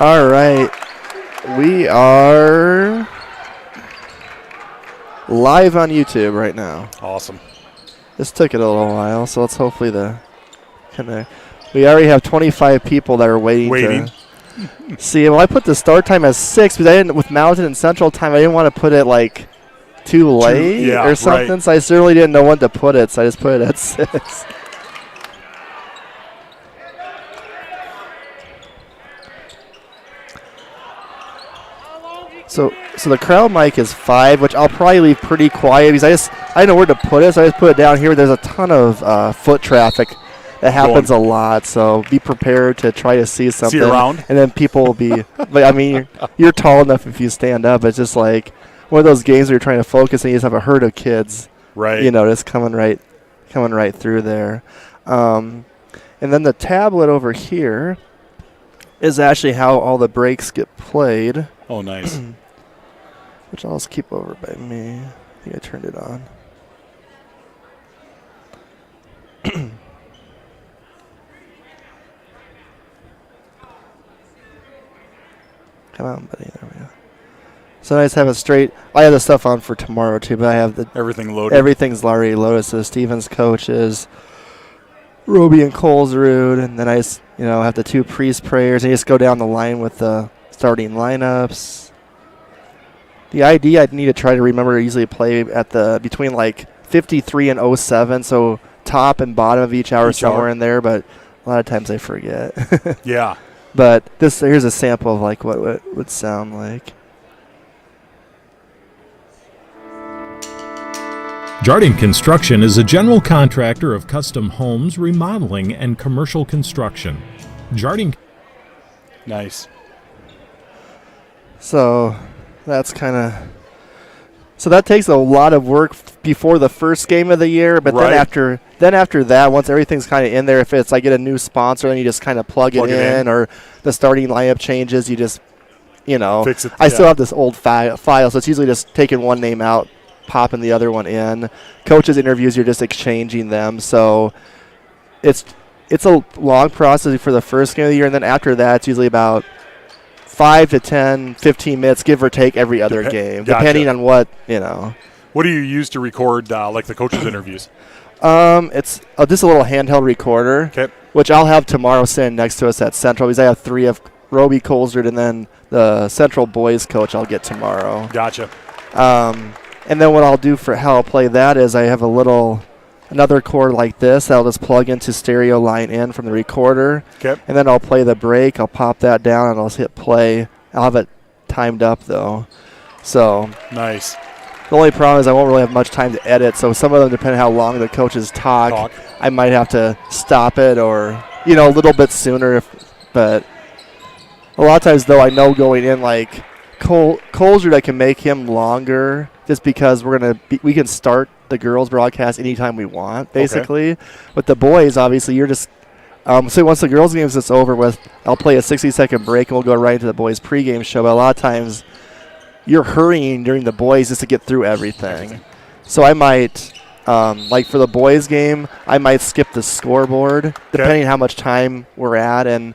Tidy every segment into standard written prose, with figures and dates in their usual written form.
All right. We are live on YouTube right now. Awesome. This took it a little while, so let's hopefully we already have 25 people that are waiting. To see. Well, I put the start time as 6 because I didn't, with Mountain and Central Time, I didn't want to put it like too late or something. Right. So I certainly didn't know when to put it, so I just put it at 6. So the crowd mic is 5, which I'll probably leave pretty quiet because I didn't know where to put it, so I just put it down here. There's a ton of foot traffic that happens a lot, so be prepared to try to see something. See around, and then people will be. But I mean, you're tall enough if you stand up. It's just like one of those games where you're trying to focus and you just have a herd of kids, right? Just coming right through there. And then the tablet over here is actually how all the breaks get played. Oh, nice. Which I'll just keep over by me. I think I turned it on. Come on, buddy. There we go. So I just have it straight. I have the stuff on for tomorrow, too, but I have everything loaded. Everything's already loaded. So Stevens coaches, Roby and Colesrud, and then I just, have the 2 priest prayers, and you just go down the line with the starting lineups. The ID I need to try to remember to usually play at between like 53 and 07, so top and bottom of each hour somewhere in there, but a lot of times I forget. Yeah. But here's a sample of like what it would sound like. Jardine Construction is a general contractor of custom homes, remodeling, and commercial construction. Jardine. Nice. So that's so that takes a lot of work before the first game of the year, but then after that, once everything's kind of in there, if it's I get a new sponsor, then you just kind of plug it in, or the starting lineup changes, you just fix it. I still have this old file, so it's usually just taking one name out, popping the other one in. Coaches' interviews, you're just exchanging them, so it's a long process for the first game of the year, and then after that, it's usually about 5 to 10, 15 minutes, give or take, every other game, depending on what, What do you use to record, like the coaches' interviews? It's just a little handheld recorder, which I'll have tomorrow sitting next to us at Central, because I have 3 of Roby, Colesrud, and then the Central boys coach I'll get tomorrow. Gotcha. And then what I'll do for how I'll play that is I have another cord like this that I'll just plug into stereo line in from the recorder. Okay. And then I'll play the break. I'll pop that down and I'll just hit play. I'll have it timed up though. So nice. The only problem is I won't really have much time to edit. So some of them, depending on how long the coaches talk, I might have to stop it or a little bit sooner. But a lot of times though, I know going in like Colesrud, I can make him longer just because we can start the girls broadcast anytime we want, basically. With the boys, obviously, you're just so once the girls games is over with, I'll play a 60-second break and we'll go right into the boys pregame show. But a lot of times, you're hurrying during the boys just to get through everything. So I might, like for the boys game, I might skip the scoreboard depending on how much time we're at, and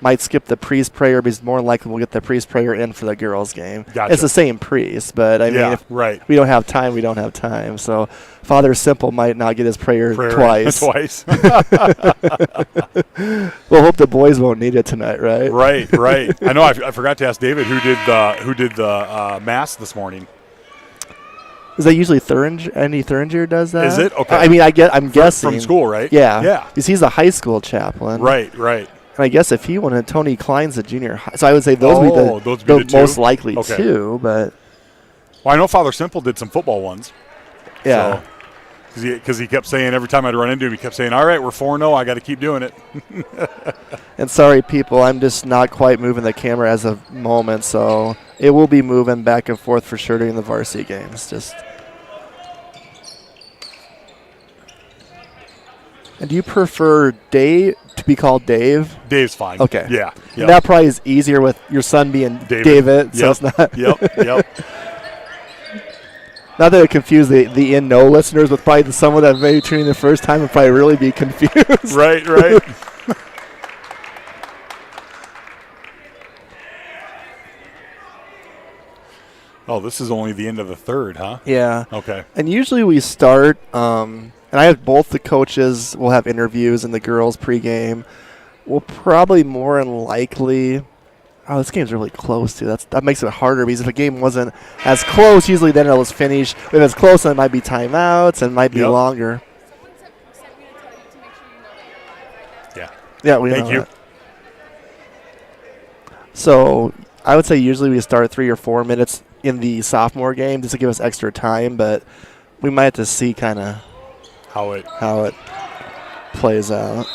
might skip the priest prayer because more likely we'll get the priest prayer in for the girls' game. Gotcha. It's the same priest, but I mean, if we don't have time, we don't have time. So Father Simple might not get his prayer twice. We'll hope the boys won't need it tonight, right? Right. I know. I forgot to ask David who did the mass this morning. Is that usually Thuringer? Andy Thuringer does that? Is it? Okay. I mean, I'm guessing from school, right? Yeah. Because he's a high school chaplain. Right. And I guess if he wanted, Tony Klein's a junior high. So I would say those would be the most likely too. But I know Father Simple did some football ones. Yeah. Because he kept saying every time I'd run into him, he kept saying, all right, we're 4-0. I got to keep doing it. And sorry, people, I'm just not quite moving the camera as of moment. So it will be moving back and forth for sure during the varsity games. And do you prefer Dave to be called Dave? Dave's fine. Okay. Yeah. And that probably is easier with your son being David. So it's not. Yep. Not that it confused the in-know listeners, but probably someone that may be tuning the first time would probably really be confused. Right. Oh, this is only the end of the third, huh? Yeah. Okay. And usually we start, and I have both the coaches will have interviews and the girls pregame. We'll probably more than likely. Oh, this game's really close too. That makes it harder because if a game wasn't as close, usually then it'll finish. If it's close, then it might be timeouts and might be longer. Someone sent me to tell you to make sure you know that you're live right now. Yeah. Yeah, we Thank know you. that. So I would say usually we start 3 or 4 minutes in the sophomore game just to give us extra time, but we might have to see kind of how it plays out.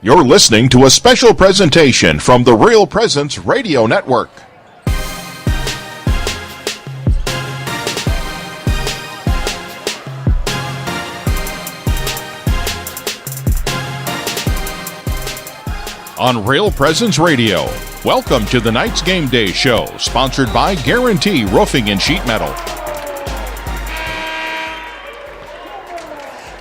You're listening to a special presentation from the Real Presence Radio Network. On Real Presence Radio, welcome to the Night's Game Day Show, sponsored by Guarantee Roofing and Sheet Metal.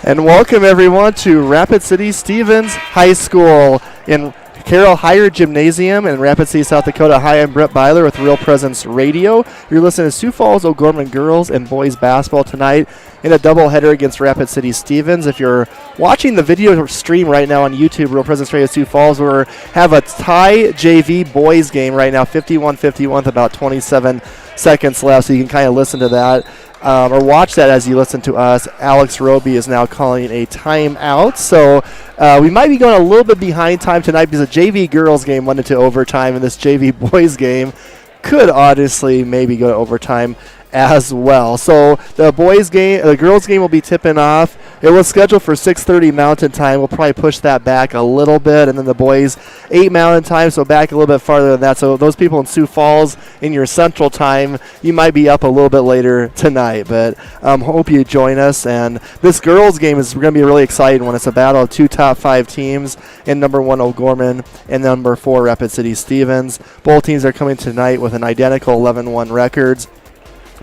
And welcome everyone to Rapid City Stevens High School in Carroll Higher Gymnasium in Rapid City, South Dakota. Hi, I'm Brett Byler with Real Presence Radio. You're listening to Sioux Falls O'Gorman girls and boys basketball tonight in a doubleheader against Rapid City Stevens. If you're watching the video stream right now on YouTube, Real Presence Radio Sioux Falls, we have a tie JV boys game right now, 51-51 with about 27 seconds left, so you can kind of listen to that. Or watch that as you listen to us. Alex Roby is now calling a timeout. So we might be going a little bit behind time tonight because the JV girls game went into overtime, and this JV boys game could honestly maybe go to overtime as well. So the girls game will be tipping off. It was scheduled for 6:30 Mountain Time. We'll probably push that back a little bit, and then the boys 8 Mountain Time, so back a little bit farther than that. So those people in Sioux Falls in your Central Time, you might be up a little bit later tonight. But hope you join us. And this girls game is going to be a really exciting one. It's a battle of two top 5 teams in number 1 O'Gorman and number 4 Rapid City Stevens. Both teams are coming tonight with an identical 11-1 records.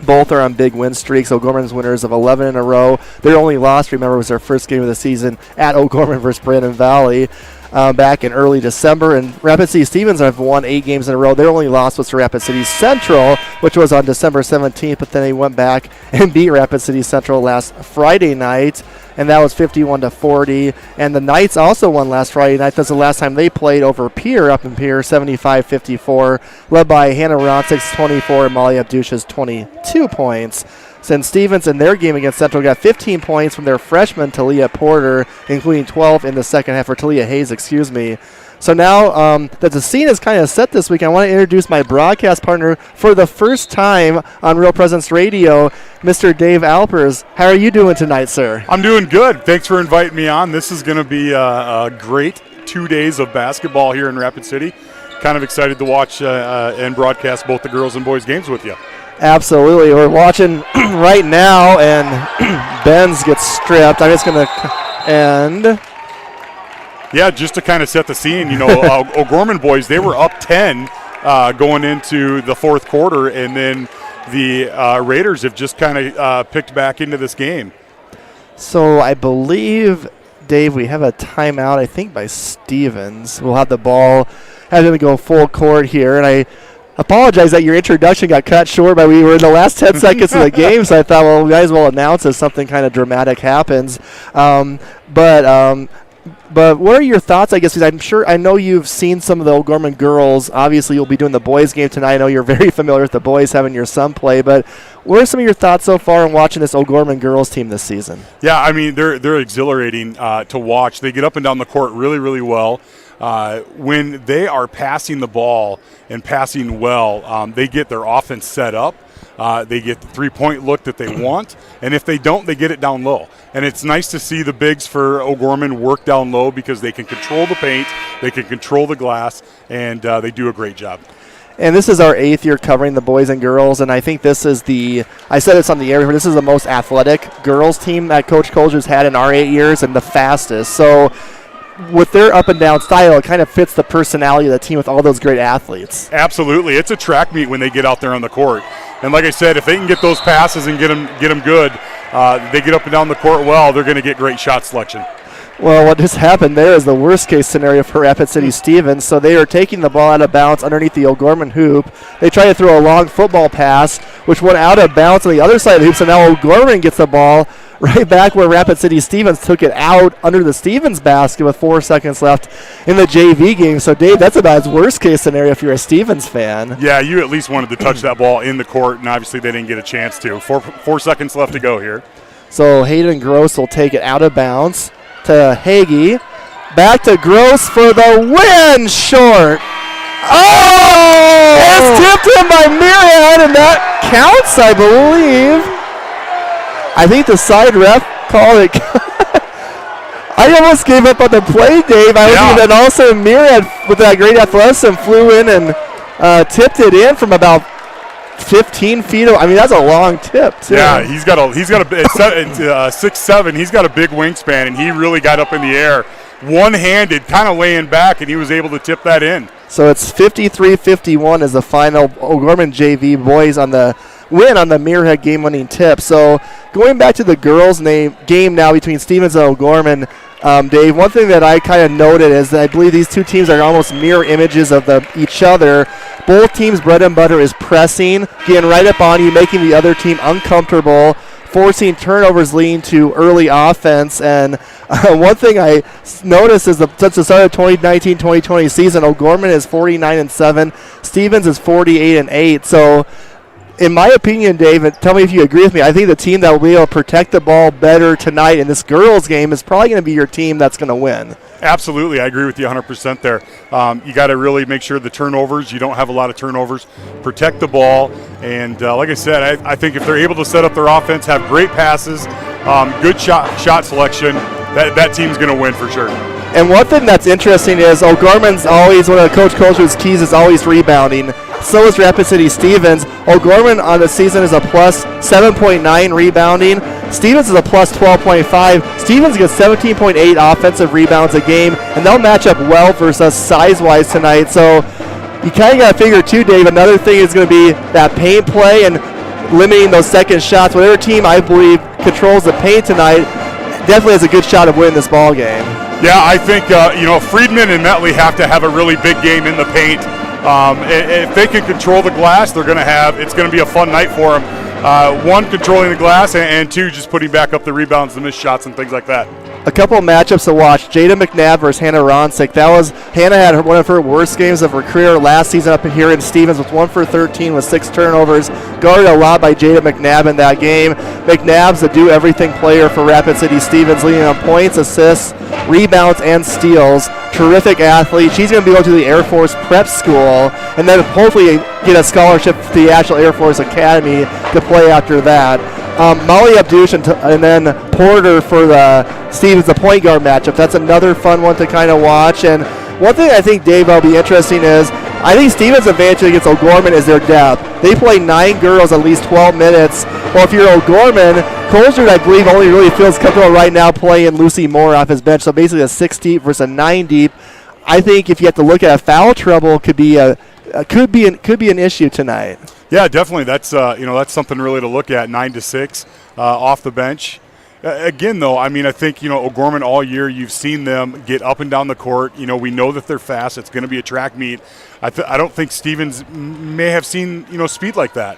Both are on big win streaks. O'Gorman's winners of 11 in a row. Their only loss, remember, was their first game of the season at O'Gorman versus Brandon Valley back in early December. And Rapid City Stevens have won 8 games in a row. Their only loss was to Rapid City Central, which was on December 17th, but then they went back and beat Rapid City Central last Friday night, and that was 51-40. And the Knights also won last Friday night. That's the last time they played over Pierre, up in Pierre, 75-54, led by Hannah Ronsik's 24 and Molly Abdusha's 22 points. Since Stevens in their game against Central got 15 points from their freshman Talia Porter, including 12 in the second half, or Talia Hayes, excuse me. So now that the scene is kind of set this week, I want to introduce my broadcast partner for the first time on Real Presence Radio, Mr. Dave Alpers. How are you doing tonight, sir? I'm doing good. Thanks for inviting me on. This is going to be a great 2 days of basketball here in Rapid City. Kind of excited to watch and broadcast both the girls and boys games with you. Absolutely. We're watching right now, and Benz gets stripped. I'm just going to end. Yeah, just to kind of set the scene, O'Gorman boys, they were up 10 going into the fourth quarter, and then the Raiders have just kind of picked back into this game. So I believe, Dave, we have a timeout, I think, by Stevens. We'll have the ball, have him go full court here, and I apologize that your introduction got cut short, but we were in the last 10 seconds of the game, so I thought, well, we might as well announce if something kind of dramatic happens. But what are your thoughts, I guess, because I know you've seen some of the O'Gorman girls. Obviously, you'll be doing the boys game tonight. I know you're very familiar with the boys, having your son play. But what are some of your thoughts so far in watching this O'Gorman girls team this season? Yeah, I mean, they're exhilarating to watch. They get up and down the court really, really well. When they are passing the ball and passing well, they get their offense set up. They get the three-point look that they want, and if they don't, they get it down low. And it's nice to see the bigs for O'Gorman work down low because they can control the paint, they can control the glass, and they do a great job. And this is our 8th year covering the boys and girls, and I think this is I said this on the air, but this is the most athletic girls team that Coach Colger's had in our 8 years and the fastest. So with their up and down style, it kind of fits the personality of the team with all those great athletes. Absolutely. It's a track meet when they get out there on the court. And like I said, if they can get those passes and get them good, they get up and down the court well, they're going to get great shot selection. Well, what just happened there is the worst-case scenario for Rapid City Stevens. So they are taking the ball out of bounds underneath the O'Gorman hoop. They try to throw a long football pass, which went out of bounds on the other side of the hoop. So now O'Gorman gets the ball right back where Rapid City Stevens took it out under the Stevens basket with 4 seconds left in the JV game. So, Dave, that's about his worst-case scenario if you're a Stevens fan. Yeah, you at least wanted to touch that ball in the court, and obviously they didn't get a chance to. 4 seconds left to go here. So Hayden Gross will take it out of bounds to Hagee. Back to Gross for the win, short. Oh! It's tipped in by Myriad, and that counts, I believe. I think the side ref called it. I almost gave up on the play, Dave. And also Myriad with that great athleticism flew in and tipped it in from about 15 feet. I mean, that's a long tip, too. Yeah, he's got a 6'7". He's got a big wingspan, and he really got up in the air, one-handed, kind of laying back, and he was able to tip that in. So it's 53-51 as the final. O'Gorman JV boys on the win on the Muirhead game-winning tip. So going back to the girls' game now between Stevens and O'Gorman, Dave, one thing that I kind of noted is that I believe these two teams are almost mirror images of each other. Both teams' bread and butter is pressing, getting right up on you, making the other team uncomfortable, forcing turnovers leading to early offense. And one thing I noticed is since the start of 2019-2020 season, O'Gorman is 49-7, Stevens is 48-8. So in my opinion, Dave, and tell me if you agree with me, I think the team that will be able to protect the ball better tonight in this girls' game is probably going to be your team that's going to win. Absolutely. I agree with you 100% there. You got to really make sure the turnovers, you don't have a lot of turnovers, protect the ball. And like I said, I think if they're able to set up their offense, have great passes, good shot selection, that team's going to win for sure. And one thing that's interesting is O'Gorman's always, one of Coach Colger's keys is always rebounding. So is Rapid City Stevens. O'Gorman on the season is a plus 7.9 rebounding. Stevens is a plus 12.5. Stevens gets 17.8 offensive rebounds a game, and they'll match up well versus us size-wise tonight. So you kind of got to figure, too, Dave, another thing is going to be that paint play and limiting those second shots. Whatever team, I believe, controls the paint tonight definitely has a good shot of winning this ball game. Yeah, I think, Friedman and Metley have to have a really big game in the paint. If they can control the glass, it's going to be a fun night for them. One, controlling the glass, and two, just putting back up the rebounds, the missed shots, and things like that. A couple of matchups to watch. Jaden Mcnabb versus Hannah Ronsik. Hannah had one of her worst games of her career last season up in here in Stevens with 1 for 13 with 6 turnovers. Guarded a lot by Jaden Mcnabb in that game. McNabb's a do-everything player for Rapid City Stevens, leading on points, assists, rebounds, and steals. Terrific athlete. She's going to be going to the Air Force prep school and then hopefully get a scholarship to the actual Air Force Academy to play after that. Molly Abdush and then Porter for the Stevens, the point guard matchup. That's another fun one to kind of watch. And one thing I think, Dave, will be interesting is I think Stevens' advantage against O'Gorman is their depth. They play 9 girls at least 12 minutes. Well, if you're O'Gorman, Colesford, I believe, only really feels comfortable right now playing Lucy Moore off his bench. So basically a 6 deep versus a 9 deep. I think if you have to look at foul trouble, could be an issue tonight. Yeah, definitely. That's that's something really to look at. 9 to 6 off the bench. Again, though, I mean, I think, O'Gorman all year, you've seen them get up and down the court. We know that they're fast. It's going to be a track meet. I don't think Stevens may have seen, speed like that.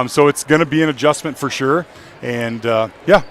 So it's going to be an adjustment for sure. And, yeah.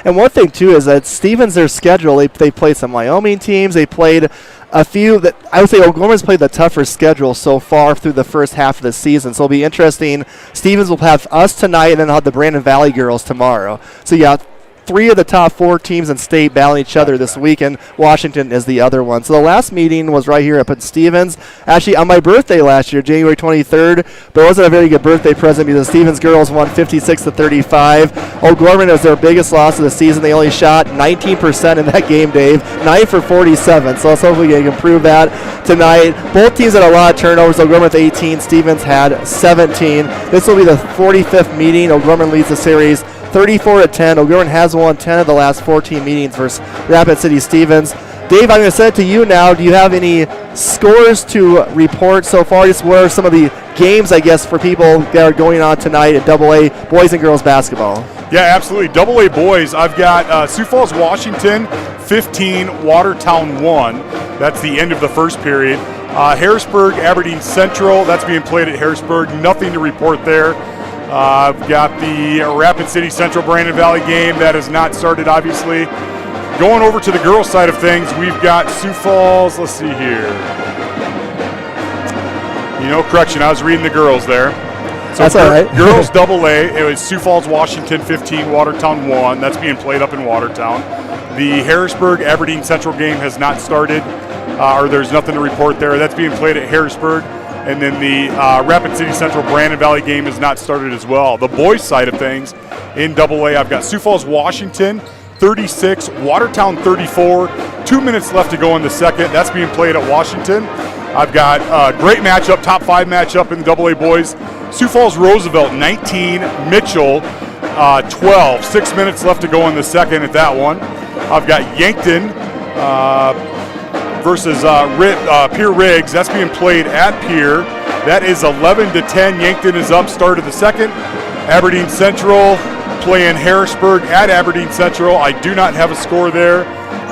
And one thing, too, is that Stevens, their schedule, they played some Wyoming teams. They played a few that I would say O'Gorman's played the tougher schedule so far through the first half of the season. So it'll be interesting. Stevens will have us tonight, and then they'll have the Brandon Valley girls tomorrow. So, yeah, 3 of the top 4 teams in state battling each other this week, and Washington is the other one. So the last meeting was right here up at Stevens. Actually, on my birthday last year, January 23rd, but it wasn't a very good birthday present because the Stevens girls won 56-35. O'Gorman was their biggest loss of the season. They only shot 19% in that game, Dave, 9 for 47. So let's hopefully they can improve that tonight. Both teams had a lot of turnovers. O'Gorman with 18, Stevens had 17. This will be the 45th meeting. O'Gorman leads the series 34-10. O'Gorman has won 10 of the last 14 meetings versus Rapid City Stevens. Dave, I'm going to send it to you now. Do you have any scores to report so far? Just what are some of the games, I guess, for people that are going on tonight at AA boys and girls basketball? Yeah, absolutely. AA boys, I've got Sioux Falls, Washington, 15, Watertown 1. That's the end of the first period. Harrisburg, Aberdeen Central, that's being played at Harrisburg. Nothing to report there. I've got the Rapid City Central Brandon Valley game. That has not started, obviously. Going over to the girls' side of things, we've got Sioux Falls. Let's see here. Correction, I was reading the girls there. So that's all right. Girls AA, it was Sioux Falls, Washington 15, Watertown 1. That's being played up in Watertown. The Harrisburg Aberdeen Central game has not started, or there's nothing to report there. That's being played at Harrisburg. And then the Rapid City Central Brandon Valley game has not started as well. The boys' side of things in AA, I've got Sioux Falls, Washington, 36, Watertown 34. 2 minutes left to go in the second. That's being played at Washington. I've got a great matchup, top 5 matchup in the AA boys. Sioux Falls, Roosevelt 19, Mitchell 12. 6 minutes left to go in the second at that one. I've got Yankton versus Pierre Riggs. That's being played at Pierre. That is 11-10. Yankton is up, start of the second. Aberdeen Central playing Harrisburg at Aberdeen Central. I do not have a score there.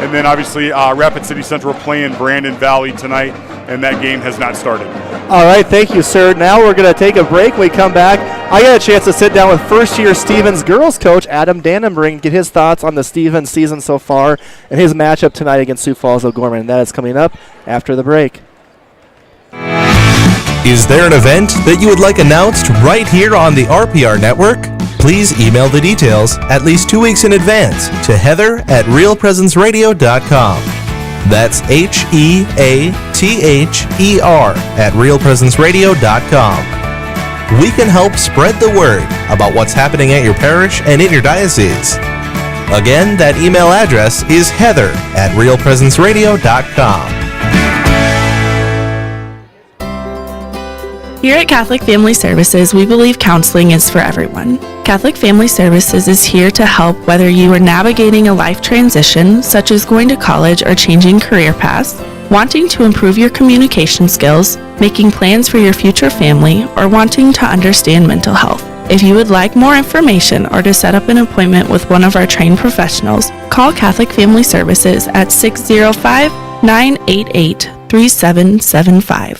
And then obviously Rapid City Central playing Brandon Valley tonight, and that game has not started. All right, thank you, sir. Now we're going to take a break. When we come back, I got a chance to sit down with first-year Stevens girls coach Adam Dannenbrink, get his thoughts on the Stevens season so far and his matchup tonight against Sioux Falls O'Gorman. And that is coming up after the break. Is there an event that you would like announced right here on the RPR network? Please email the details at least 2 weeks in advance to heather@realpresenceradio.com. That's HEATHER@realpresenceradio.com. We can help spread the word about what's happening at your parish and in your diocese. Again, that email address is heather@realpresenceradio.com. Here at Catholic Family Services, we believe counseling is for everyone. Catholic Family Services is here to help whether you are navigating a life transition, such as going to college or changing career paths, wanting to improve your communication skills, making plans for your future family, or wanting to understand mental health. If you would like more information or to set up an appointment with one of our trained professionals, call Catholic Family Services at 605-988-3775.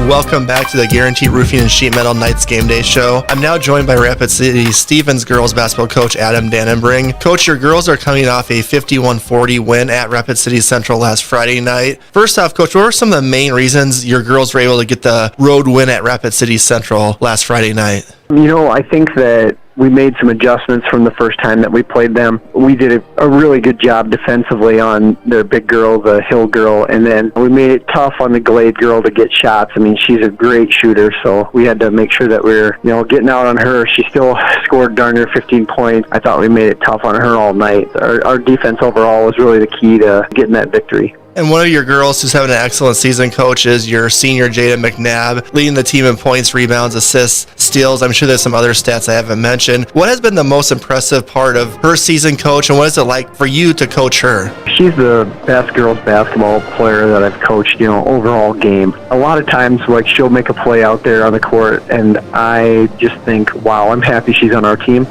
Welcome back to the Guarantee Roofing and Sheet Metal Nights Game Day Show. I'm now joined by Rapid City Stevens girls basketball coach Adam Dannenbrink. Coach, your girls are coming off a 51-40 win at Rapid City Central last Friday night. First off, Coach, what were some of the main reasons your girls were able to get the road win at Rapid City Central last Friday night? I think that we made some adjustments from the first time that we played them. We did a really good job defensively on their big girl, the Hill girl, and then we made it tough on the Glade girl to get shots. I mean, she's a great shooter, so we had to make sure that we were, getting out on her. She still scored darn near 15 points. I thought we made it tough on her all night. Our defense overall was really the key to getting that victory. And one of your girls who's having an excellent season, coach, is your senior Jaden Mcnabb, leading the team in points, rebounds, assists, steals. I'm sure there's some other stats I haven't mentioned. What has been the most impressive part of her season, coach, and what is it like for you to coach her? She's the best girls basketball player that I've coached, overall game. A lot of times, she'll make a play out there on the court, and I just think, wow, I'm happy she's on our team.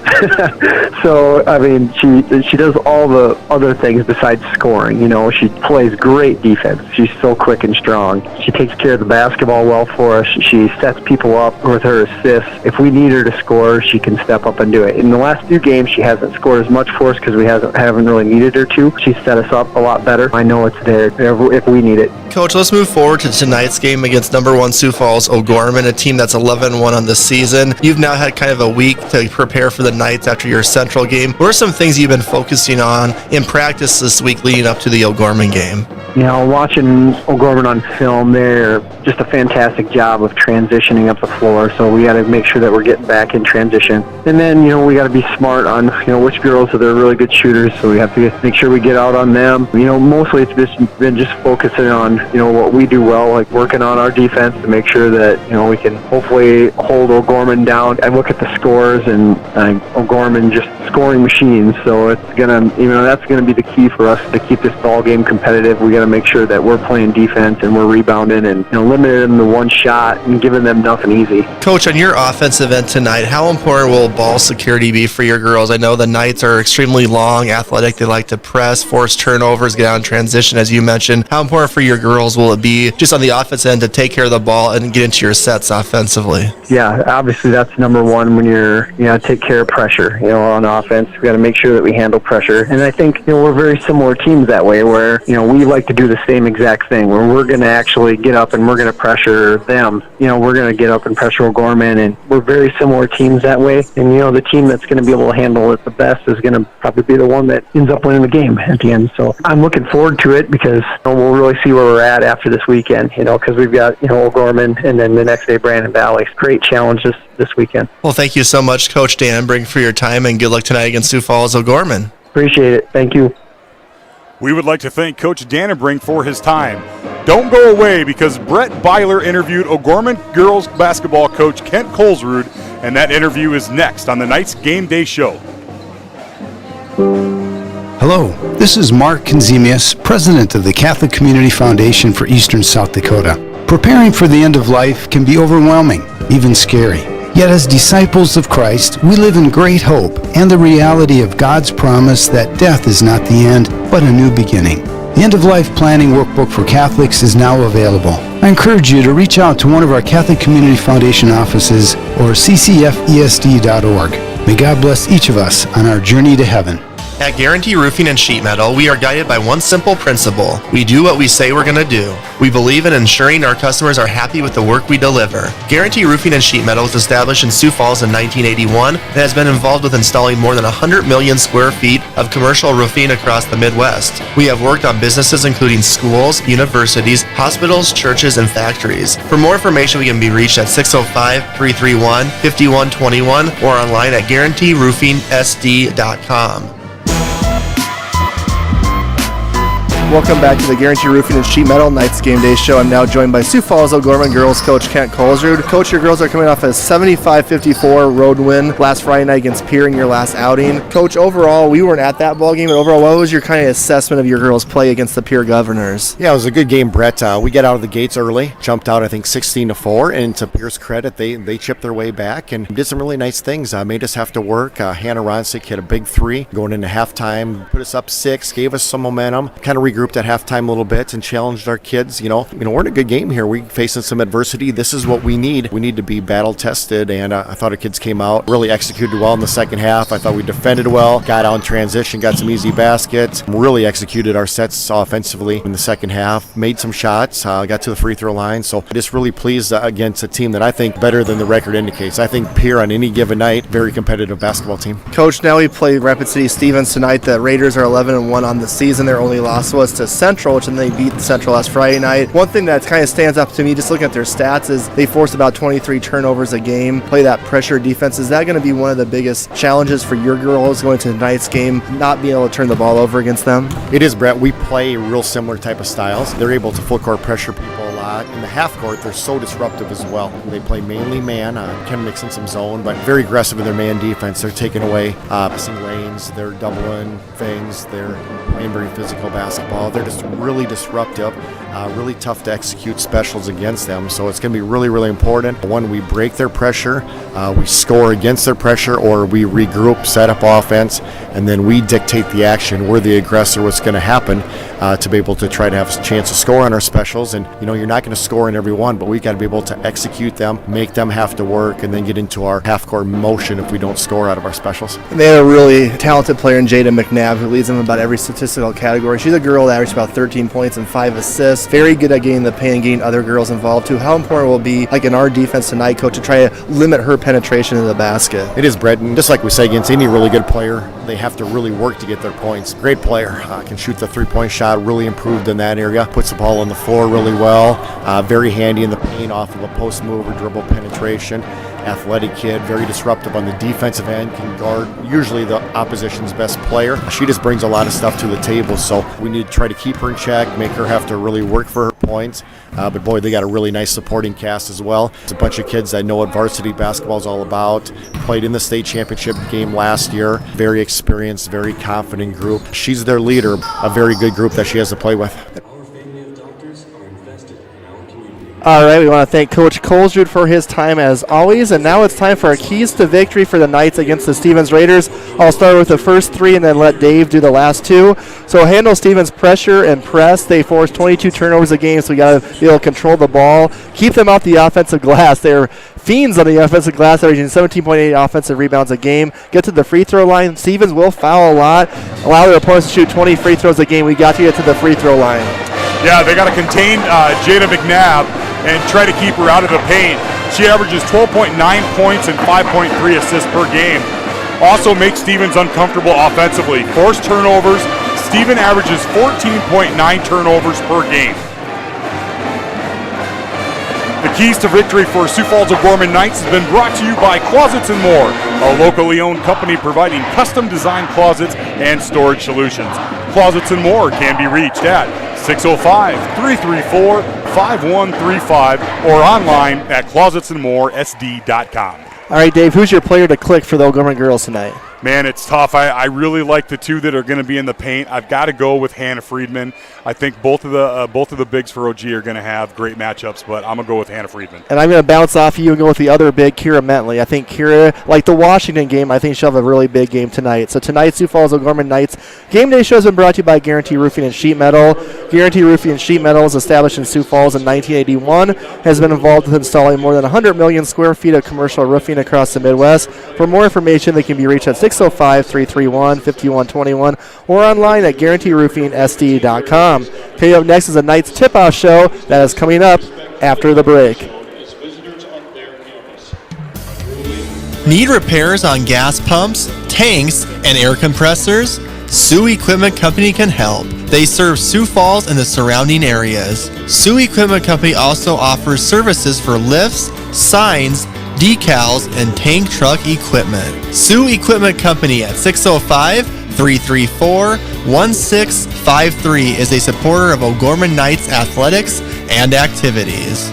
So, I mean, she does all the other things besides scoring. She plays great defense. She's so quick and strong. She takes care of the basketball well for us. She sets people up with her assists. If we need her to score, she can step up and do it. In the last few games, she hasn't scored as much for us because we haven't really needed her to. She's set us up a lot better. I know it's there if we need it. Coach, let's move forward to tonight's game against number 1 Sioux Falls O'Gorman, a team that's 11-1 on the season. You've now had kind of a week to prepare for the Knights after your Central game. What are some things you've been focusing on in practice this week leading up to the O'Gorman game? Watching O'Gorman on film, they're just a fantastic job of transitioning up the floor, so we got to make sure that we're getting back in transition. And then, we got to be smart on, which girls are really good shooters, so we have to make sure we get out on them. Mostly it's been just focusing on, what we do well, like working on our defense to make sure that, we can hopefully hold O'Gorman down. I look at the scores, and O'Gorman just scoring machines, so it's going to, that's going to be the key for us to keep this ball game competitive. We got to make sure that we're playing defense and we're rebounding and limiting them to one shot and giving them nothing easy. Coach, on your offensive end tonight, how important will ball security be for your girls? I know the Knights are extremely long, athletic. They like to press, force turnovers, get out in transition, as you mentioned. How important for your girls will it be just on the offensive end to take care of the ball and get into your sets offensively? Yeah, obviously that's number one when you're, take care of pressure, on offense. We got to make sure that we handle pressure. And I think, we're very similar teams that way where, we like to do the same exact thing where we're going to actually get up and we're going to pressure them. We're going to get up and pressure O'Gorman, and we're very similar teams that way. And, the team that's going to be able to handle it the best is going to probably be the one that ends up winning the game at the end. So I'm looking forward to it because we'll really see where we're at after this weekend, because we've got, O'Gorman and then the next day Brandon Valley. Great challenge this weekend. Well, thank you so much, Coach Dan Bring, for your time, and good luck tonight against Sioux Falls O'Gorman. Appreciate it. Thank you. We would like to thank Coach Dannenbrink for his time. Don't go away because Brett Byler interviewed O'Gorman girls basketball coach Kent Colesrud, and that interview is next on the Knights Game Day Show. Hello, this is Mark Konzemius, president of the Catholic Community Foundation for Eastern South Dakota. Preparing for the end of life can be overwhelming, even scary. Yet as disciples of Christ, we live in great hope and the reality of God's promise that death is not the end, but a new beginning. The End-of-Life Planning Workbook for Catholics is now available. I encourage you to reach out to one of our Catholic Community Foundation offices or ccfesd.org. May God bless each of us on our journey to heaven. At Guarantee Roofing and Sheet Metal, we are guided by one simple principle. We do what we say we're going to do. We believe in ensuring our customers are happy with the work we deliver. Guarantee Roofing and Sheet Metal was established in Sioux Falls in 1981 and has been involved with installing more than 100 million square feet of commercial roofing across the Midwest. We have worked on businesses including schools, universities, hospitals, churches, and factories. For more information, we can be reached at 605-331-5121 or online at guaranteeroofingsd.com. Welcome back to the Guarantee Roofing and Sheet Metal Knights Game Day Show. I'm now joined by Sioux Falls O'Gorman girls coach Kent Colesrud. Coach, your girls are coming off a 75-54 road win last Friday night against Pierre in your last outing. Coach, overall, we weren't at that ball game, but overall, what was your kind of assessment of your girls' play against the Pierre Governors? Yeah, it was a good game, Brett. We get out of the gates early, jumped out, I think, 16-4, and to Pierre's credit, they chipped their way back and did some really nice things. Made us have to work. Hannah Ronsik hit a big three going into halftime, put us up 6, gave us some momentum, kind of regressed regrouped at halftime a little bit and challenged our kids. We're in a good game here. We're facing some adversity. This is what we need. We need to be battle tested, and I thought our kids came out, really executed well in the second half. I thought we defended well, got out in transition, got some easy baskets, really executed our sets offensively in the second half, made some shots, got to the free throw line. So just really pleased against a team that I think better than the record indicates. I think Pierre on any given night, very competitive basketball team. Coach, now we play Rapid City Stevens tonight. The Raiders are 11-1 on the season. Their only loss was to Central, which then they beat Central last Friday night. One thing that kind of stands up to me just looking at their stats is they forced about 23 turnovers a game, play that pressure defense. Is that going to be one of the biggest challenges for your girls going to tonight's game, not being able to turn the ball over against them? It is, Brett. We play real similar type of styles. They're able to full court pressure people a lot. In the half court, they're so disruptive as well. They play mainly man, can mix in some zone, but very aggressive in their man defense. They're taking away passing lanes, they're doubling things, they're playing very physical basketball. They're just really disruptive, really tough to execute specials against them. So it's going to be really, really important. When we break their pressure, we score against their pressure, or we regroup, set up offense, and then we dictate the action. We're the aggressor. What's going to happen to be able to try to have a chance to score on our specials. And you're not going to score in every one, but we got to be able to execute them, make them have to work, and then get into our half-court motion if we don't score out of our specials. And they have a really talented player in Jaden Mcnabb who leads them in about every statistical category. She's a girl that averages about 13 points and 5 assists. Very good at getting the paint and getting other girls involved too. How important will it be, like in our defense tonight, Coach, to try to limit her penetration in the basket? It is, Brett, and just like we say against any really good player, they have to really work to get their points. Great player, can shoot the three-point shot, really improved in that area, puts the ball on the floor really well, very handy in the paint off of a post move or dribble penetration. Athletic kid, very disruptive on the defensive end, can guard usually the opposition's best player. She just brings a lot of stuff to the table, so we need to try to keep her in check, make her have to really work for her points. But boy, they got a really nice supporting cast as well. It's a bunch of kids that know what varsity basketball is all about, played in the state championship game last year, very experienced, very confident group. She's their leader, a very good group that she has to play with. All right, we want to thank Coach Colesrud for his time as always, and now it's time for our keys to victory for the Knights against the Stevens Raiders. I'll start with the first three and then let Dave do the last two. So handle Stevens' pressure and press. They force 22 turnovers a game, so we got to be able to control the ball, keep them off the offensive glass. They're fiends on the offensive glass, averaging 17.8 offensive rebounds a game. Get to the free throw line. Stevens will foul a lot, allow their opponents to shoot 20 free throws a game. We got to get to the free throw line. Yeah, they got to contain Jaden Mcnabb and try to keep her out of the paint. She averages 12.9 points and 5.3 assists per game. Also makes Stevens uncomfortable offensively. Forced turnovers. Stevens averages 14.9 turnovers per game. The keys to victory for Sioux Falls O'Gorman Knights has been brought to you by Closets & More, a locally owned company providing custom designed closets and storage solutions. Closets & More can be reached at 605-334-5135 or online at closetsandmoresd.com. All right, Dave, who's your player to click for the O'Gorman girls tonight? Man, it's tough. I really like the two that are going to be in the paint. I've got to go with Hannah Friedman. I think both of the bigs for OG are going to have great matchups, but I'm going to go with Hannah Friedman. And I'm going to bounce off you and go with the other big, Kira Mentley. I think Kira, like the Washington game, I think she'll have a really big game tonight. So tonight, Sioux Falls O'Gorman Knights Game Day show has been brought to you by Guarantee Roofing and Sheet Metal. Guarantee Roofing and Sheet Metal was established in Sioux Falls in 1981, has been involved with installing more than 100 million square feet of commercial roofing across the Midwest. For more information, they can be reached at 605-331-5121 or online at GuaranteeRoofingSD.com. Okay, up next is a Knights tip-off show that is coming up after the break. Need repairs on gas pumps, tanks, and air compressors? Sioux Equipment Company can help. They serve Sioux Falls and the surrounding areas. Sioux Equipment Company also offers services for lifts, signs, decals, and tank truck equipment. Sioux Equipment Company at 605-334-1653 is a supporter of O'Gorman Knights athletics and activities.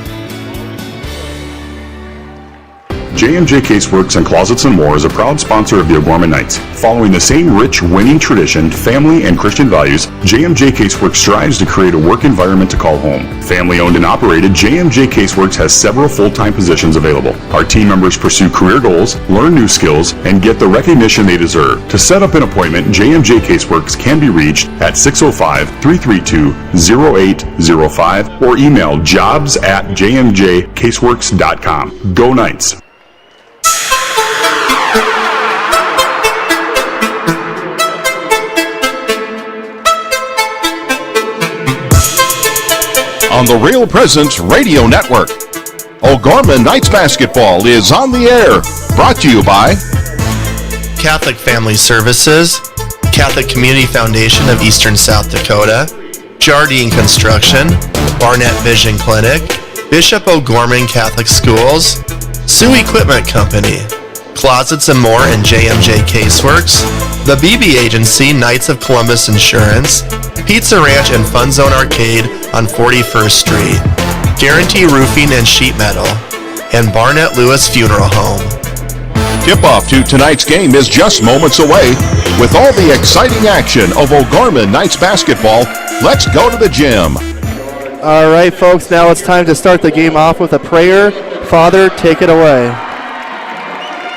J&J Caseworks and Closets and More is a proud sponsor of the O'Gorman Knights. Following the same rich, winning tradition, family, and Christian values, J&J Caseworks strives to create a work environment to call home. Family-owned and operated, J&J Caseworks has several full-time positions available. Our team members pursue career goals, learn new skills, and get the recognition they deserve. To set up an appointment, J&J Caseworks can be reached at 605-332-0805 or email jobs@jmjcaseworks.com. Go Knights! On the Real Presence Radio Network, O'Gorman Knights Basketball is on the air. Brought to you by Catholic Family Services, Catholic Community Foundation of Eastern South Dakota, Jardine Construction, Barnett Vision Clinic, Bishop O'Gorman Catholic Schools, Sioux Equipment Company, Closets and More and JMJ Caseworks, the BB Agency, Knights of Columbus Insurance, Pizza Ranch and Fun Zone Arcade on 41st Street, Guarantee Roofing and Sheet Metal, and Barnett Lewis Funeral Home. Tip-off to tonight's game is just moments away. With all the exciting action of O'Gorman Knights basketball, let's go to the gym. All right, folks, now it's time to start the game off with a prayer. Father, take it away.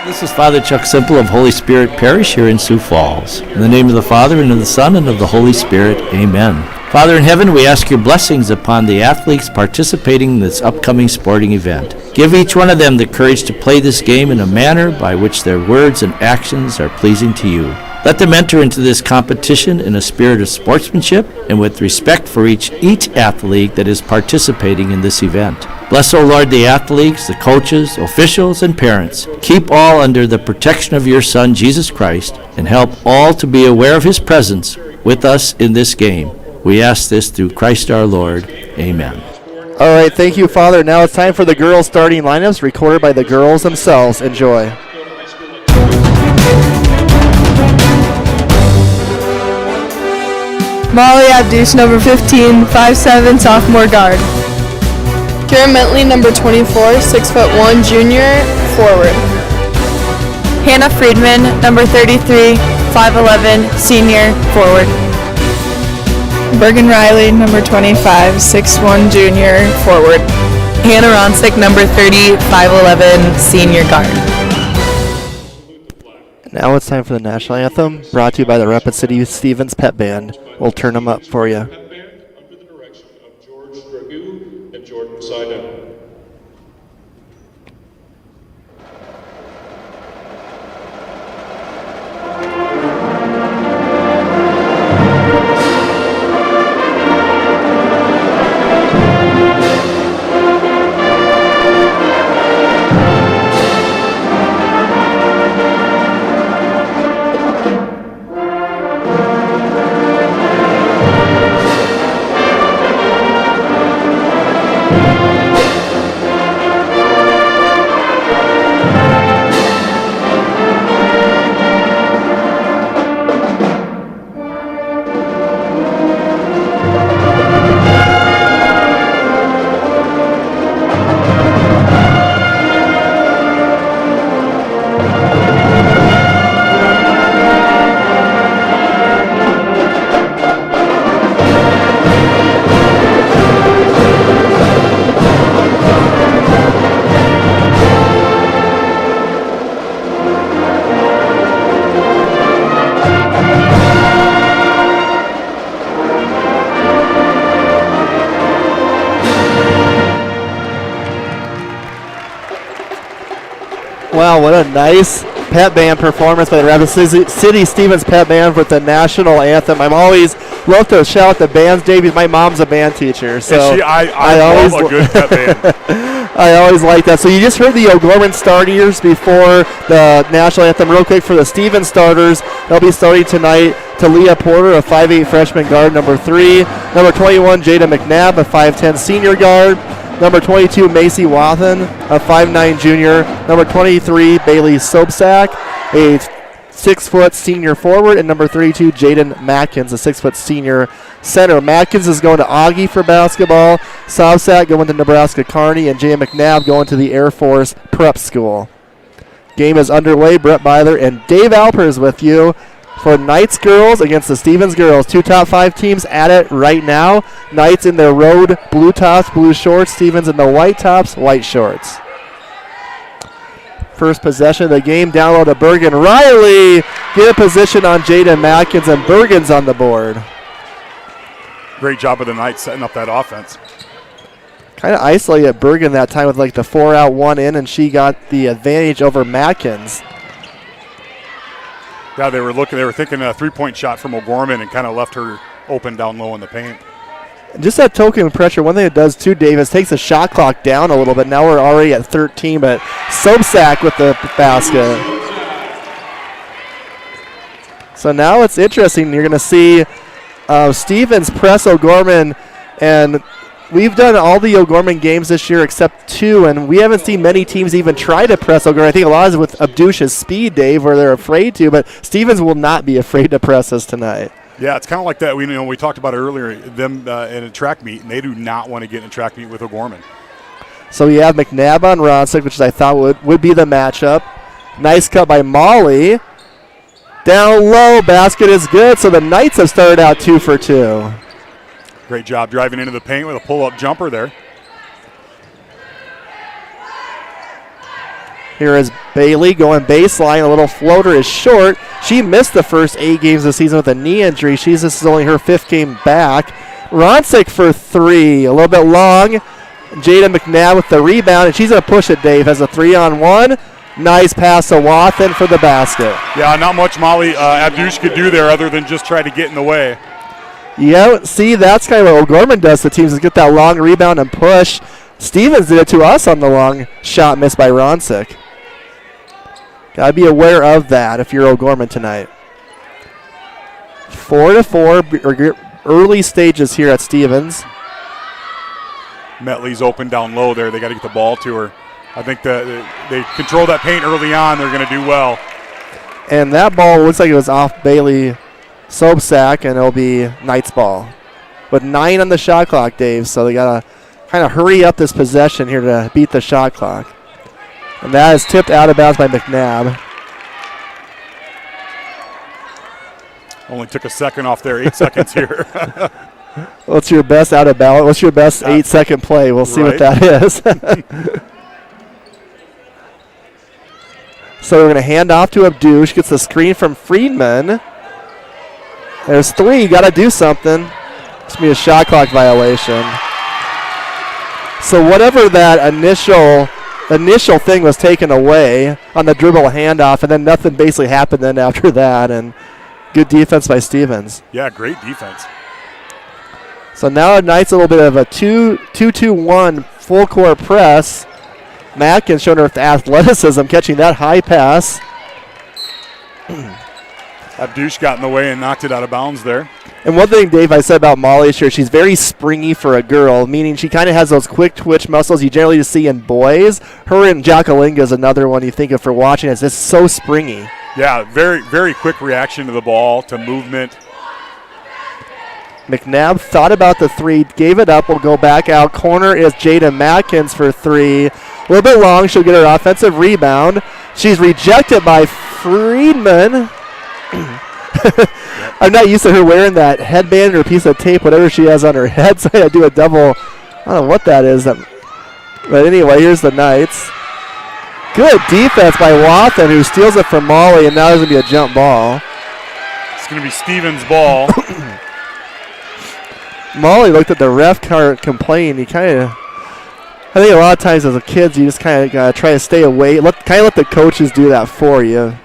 This is Father Chuck Simple of Holy Spirit Parish here in Sioux Falls. In the name of the Father, and of the Son, and of the Holy Spirit, amen. Father in heaven, we ask your blessings upon the athletes participating in this upcoming sporting event. Give each one of them the courage to play this game in a manner by which their words and actions are pleasing to you. Let them enter into this competition in a spirit of sportsmanship and with respect for each athlete that is participating in this event. Bless, O Lord, the athletes, the coaches, officials, and parents. Keep all under the protection of your Son, Jesus Christ, and help all to be aware of his presence with us in this game. We ask this through Christ our Lord. Amen. All right, thank you, Father. Now it's time for the girls' starting lineups recorded by the girls themselves. Enjoy. Molly Abdus, number 15, 5'7", sophomore guard. Karen Bentley, number 24, 6'1", junior, forward. Hannah Friedman, number 33, 5'11", senior, forward. Bergen Riley, number 25, 6'1", junior, forward. Hannah Ronsik, number 30, 5'11", senior guard. Now it's time for the national anthem, brought to you by the Rapid City Stevens Pet Band. We'll turn them up for you. Wow, what a nice pet band performance by the Rapid City Stevens Pet Band with the national anthem. I'm always love to shout the band's debuts. My mom's a band teacher, so I always love a good pet band. I always like that. So you just heard the O'Gorman starters before the national anthem. Real quick for the Stevens starters, they'll be starting tonight. Talia Porter, a 5'8" freshman guard, number 3. Number 21, Jaden Mcnabb, a 5'10" senior guard. Number 22, Macy Wathen, a 5'9" junior. Number 23, Bailey Sobsack, a 6-foot senior forward. And number 32, Jaden Matkins, a 6-foot senior center. Matkins is going to Augie for basketball. Sobsack going to Nebraska Kearney. And Jay McNabb going to the Air Force Prep School. Game is underway. Brett Byler and Dave Alpers with you for Knights girls against the Stevens girls. 2 top 5 teams at it right now. Knights in their road blue tops, blue shorts. Stevens in the white tops, white shorts. First possession of the game, down low to Bergen. Riley get a position on Jaden Matkins, and Bergen's on the board. Great job of the Knights setting up that offense. Kind of isolated Bergen that time with like the 4 out, 1 in, and she got the advantage over Matkins. Yeah, they were thinking a 3-point shot from O'Gorman and kind of left her open down low in the paint. Just that token pressure, one thing it does too, Davis, takes the shot clock down a little bit. Now we're already at 13, but Sobczak with the basket. So now it's interesting. You're going to see Stevens press O'Gorman, and we've done all the O'Gorman games this year except 2, and we haven't seen many teams even try to press O'Gorman. I think a lot is with Abdush's speed, Dave, where they're afraid to, but Stevens will not be afraid to press us tonight. Yeah, it's kind of like that. We talked about it earlier, them in a track meet, and they do not want to get in a track meet with O'Gorman. So we have McNabb on Ronsik, which I thought would be the matchup. Nice cut by Molly. Down low, basket is good, so the Knights have started out 2 for 2. Great job driving into the paint with a pull-up jumper there. Here is Bailey going baseline. A little floater is short. She missed the first 8 games of the season with a knee injury. This is only her 5th game back. Ronsik for 3. A little bit long. Jaden Mcnabb with the rebound, and she's going to push it, Dave. Has a 3-on-1. Nice pass to Wathen for the basket. Yeah, not much Molly Abdush could do there other than just try to get in the way. Yeah, see, that's kind of what O'Gorman does to teams, is get that long rebound and push. Stevens did it to us on the long shot missed by Ronsik. Got to be aware of that if you're O'Gorman tonight. 4-4, early stages here at Stevens. Metley's open down low there. They got to get the ball to her. I think they control that paint early on. They're going to do well. And that ball looks like it was off Bailey Sobczak, and it'll be Knights ball. With 9 on the shot clock, Dave, so they got to kind of hurry up this possession here to beat the shot clock. And that is tipped out of bounds by McNabb. Only took a second off there, 8 seconds here. What's your best out of bounds? What's your best 8-second play? We'll see what that is. So we're going to hand off to Abdush. Gets the screen from Friedman. There's 3. Got to do something. It's going to be a shot clock violation. So whatever that initial thing was taken away on the dribble handoff, and then nothing basically happened then after that. And good defense by Stevens. Yeah, great defense. So now Knights a little bit of a 2-2-1 full court press. Matkins showing her athleticism, catching that high pass. Abdush got in the way and knocked it out of bounds there. And one thing, Dave, I said about Molly this year, she's very springy for a girl, meaning she kind of has those quick twitch muscles you generally just see in boys. Her and Jakalinga is another one you think of for watching. It's just so springy. Yeah, very, very quick reaction to the ball, to movement. McNabb thought about the 3, gave it up, will go back out. Corner is Jada Matkins for 3. A little bit long, she'll get her offensive rebound. She's rejected by Friedman. I'm not used to her wearing that headband or piece of tape, whatever she has on her head, so I do a double. I don't know what that is. But anyway, here's the Knights. Good defense by Wathen, who steals it from Molly, and now there's going to be a jump ball. It's going to be Stevens' ball. Molly looked at the ref card, complained. He kind of, I think a lot of times as a kid, you just kind of got to try to stay away. Let the coaches do that for you.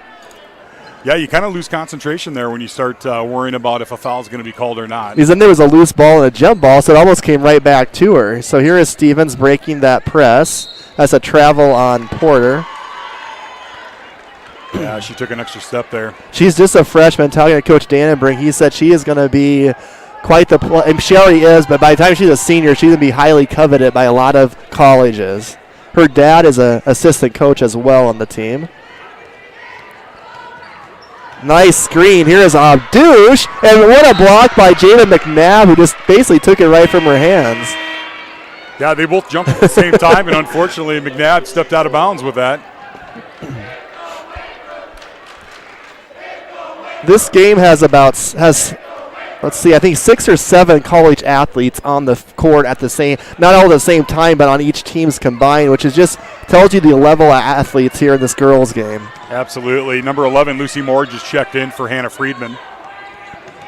Yeah, you kind of lose concentration there when you start worrying about if a foul is going to be called or not. Because then there was a loose ball and a jump ball, so it almost came right back to her. So here is Stevens breaking that press. That's a travel on Porter. Yeah, she took an extra step there. She's just a freshman. Talking to Coach Dannenbrink, he said she is going to be quite the player. And she already is, but by the time she's a senior, she's going to be highly coveted by a lot of colleges. Her dad is an assistant coach as well on the team. Nice screen. Here is Abdush. And what a block by Jaden Mcnabb, who just basically took it right from her hands. Yeah, they both jumped at the same time, and unfortunately, McNabb stepped out of bounds with that. This game has let's see, I think 6 or 7 college athletes on the court at the same, not all at the same time, but on each team's combined, which is just tells you the level of athletes here in this girls game. Absolutely. Number 11, Lucy Moore, just checked in for Hannah Friedman.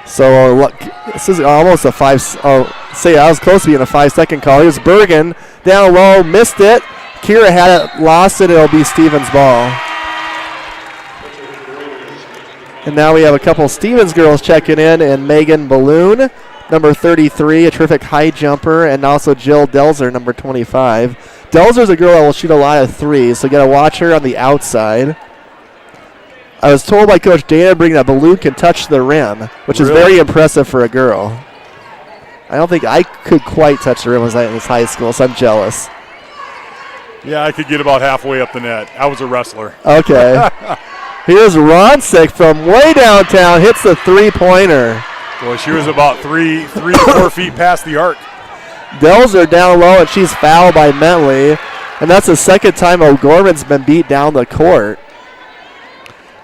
So this is almost a 5. I was close to being a 5-second call. Here's Bergen down low, missed it. Kira had it, lost it. It'll be Stevens' ball. And now we have a couple Stevens girls checking in, and Megan Balloon, number 33, a terrific high jumper, and also Jill Delzer, number 25. Delzer's a girl that will shoot a lot of threes, so you got to watch her on the outside. I was told by Coach Danenbrink that Balloon can touch the rim, which is very impressive for a girl. I don't think I could quite touch the rim when I was in high school, so I'm jealous. Yeah, I could get about halfway up the net. I was a wrestler. Okay. Here's Ronsik from way downtown, hits the three-pointer. Well, she was about 3 to 4 feet past the arc. Delzer down low, and she's fouled by Mentley. And that's the second time O'Gorman's been beat down the court.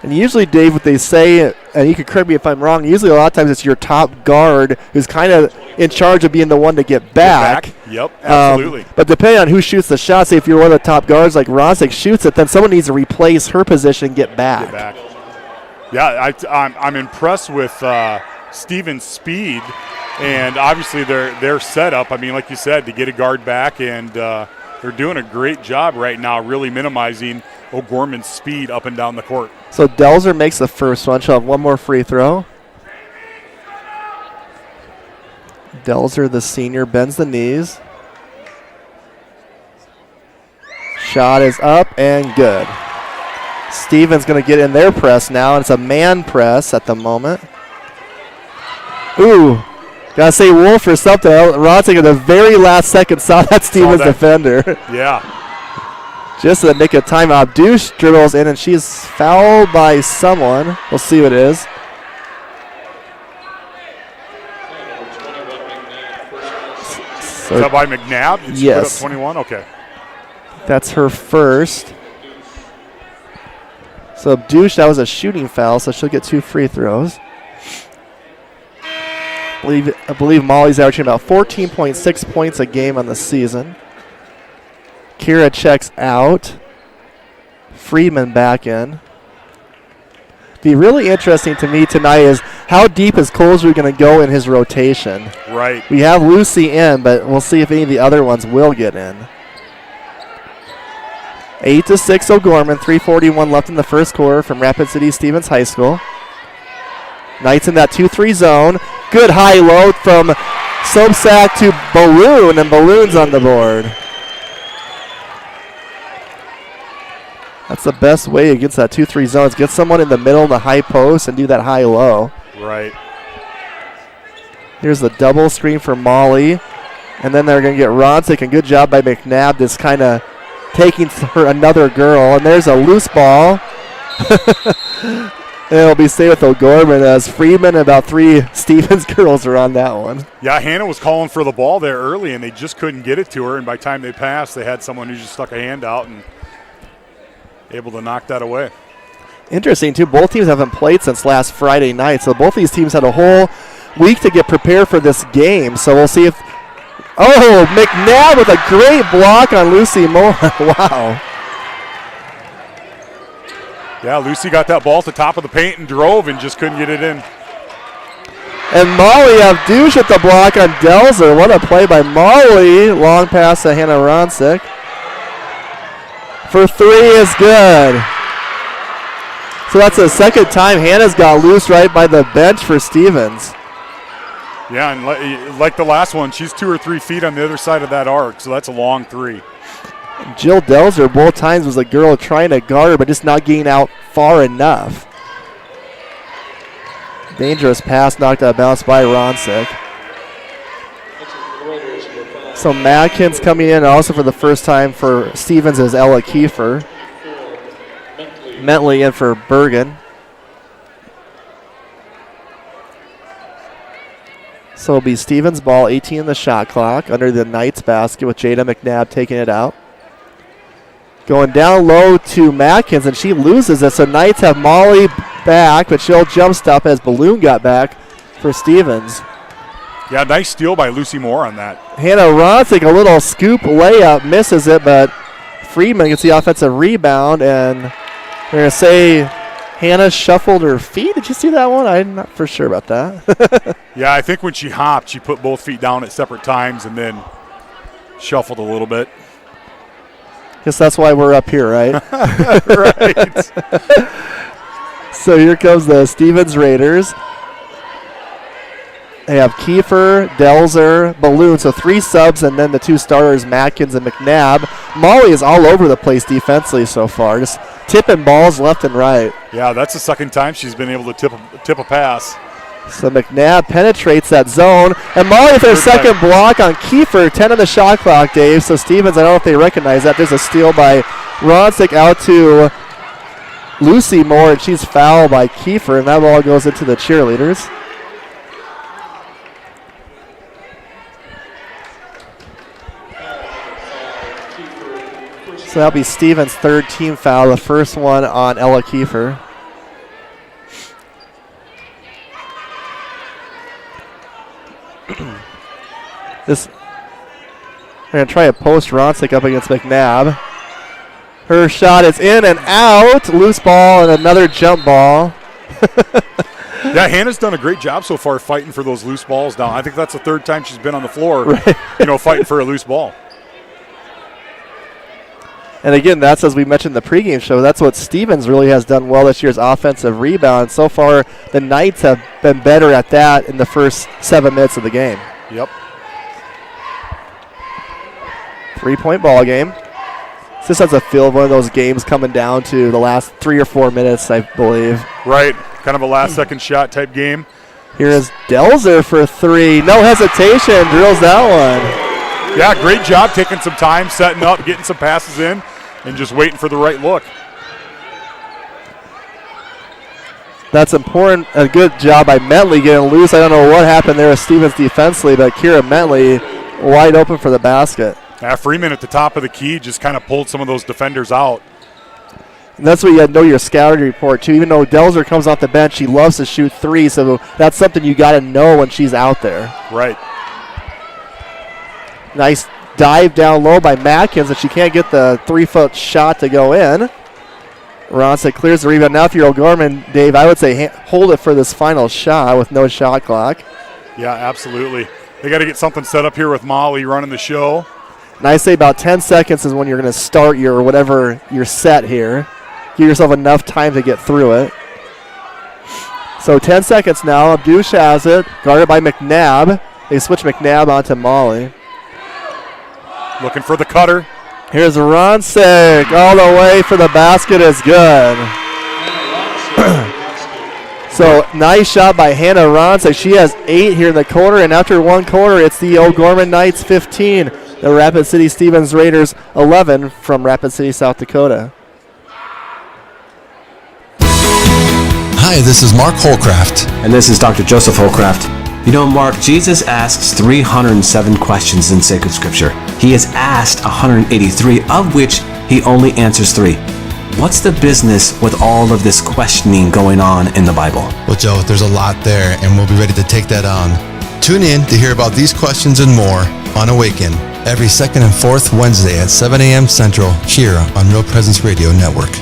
And usually, Dave, what they say, and you can correct me if I'm wrong, usually a lot of times it's your top guard who's kind of in charge of being the one to get back. Yep, absolutely. But depending on who shoots the shot, say if you're one of the top guards like Ronsik shoots it, then someone needs to replace her position and get back. Yeah, I'm impressed with Stevens' speed and obviously their setup. I mean, like you said, to get a guard back, and they're doing a great job right now really minimizing O'Gorman's speed up and down the court. So Delzer makes the first one. She'll have one more free throw. Delzer, the senior, bends the knees. Shot is up and good. Stevens going to get in their press now, and it's a man press at the moment. Ooh, got to say Wolf or something. Ronsik at the very last second saw that Stevens defender. Yeah. Just in the nick of time, Abdush dribbles in, and she's fouled by someone. We'll see what it is. Is that by McNabb? Did she put up 21? Okay. That's her first. So Abdush, that was a shooting foul, so she'll get 2 free throws. I believe Molly's averaging about 14.6 points a game on the season. Kira checks out. Friedman back in. Be really interesting to me tonight is how deep is Colesrud going to go in his rotation. Right. We have Lucy in, but we'll see if any of the other ones will get in. 8-6 O'Gorman, 3:41 left in the first quarter from Rapid City Stevens High School. Knights in that 2-3 zone. Good high-low from Sobsack to Balloon, and Balloon's on the board. That's the best way against that 2-3 zone is get someone in the middle in the high post and do that high-low. Right. Here's the double screen for Molly. And then they're going to get Ronsik, and good job by McNabb just kind of taking her another girl. And there's a loose ball. And it'll be staying with O'Gorman as Friedman and about 3 Stevens girls are on that one. Yeah, Hannah was calling for the ball there early, and they just couldn't get it to her. And by the time they passed, they had someone who just stuck a hand out and able to knock that away. Interesting, too. Both teams haven't played since last Friday night, so both these teams had a whole week to get prepared for this game. So we'll see if... Oh, McNabb with a great block on Lucy Moore. Wow. Yeah, Lucy got that ball at the top of the paint and drove and just couldn't get it in. And Molly Abdush at the block on Delzer. What a play by Molly. Long pass to Hannah Ronsik. For 3 is good. So that's the second time Hannah's got loose right by the bench for Stevens. Yeah, and like the last one, she's 2 or 3 feet on the other side of that arc, so that's a long 3. Jill Delzer both times was a girl trying to guard but just not getting out far enough. Dangerous pass knocked out of bounds by Ronsik. So Madkins coming in also for the first time for Stevens is Ella Kiefer. Mentley in for Bergen. So it'll be Stevens ball, 18 in the shot clock under the Knights basket with Jaden McNabb taking it out. Going down low to Madkins, and she loses it. So Knights have Molly back, but she'll jump stop as Balloon got back for Stevens. Yeah, nice steal by Lucy Moore on that. Hannah Ronsik, a little scoop layup, misses it, but Friedman gets the offensive rebound, and we're going to say Hannah shuffled her feet. Did you see that one? I'm not for sure about that. Yeah, I think when she hopped, she put both feet down at separate times and then shuffled a little bit. Guess that's why we're up here, right? Right. So here comes the Stevens Raiders. They have Kiefer, Delzer, Balloon, so 3 subs, and then the 2 starters, Matkins and McNabb. Molly is all over the place defensively so far, just tipping balls left and right. Yeah, that's the second time she's been able to tip a pass. So McNabb penetrates that zone, and Molly with her second block on Kiefer, 10 on the shot clock, Dave. So Stevens, I don't know if they recognize that. There's a steal by Ronsik out to Lucy Moore, and she's fouled by Kiefer, and that ball goes into the cheerleaders. So that'll be Stevens' 3rd team foul, the first one on Ella Kiefer. We're going to try a post Ronsik up against McNabb. Her shot is in and out. Loose ball and another jump ball. Yeah, Hannah's done a great job so far fighting for those loose balls down. I think that's the 3rd time she's been on the floor, right. Fighting for a loose ball. And again, that's, as we mentioned in the pregame show, that's what Stevens really has done well this year's offensive rebound. So far, the Knights have been better at that in the first 7 minutes of the game. Yep. 3-point ball game. This has a feel of one of those games coming down to the last 3 or 4 minutes, I believe. Right. Kind of a last-second shot type game. Here is Delzer for 3. No hesitation. Drills that one. Yeah, great job taking some time, setting up, getting some passes in, and just waiting for the right look. That's important. A good job by Mentley getting loose. I don't know what happened there with Stevens defensively, but Kira Mentley wide open for the basket. Yeah, Freeman at the top of the key just kind of pulled some of those defenders out. And that's what you got to know your scouting report, too. Even though Delzer comes off the bench, she loves to shoot 3, so that's something you got to know when she's out there. Right. Nice dive down low by Matkins, and she can't get the 3-foot shot to go in. Ronsik clears the rebound. Now if you're O'Gorman, Dave, I would say hold it for this final shot with no shot clock. Yeah, absolutely. They got to get something set up here with Molly running the show. And I say about 10 seconds is when you're going to start your whatever your set here. Give yourself enough time to get through it. So 10 seconds now. Abdush has it, guarded by McNabb. They switch McNabb onto Molly. Looking for the cutter. Here's Ronsik all the way for the basket is good. So nice shot by Hannah Ronsik. She has 8 here in the quarter, and after 1 quarter, it's the O'Gorman Knights 15, the Rapid City Stevens Raiders 11 from Rapid City, South Dakota. Hi, this is Mark Holcraft. And this is Dr. Joseph Holcraft. You know, Mark, Jesus asks 307 questions in sacred scripture. He has asked 183, of which he only answers 3. What's the business with all of this questioning going on in the Bible? Well, Joe, there's a lot there, and we'll be ready to take that on. Tune in to hear about these questions and more on Awaken every 2nd and 4th Wednesday at 7 a.m. Central here on Real Presence Radio Network.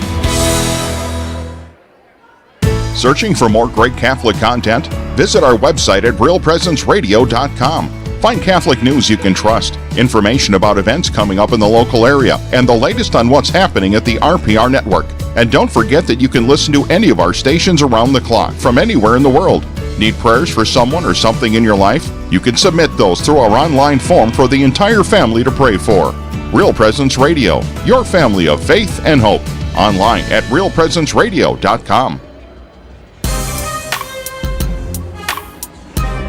Searching for more great Catholic content? Visit our website at realpresenceradio.com. Find Catholic news you can trust, information about events coming up in the local area, and the latest on what's happening at the RPR network. And don't forget that you can listen to any of our stations around the clock from anywhere in the world. Need prayers for someone or something in your life? You can submit those through our online form for the entire family to pray for. Real Presence Radio, your family of faith and hope. Online at realpresenceradio.com.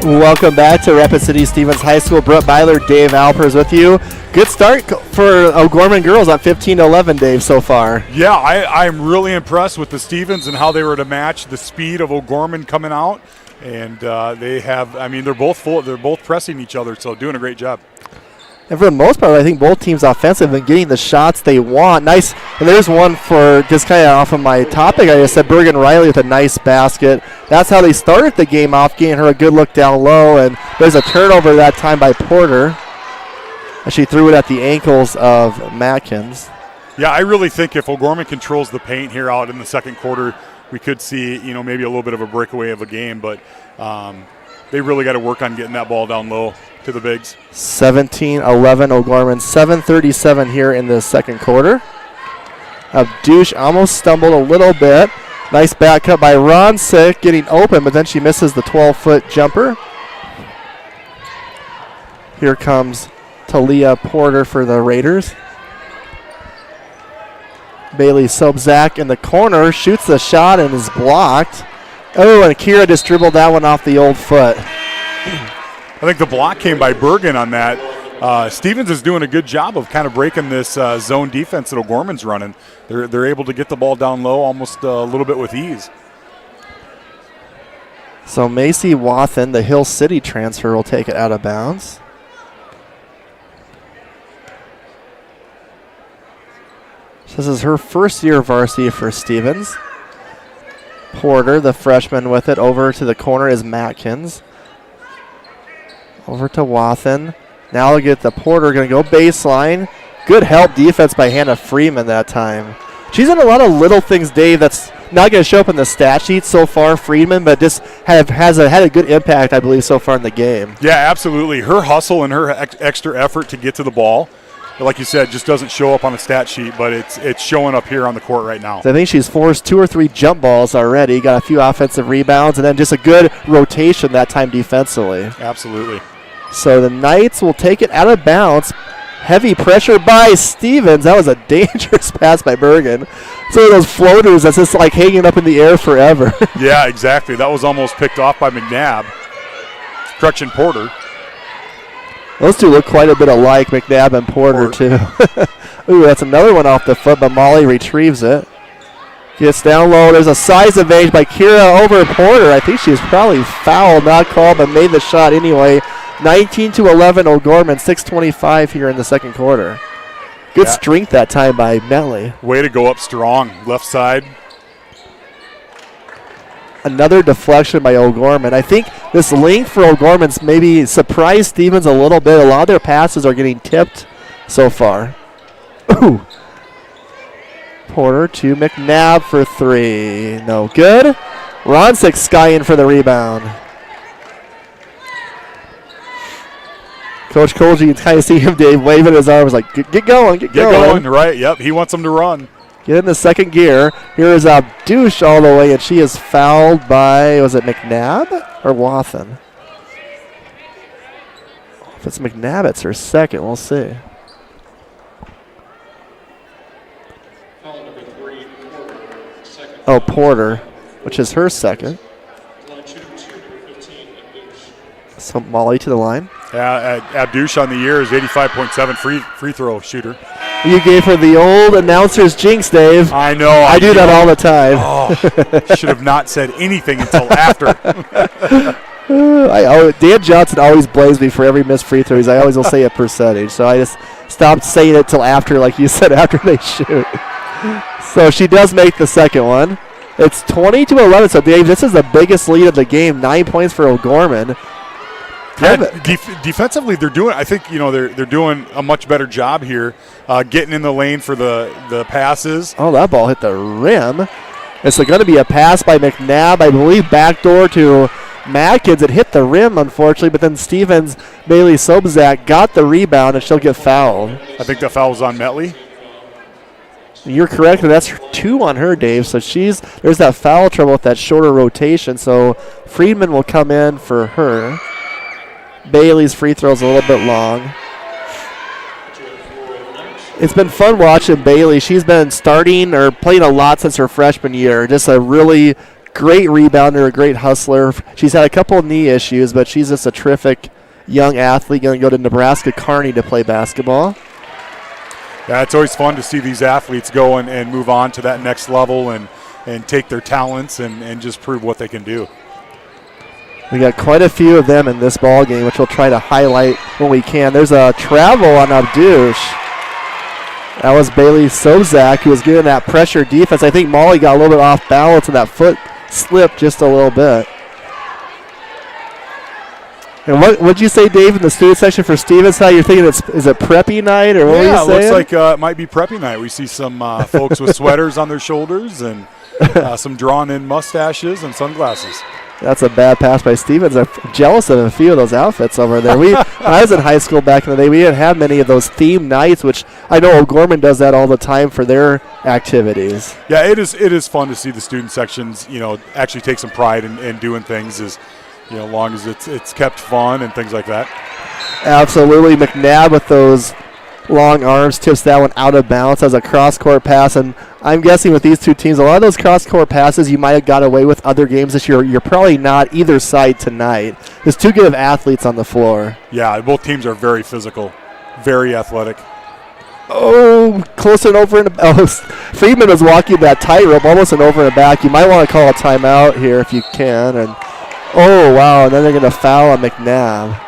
Welcome back to Rapid City Stevens High School. Brett Byler, Dave Alpers with you. Good start for O'Gorman girls on 15-11, Dave, so far. Yeah, I'm really impressed with the Stevens and how they were to match the speed of O'Gorman coming out. And they have, I mean, they're both pressing each other, so doing a great job. And for the most part, I think both teams offensively have been getting the shots they want. Nice. And there's one for just kind of off of my topic. I just said Bergen Riley with a nice basket. That's how they started the game off, getting her a good look down low. And there's a turnover that time by Porter. And she threw it at the ankles of Matkins. Yeah, I really think if O'Gorman controls the paint here out in the second quarter, we could see, maybe a little bit of a breakaway of a game. But they really got to work on getting that ball down low to the bigs. 17-11 O'Gorman. 7:37 here in the second quarter. Abdush almost stumbled a little bit. Nice back cut by Ronsik, getting open, but then she misses the 12-foot jumper. Here comes Talia Porter for the Raiders. Bailey Sobzak in the corner, shoots the shot and is blocked. Oh, and Kira just dribbled that one off the old foot. I think the block came by Bergen on that. Stevens is doing a good job of kind of breaking this zone defense that O'Gorman's running. They're able to get the ball down low almost a little bit with ease. So Macy Wathen, the Hill City transfer, will take it out of bounds. This is her first year varsity for Stevens. Porter, the freshman, with it. Over to the corner is Matkins. Over to Wathen. Now we'll get the Porter, going to go baseline. Good help defense by Hannah Freeman that time. She's done a lot of little things, Dave, that's not going to show up in the stat sheet so far, Freeman, but just had a good impact, I believe, so far in the game. Yeah, absolutely. Her hustle and her extra effort to get to the ball, like you said, just doesn't show up on the stat sheet, but it's showing up here on the court right now. So I think she's forced 2 or 3 jump balls already, got a few offensive rebounds, and then just a good rotation that time defensively. Absolutely. So the Knights will take it out of bounds. Heavy pressure by Stevens. That was a dangerous pass by Bergen. Some of those floaters that's just like hanging up in the air forever. Yeah, exactly. That was almost picked off by McNabb. Correction, Porter. Those two look quite a bit alike, McNabb and Porter too. Ooh, that's another one off the foot, but Molly retrieves it. Gets down low. There's a size advantage by Kira over Porter. I think she was probably fouled, not called, but made the shot anyway. 19-11 O'Gorman, 6:25 here in the second quarter. Good strength that time by Melly. Way to go up strong. Left side. Another deflection by O'Gorman. I think this length for O'Gorman's maybe surprised Stevens a little bit. A lot of their passes are getting tipped so far. Ooh. Porter to McNabb for 3. No good. Ronsik skying for the rebound. Coach Kolge, you can kind of see him, Dave, waving his arms like, get going, get going. Right, yep. He wants them to run. Get in the second gear. Here is Abdush all the way, and she is fouled by, was it McNabb or Wathen? If it's McNabb, it's her second. We'll see. Oh, Porter, which is her second. So Molly to the line. Abdush on the year is 85.7 free throw shooter. You gave her the old announcer's jinx, Dave. I know. I do that all the time. Oh, should have not said anything until after. Dan Johnson always blames me for every missed free throws. I always will say a percentage. So I just stopped saying it till after, like you said, after they shoot. So she does make the second one. It's 20-11. So, Dave, this is the biggest lead of the game. 9 points for O'Gorman. Yeah, defensively, they're doing. I think they're doing a much better job here, getting in the lane for the passes. Oh, that ball hit the rim. It's going to be a pass by McNabb, I believe, backdoor to Matkins. It hit the rim, unfortunately, but then Stevens, Bailey Sobzak got the rebound, and she'll get fouled. I think the foul was on Metley. You're correct, and that's 2 on her, Dave. So there's that foul trouble with that shorter rotation. So Friedman will come in for her. Bailey's free throw's a little bit long. It's been fun watching Bailey. She's been starting or playing a lot since her freshman year. Just a really great rebounder, a great hustler. She's had a couple of knee issues, but she's just a terrific young athlete. Going to go to Nebraska Kearney to play basketball. Yeah, it's always fun to see these athletes go and move on to that next level and take their talents and just prove what they can do. We got quite a few of them in this ball game, which we'll try to highlight when we can. There's a travel on Abdush. That was Bailey Sobzak, who was getting that pressure defense. I think Molly got a little bit off balance, and that foot slipped just a little bit. And what would you say, Dave, in the student section for Stevens? How you're thinking? Is it preppy night, or what were you saying? Yeah, it looks like it might be preppy night. We see some folks with sweaters on their shoulders and some drawn-in mustaches and sunglasses. That's a bad pass by Stevens. I'm jealous of a few of those outfits over there. When I was in high school back in the day, we didn't have many of those theme nights, which I know O'Gorman does that all the time for their activities. Yeah, it is fun to see the student sections, actually take some pride in doing things, as long as it's kept fun and things like that. Absolutely. McNabb with those long arms tips that one out of bounds as a cross-court pass, and I'm guessing with these two teams, a lot of those cross-court passes you might have got away with other games this year. You're probably not either side tonight. There's two good athletes on the floor. Yeah, both teams are very physical, very athletic. Oh, close and over. Friedman was walking that tightrope, almost an over and back. You might want to call a timeout here if you can. And oh, wow, and then they're going to foul on McNabb.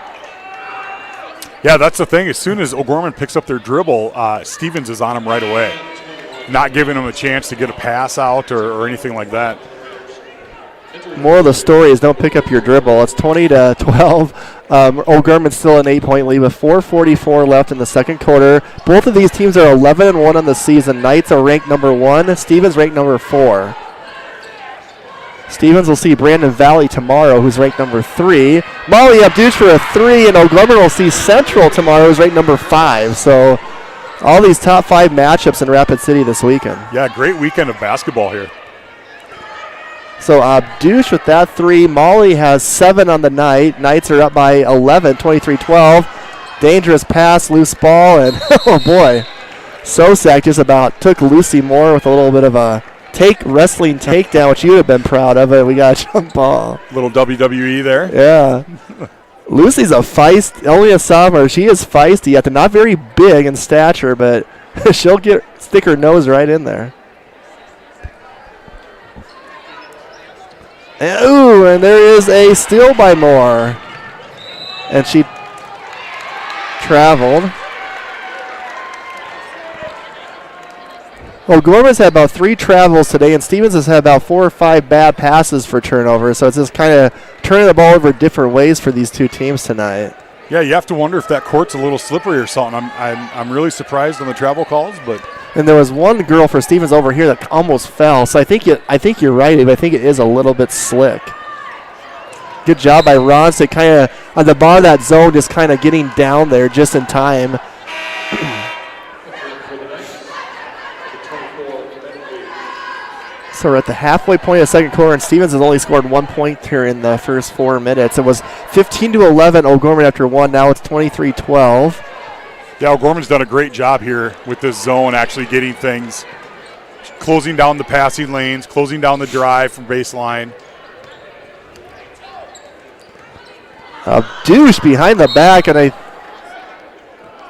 Yeah, that's the thing. As soon as O'Gorman picks up their dribble, Stevens is on him right away, not giving him a chance to get a pass out or anything like that. More of the story is don't pick up your dribble. It's 20-12. O'Gorman's still an 8-point lead with 4:44 left in the second quarter. Both of these teams are 11-1 on the season. Knights are ranked number 1. Stevens ranked number 4. Stevens will see Brandon Valley tomorrow, who's ranked number 3. Molly Abduch for a 3, and O'Gorman will see Central tomorrow, who's ranked number 5. So all these top 5 matchups in Rapid City this weekend. Yeah, great weekend of basketball here. So Abduch with that 3. Molly has 7 on the night. Knights are up by 11, 23-12. Dangerous pass, loose ball, and oh boy. Sosak just about took Lucy Moore with a little bit of a wrestling takedown, which you would have been proud of, and we got a jump ball. Little WWE there. Yeah. Lucy's only a sophomore. She is feisty, yet they're not very big in stature, but she'll stick her nose right in there. And there is a steal by Moore. And she traveled. Well, Gorman's had about 3 travels today, and Stevens has had about 4 or 5 bad passes for turnover. So it's just kind of turning the ball over different ways for these two teams tonight. Yeah, you have to wonder if that court's a little slippery or something. I'm really surprised on the travel calls, but. And there was one girl for Stevens over here that almost fell. So I think you're right, Abe. I think it is a little bit slick. Good job by Ronsik, kind of on the bar of that zone, just kind of getting down there just in time. So we're at the halfway point of the second quarter, and Stevens has only scored 1 point here in the first 4 minutes. It was 15-11 O'Gorman after 1. Now it's 23-12. Yeah, O'Gorman's done a great job here with this zone, actually getting things, closing down the passing lanes, closing down the drive from baseline. Douche behind the back, and I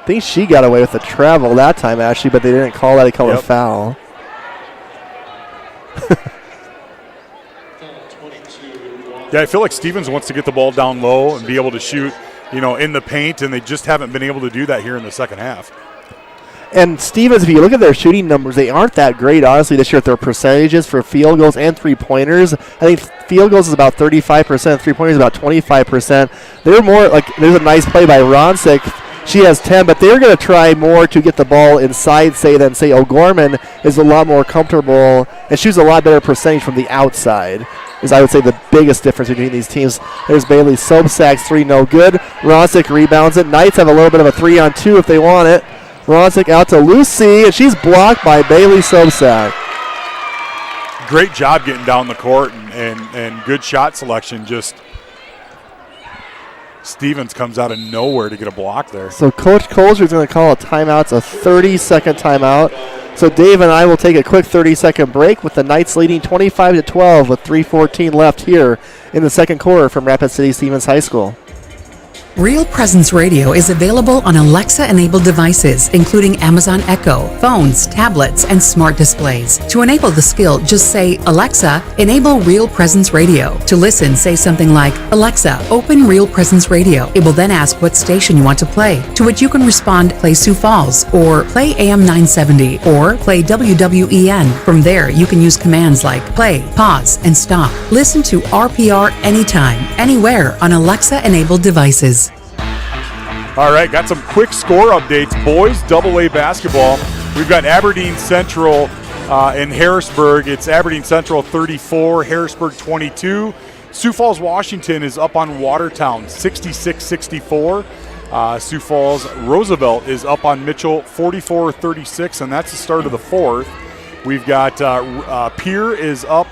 think she got away with the travel that time, actually, but they didn't call that. They called a foul. Yeah, I feel like Stevens wants to get the ball down low and be able to shoot, in the paint, and they just haven't been able to do that here in the second half. And Stevens, if you look at their shooting numbers, they aren't that great, honestly, this year at their percentages for field goals and three-pointers. I think field goals is about 35%, three-pointers about 25%. They're more like, there's a nice play by Ronsik. She has 10, but they're going to try more to get the ball inside, than O'Gorman is a lot more comfortable and shoots a lot better percentage from the outside, is I would say the biggest difference between these teams. There's Bailey Sobsak's 3, no good. Ronsik rebounds it. Knights have a little bit of a 3-on-2 if they want it. Ronsik out to Lucy, and she's blocked by Bailey Sobsak. Great job getting down the court and good shot selection. Just Stevens comes out of nowhere to get a block there. So Coach Colzer is going to call a timeout. It's a 30-second timeout. So Dave and I will take a quick 30-second break with the Knights leading 25-12 with 3:14 left here in the second quarter from Rapid City Stevens High School. Real Presence Radio is available on Alexa-enabled devices, including Amazon Echo, phones, tablets, and smart displays. To enable the skill, just say, "Alexa, enable Real Presence Radio." To listen, say something like, "Alexa, open Real Presence Radio." It will then ask what station you want to play, to which you can respond, "Play Sioux Falls," or "Play AM 970," or "Play WWEN." From there, you can use commands like play, pause, and stop. Listen to RPR anytime, anywhere on Alexa-enabled devices. All right, got some quick score updates. Boys AA basketball. We've got Aberdeen Central and Harrisburg. It's Aberdeen Central 34, Harrisburg 22. Sioux Falls, Washington is up on Watertown 66-64. Sioux Falls Roosevelt is up on Mitchell 44-36, and that's the start of the fourth. We've got Pierre is up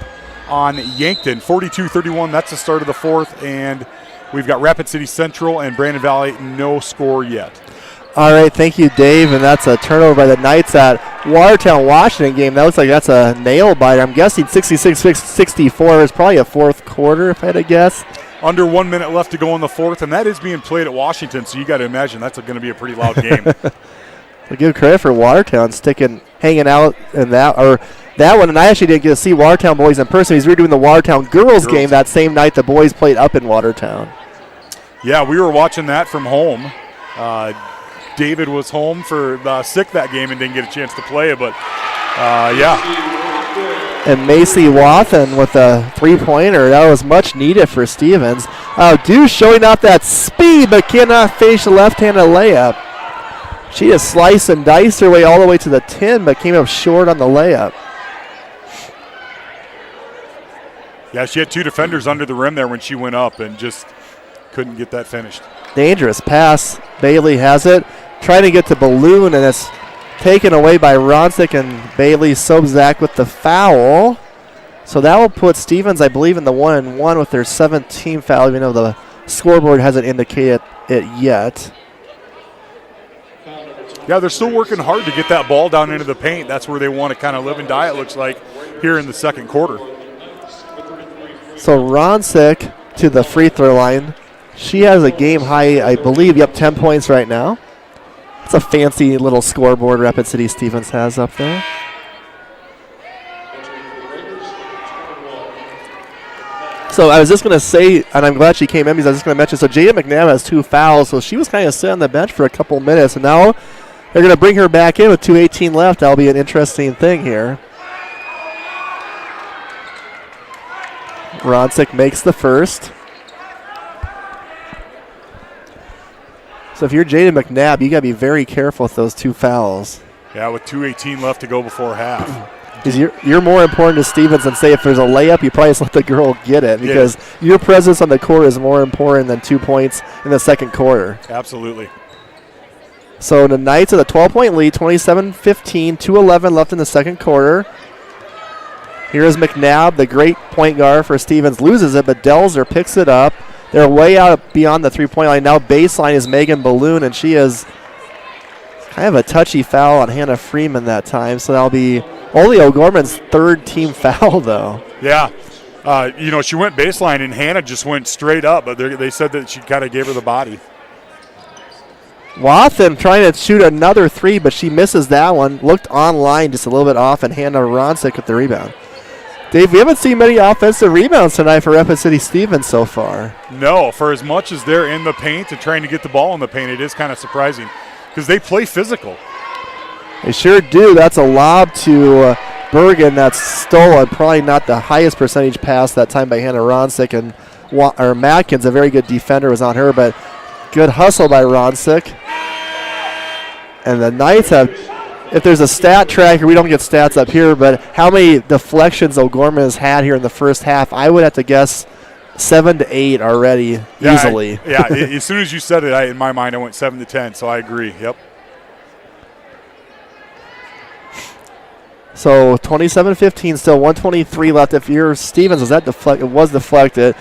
on Yankton 42-31. That's the start of the fourth, and we've got Rapid City Central and Brandon Valley, no score yet. All right, thank you, Dave. And that's a turnover by the Knights at Watertown, Washington game. That looks like that's a nail biter. I'm guessing 66-64 is probably a fourth quarter, if I had to guess. Under 1 minute left to go in the fourth, and that is being played at Washington, so you got to imagine that's going to be a pretty loud game. I give credit for Watertown hanging out in that one, and I actually didn't get to see Watertown boys in person. We were doing the Watertown girls game that same night the boys played up in Watertown. Yeah, we were watching that from home. David was home for sick that game and didn't get a chance to play it, but yeah. And Macy Wathen with a three-pointer. That was much needed for Stevens. Deuce showing off that speed, but cannot finish the left-handed layup. She just sliced and diced her way all the way to the 10, but came up short on the layup. Yeah, she had two defenders under the rim there when she went up and just couldn't get that finished. Dangerous pass. Bailey has it. Trying to get to Balloon, and it's taken away by Ronsik, and Bailey Sobzak with the foul. So that will put Stevens, I believe, in the 1-1 with their 17 foul, even though the scoreboard hasn't indicated it yet. Yeah, they're still working hard to get that ball down into the paint. That's where they want to kind of live and die, it looks like, here in the second quarter. So Ronsik to the free throw line. She has a game high, I believe, 10 points right now. It's a fancy little scoreboard Rapid City Stevens has up there. So I was just going to say, and I'm glad she came in because I was just going to mention, so Jaden Mcnabb has 2 fouls, so she was kind of sitting on the bench for a couple minutes, and now they're going to bring her back in with 2:18 left. That'll be an interesting thing here. Ronsik makes the first. So if you're Jaden Mcnabb, you got to be very careful with those 2 fouls. Yeah, with 2:18 left to go before half. Because you're more important to Stevens than, say, if there's a layup, you probably just let the girl get it, because your presence on the court is more important than 2 points in the second quarter. Absolutely. So the Knights at a 12-point lead, 27-15, 2:11 left in the second quarter. Here's McNabb, the great point guard for Stevens, loses it, but Delzer picks it up. They're way out beyond the three-point line. Now baseline is Megan Balloon, and she is kind of a touchy foul on Hannah Freeman that time. So that'll be only O'Gorman's third team foul, though. Yeah. She went baseline, and Hannah just went straight up, but they said that she kind of gave her the body. Wathen trying to shoot another three, but she misses that one. Looked online just a little bit off, and Hannah Ronsik with the rebound. Dave, we haven't seen many offensive rebounds tonight for Rapid City Stevens so far. No, for as much as they're in the paint and trying to get the ball in the paint, it is kind of surprising because they play physical. They sure do. That's a lob to Bergen that's stolen. Probably not the highest percentage pass that time by Hannah Ronsik, and Matkins, a very good defender, was on her, but good hustle by Ronsik. And the Knights have, if there's a stat tracker, we don't get stats up here, but how many deflections O'Gorman has had here in the first half, I would have to guess 7 to 8 already, easily. As soon as you said it, in my mind, I went 7 to 10, so I agree. Yep. So 27-15, still 1:23 left. If you're Stevens, it was deflected.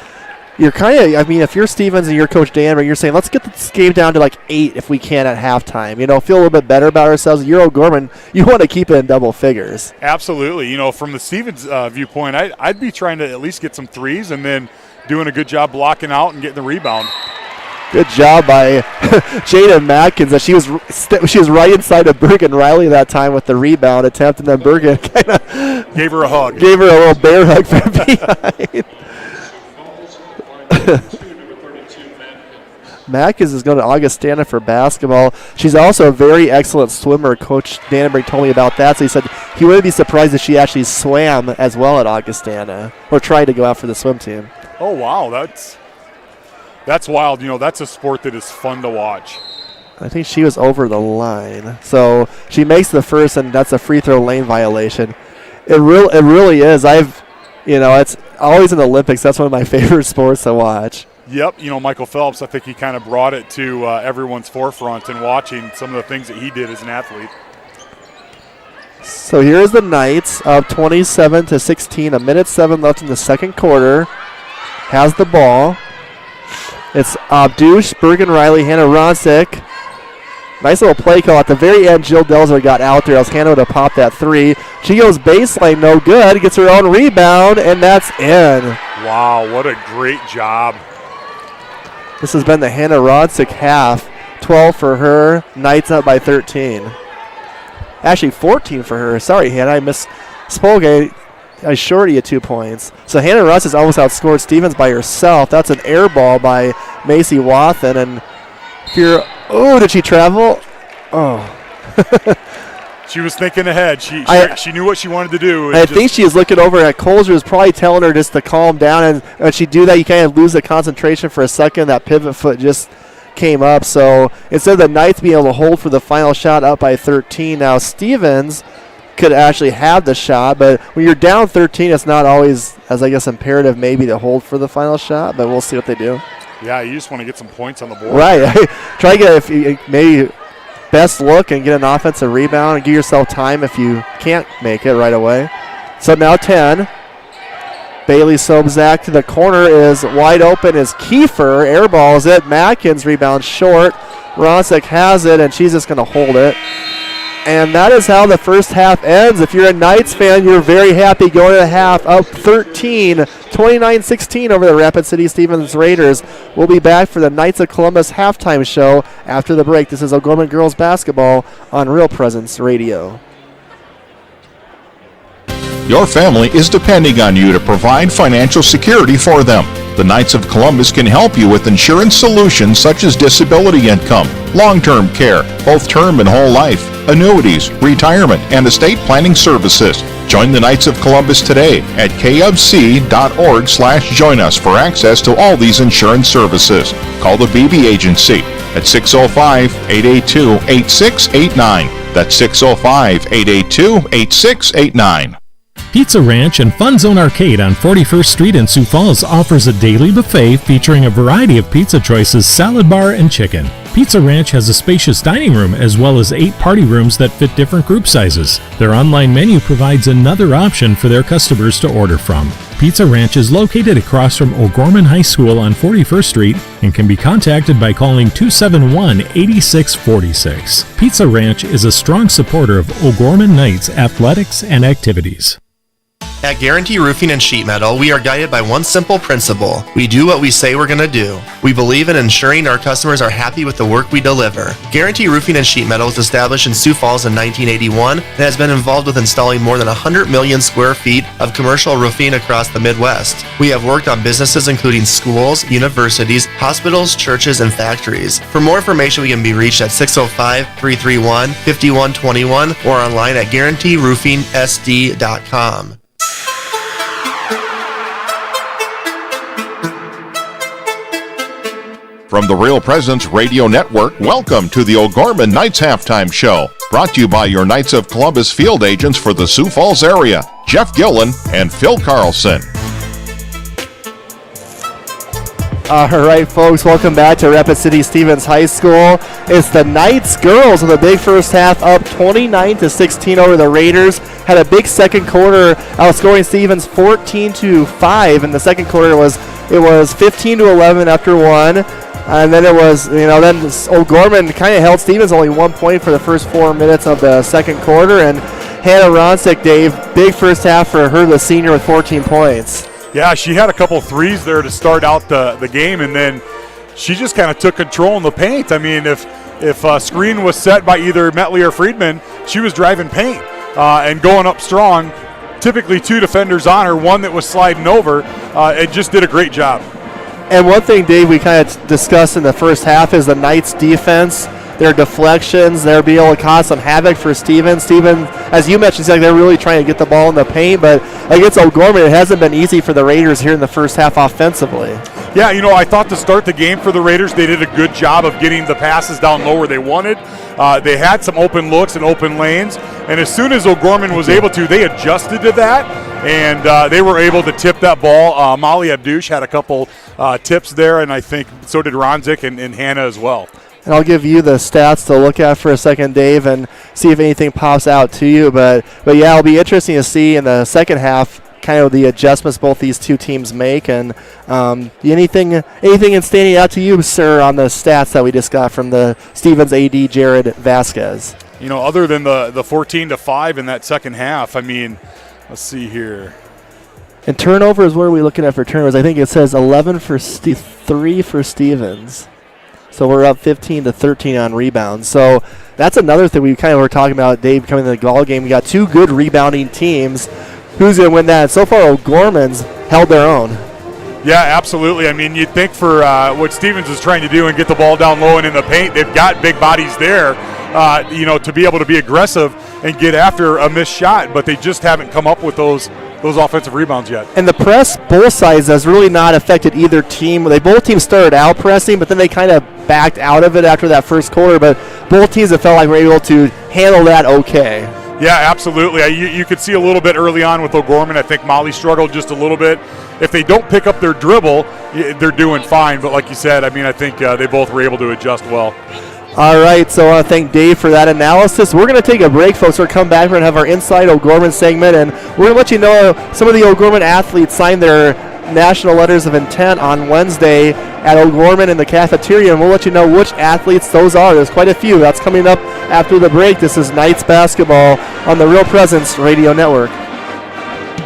You're kind of, if you're Stevens and you're Coach Danber, you're saying, let's get this game down to like 8 if we can at halftime. Feel a little bit better about ourselves. You're O'Gorman. You want to keep it in double figures. Absolutely. From the Stevens viewpoint, I'd be trying to at least get some threes and then doing a good job blocking out and getting the rebound. Good job by Jaden Mcnabb. She was right inside of Bergen Riley that time with the rebound attempt, and then Bergen kind of gave her a hug. Gave her a little bear hug from behind. Mack is going to Augustana for basketball. She's also a very excellent swimmer. Coach Dannenberg told me about that, so he said he wouldn't be surprised if she actually swam as well at Augustana or tried to go out for the swim team. Oh, wow. That's wild. That's a sport that is fun to watch. I think she was over the line. So she makes the first, and that's a free throw lane violation. It really is. It's always in the Olympics. That's one of my favorite sports to watch. Yep, Michael Phelps, I think he kind of brought it to everyone's forefront and watching some of the things that he did as an athlete. So here's the Knights up 27-16. 1:07 left in the second quarter. Has the ball. It's Abdush, Bergen Riley, Hannah Ronsik. Nice little play call. At the very end, Jill Delzer got out there. Hannah to pop that three. She goes baseline, no good. Gets her own rebound, and that's in. Wow, what a great job. This has been the Hannah Ronsik half. 12 for her. Knights up by 13. Actually, 14 for her. Sorry, Hannah. I misspoke. I shorted you 2 points. So Hannah Ronsik almost outscored Stevens by herself. That's an air ball by Macy Wathen. And did she travel? Oh. She was thinking ahead. She knew what she wanted to do. I think she was looking over at Colzer, was probably telling her just to calm down. And when she do that, you kind of lose the concentration for a second. That pivot foot just came up. So instead of the Knights being able to hold for the final shot up by 13, now Stevens could actually have the shot. But when you're down 13, it's not always, as I guess, imperative maybe to hold for the final shot. But we'll see what they do. Yeah, you just want to get some points on the board. Right. Try to get maybe best look and get an offensive rebound and give yourself time if you can't make it right away. So now 10. Bailey Sobzak to the corner is wide open is Kiefer. Airballs it. Matkins rebounds short. Ronsik has it, and she's just going to hold it. And that is how the first half ends. If you're a Knights fan, you're very happy going to the half, up 13, 29-16 over the Rapid City Stevens Raiders. We'll be back for the Knights of Columbus halftime show after the break. This is O'Gorman Girls Basketball on Real Presence Radio. Your family is depending on you to provide financial security for them. The Knights of Columbus can help you with insurance solutions such as disability income, long-term care, both term and whole life, annuities, retirement, and estate planning services. Join the Knights of Columbus today at kfc.org/join us for access to all these insurance services. Call the BB Agency at 605-882-8689. That's 605-882-8689. Pizza Ranch and Fun Zone Arcade on 41st Street in Sioux Falls offers a daily buffet featuring a variety of pizza choices, salad bar, and chicken. Pizza Ranch has a spacious dining room as well as 8 party rooms that fit different group sizes. Their online menu provides another option for their customers to order from. Pizza Ranch is located across from O'Gorman High School on 41st Street and can be contacted by calling 271-8646. Pizza Ranch is a strong supporter of O'Gorman Knights athletics and activities. At Guarantee Roofing and Sheet Metal, we are guided by one simple principle. We do what we say we're going to do. We believe in ensuring our customers are happy with the work we deliver. Guarantee Roofing and Sheet Metal was established in Sioux Falls in 1981 and has been involved with installing more than 100 million square feet of commercial roofing across the Midwest. We have worked on businesses including schools, universities, hospitals, churches, and factories. For more information, we can be reached at 605-331-5121 or online at guaranteeroofingsd.com. From the Real Presence Radio Network, welcome to the O'Gorman Knights Halftime Show. Brought to you by your Knights of Columbus field agents for the Sioux Falls area, Jeff Gillen and Phil Carlson. All right, folks, welcome back to Rapid City Stevens High School. It's the Knights girls with a big first half, up 29-16 over the Raiders. Had a big second quarter, outscoring Stevens 14-5. In the second quarter, it was 15-11 after one. And then it was, then O'Gorman kind of held Stevens only 1 point for the first 4 minutes of the second quarter. And Hannah Ronsik, Dave, big first half for her, the senior, with 14 points. Yeah, she had a couple threes there to start out the game, and then she just kind of took control in the paint. I mean, if a screen was set by either Metley or Friedman, she was driving paint and going up strong. Typically 2 defenders on her, one that was sliding over. It just did a great job. And one thing, Dave, we kind of discussed in the first half is the Knights' defense. Their deflections, they're being able to cause some havoc for Stevens. Stevens, as you mentioned, like they're really trying to get the ball in the paint, but against O'Gorman, it hasn't been easy for the Raiders here in the first half offensively. Yeah, I thought to start the game for the Raiders, they did a good job of getting the passes down low where they wanted. They had some open looks and open lanes, and as soon as O'Gorman was able to, they adjusted to that, and they were able to tip that ball. Molly Abdouche had a couple tips there, and I think so did Ronsik and Hannah as well. And I'll give you the stats to look at for a second, Dave, and see if anything pops out to you. But yeah, it'll be interesting to see in the second half kind of the adjustments both these two teams make. And anything in standing out to you, sir, on the stats that we just got from the Stevens AD Jared Vasquez? Other than the 14-5 in that second half, I mean, let's see here. And turnovers, what are we looking at for turnovers? I think it says 11 for 3 for Stevens. So we're up 15-13 on rebounds. So that's another thing we kind of were talking about, Dave, coming to the ball game. We got 2 good rebounding teams. Who's going to win that? So far, O'Gorman's held their own. Yeah, absolutely. I mean, you'd think for what Stevens is trying to do and get the ball down low and in the paint, they've got big bodies there, to be able to be aggressive and get after a missed shot, but they just haven't come up with those offensive rebounds yet. And the press, both sides, has really not affected either team. Both teams started out pressing, but then they kind of backed out of it after that first quarter, but both teams have felt like we're able to handle that okay. Yeah, absolutely. You could see a little bit early on with O'Gorman. I think Molly struggled just a little bit. If they don't pick up their dribble, they're doing fine. But like you said, I mean, I think they both were able to adjust well. All right, so I want to thank Dave for that analysis. We're going to take a break, folks. We're going to come back. We're going to have our Inside O'Gorman segment, and we're going to let you know some of the O'Gorman athletes signed their national letters of intent on Wednesday at O'Gorman in the cafeteria, and we'll let you know which athletes those are. There's quite a few. That's coming up after the break. This is Knights basketball on the Real Presence Radio Network.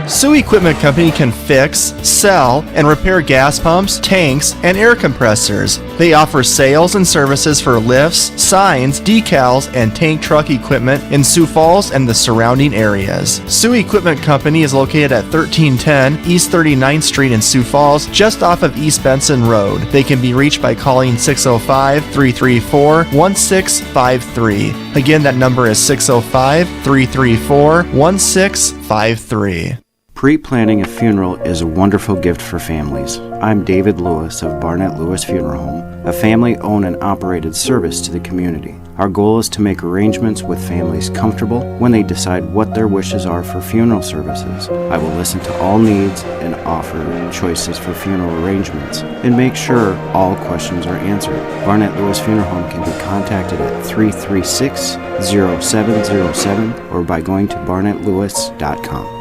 Sioux Equipment Company can fix, sell, and repair gas pumps, tanks, and air compressors. They offer sales and services for lifts, signs, decals, and tank truck equipment in Sioux Falls and the surrounding areas. Sioux Equipment Company is located at 1310 East 39th Street in Sioux Falls, just off of East Benson Road. They can be reached by calling 605-334-1653. Again, that number is 605-334-1653. Pre-planning a funeral is a wonderful gift for families. I'm David Lewis of Barnett Lewis Funeral Home, a family-owned and operated service to the community. Our goal is to make arrangements with families comfortable when they decide what their wishes are for funeral services. I will listen to all needs and offer choices for funeral arrangements and make sure all questions are answered. Barnett Lewis Funeral Home can be contacted at 336-0707 or by going to barnettlewis.com.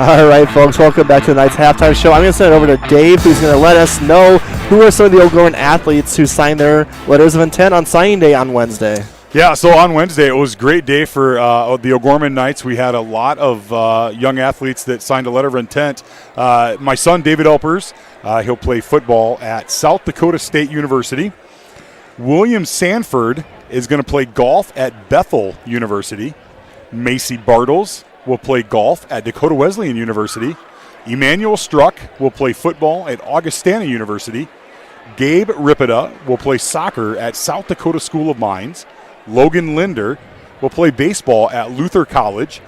All right, folks, welcome back to the Knights halftime show. I'm going to send it over to Dave, who's going to let us know who are some of the O'Gorman athletes who signed their letters of intent on signing day on Wednesday. Yeah, so on Wednesday, it was a great day for the O'Gorman Knights. We had a lot of young athletes that signed a letter of intent. My son, David Alpers, he'll play football at South Dakota State University. William Sanford is going to play golf at Bethel University. Macy Bartles will play golf at Dakota Wesleyan University. Emmanuel Struck will play football at Augustana University. Gabe Ripida will play soccer at South Dakota School of Mines. Logan Linder will play baseball at Luther College.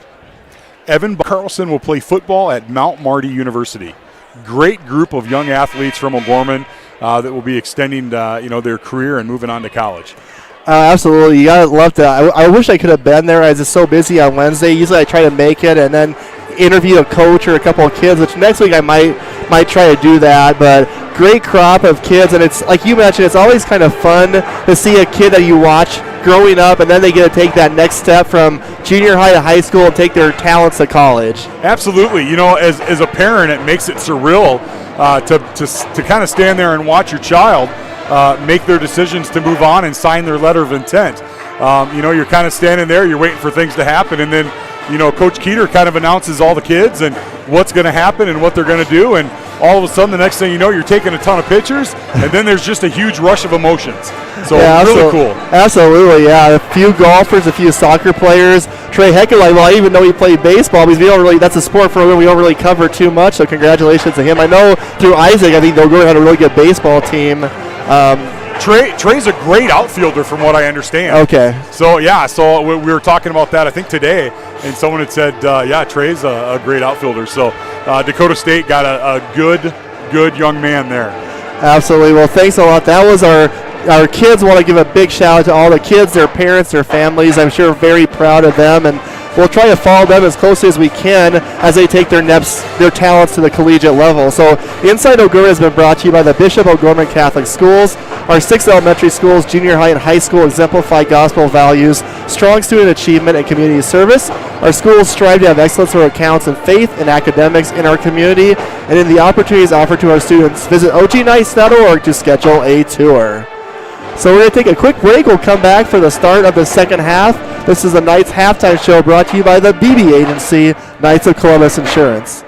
Evan Carlson will play football at Mount Marty University. Great group of young athletes from O'Gorman that will be extending their career and moving on to college. Absolutely. You got to love that. I wish I could have been there. I was just so busy on Wednesday. Usually I try to make it and then interview a coach or a couple of kids, which next week I might try to do that. But great crop of kids, and it's like you mentioned, it's always kind of fun to see a kid that you watch growing up, and then they get to take that next step from junior high to high school and take their talents to college. Absolutely. As a parent, it makes it surreal to kind of stand there and watch your child make their decisions to move on and sign their letter of intent. You're kind of standing there, you're waiting for things to happen, and then, Coach Keeter kind of announces all the kids and what's going to happen and what they're going to do. And, all of a sudden the next thing you know, you're taking a ton of pictures, and then there's just a huge rush of emotions. So really cool. Absolutely, yeah. A few golfers, a few soccer players. Trey Heckelite, well, I even know he played baseball because that's a sport for we don't really cover too much, so congratulations to him. I know through Isaac, I think they're going to have a really good baseball team. Trey's a great outfielder from what I understand. Okay. So, we were talking about that, I think, today, and someone had said, Trey's a great outfielder. So, Dakota State got a good young man there. Absolutely. Well, thanks a lot. That was our kids. Want to give a big shout out to all the kids, their parents, their families. I'm sure very proud of them, and we'll try to follow them as closely as we can as they take their talents to the collegiate level. So Inside O'Gorman has been brought to you by the Bishop O'Gorman Catholic Schools. Our 6 elementary schools, junior high and high school exemplify gospel values, strong student achievement, and community service. Our schools strive to have excellence where it counts in faith and academics in our community and in the opportunities offered to our students. Visit ognights.org to schedule a tour. So we're going to take a quick break. We'll come back for the start of the second half. This is the Knights halftime show brought to you by the BB Agency, Knights of Columbus Insurance.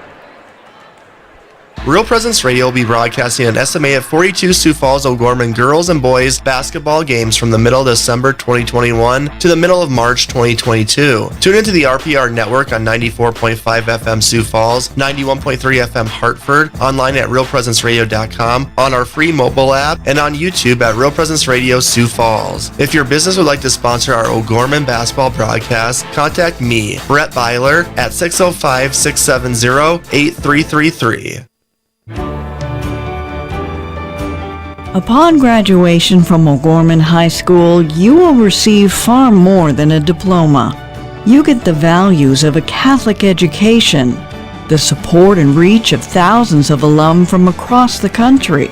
Real Presence Radio will be broadcasting an estimated 42 Sioux Falls O'Gorman girls and boys basketball games from the middle of December 2021 to the middle of March 2022. Tune into the RPR network on 94.5 FM Sioux Falls, 91.3 FM Hartford, online at realpresenceradio.com, on our free mobile app, and on YouTube at Real Presence Radio Sioux Falls. If your business would like to sponsor our O'Gorman basketball broadcast, contact me, Brett Byler, at 605-670-8333. Upon graduation from O'Gorman High School, you will receive far more than a diploma. You get the values of a Catholic education, the support and reach of thousands of alum from across the country,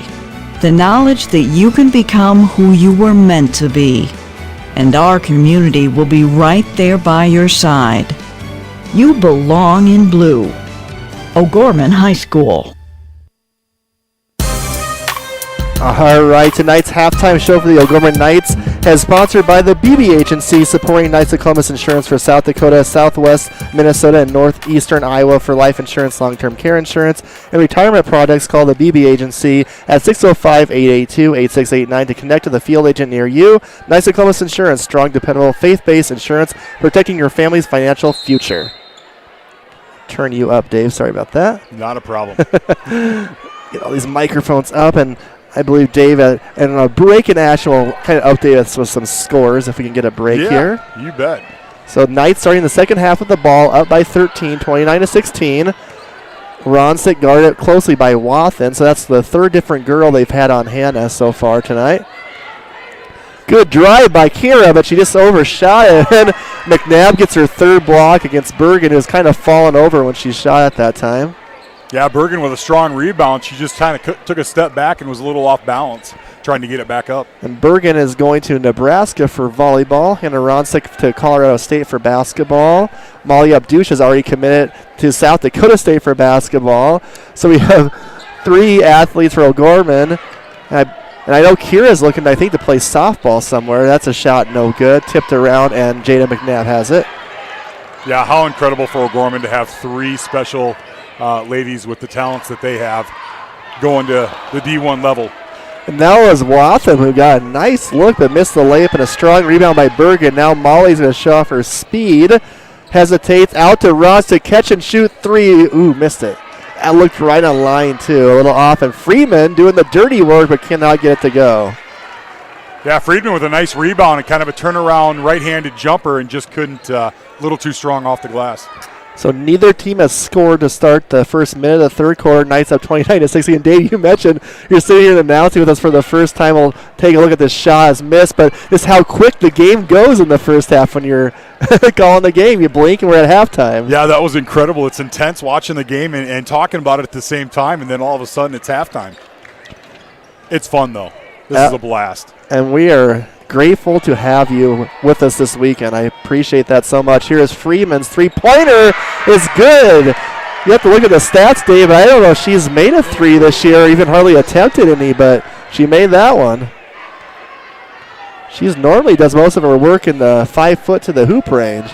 the knowledge that you can become who you were meant to be, and our community will be right there by your side. You belong in blue. O'Gorman High School. All right, tonight's halftime show for the O'Gorman Knights is sponsored by the BB Agency, supporting Knights of Columbus Insurance for South Dakota, Southwest Minnesota, and Northeastern Iowa for life insurance, long-term care insurance, and retirement products. Call the BB Agency at 605-882-8689 to connect to the field agent near you. Knights of Columbus Insurance, strong, dependable, faith-based insurance, protecting your family's financial future. Turn you up, Dave. Sorry about that. Not a problem. Get all these microphones up, and I believe Dave, and a break in action will kind of update us with some scores if we can get a break here. Yeah, you bet. So Knights starting the second half with the ball, up by 13, 29-16. Ronsik guarded closely by Wathen, so that's the third different girl they've had on Hannah so far tonight. Good drive by Kira, but she just overshot it. And McNabb gets her third block against Bergen, who's kind of fallen over when she shot at that time. Yeah, Bergen with a strong rebound. She just kind of took a step back and was a little off balance, trying to get it back up. And Bergen is going to Nebraska for volleyball. Hannah Ronsik to Colorado State for basketball. Molly Abdush has already committed to South Dakota State for basketball. So we have 3 athletes for O'Gorman. And I know Kira's looking, I think, to play softball somewhere. That's a shot no good. Tipped around, and Jaden Mcnabb has it. Yeah, how incredible for O'Gorman to have 3 special ladies with the talents that they have going to the D1 level. And that was Wathen, who got a nice look but missed the layup, and a strong rebound by Bergen. Now Molly's going to show off her speed. Hesitates out to Ross to catch and shoot 3. Ooh, missed it. That looked right on line, too. A little off. And Freeman doing the dirty work but cannot get it to go. Yeah, Friedman with a nice rebound and kind of a turnaround right-handed jumper, and just couldn't, a little too strong off the glass. So neither team has scored to start the first minute of the third quarter. Knights up 29-16. And Dave, you mentioned you're sitting here announcing with us for the first time. We'll take a look at this shot as missed, but just how quick the game goes in the first half when you're calling the game. You blink and we're at halftime. Yeah, that was incredible. It's intense watching the game and talking about it at the same time, and then all of a sudden it's halftime. It's fun, though. This is a blast. And we are grateful to have you with us this weekend. I appreciate that so much. Here is Freeman's three-pointer is good. You have to look at the stats, Dave. I don't know if she's made a 3 this year or even hardly attempted any, but she made that one. She's normally does most of her work in the 5 foot to the hoop range.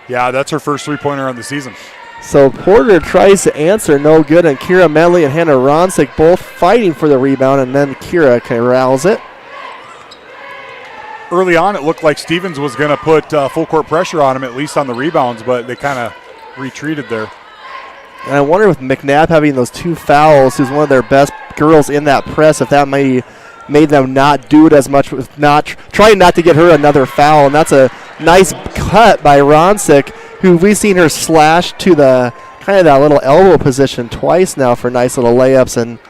Yeah, that's her first three-pointer on the season. So Porter tries to answer, no good, and Kira Medley and Hannah Ronsik both fighting for the rebound, and then Kira corrals it. Early on, it looked like Stevens was going to put full court pressure on him, at least on the rebounds, but they kind of retreated there. And I wonder with McNabb having those 2 fouls, who's one of their best girls in that press, if that made them not do it as much, with trying not to get her another foul. And that's a nice cut by Ronsik, who we've seen her slash to the kind of that little elbow position twice now for nice little layups. And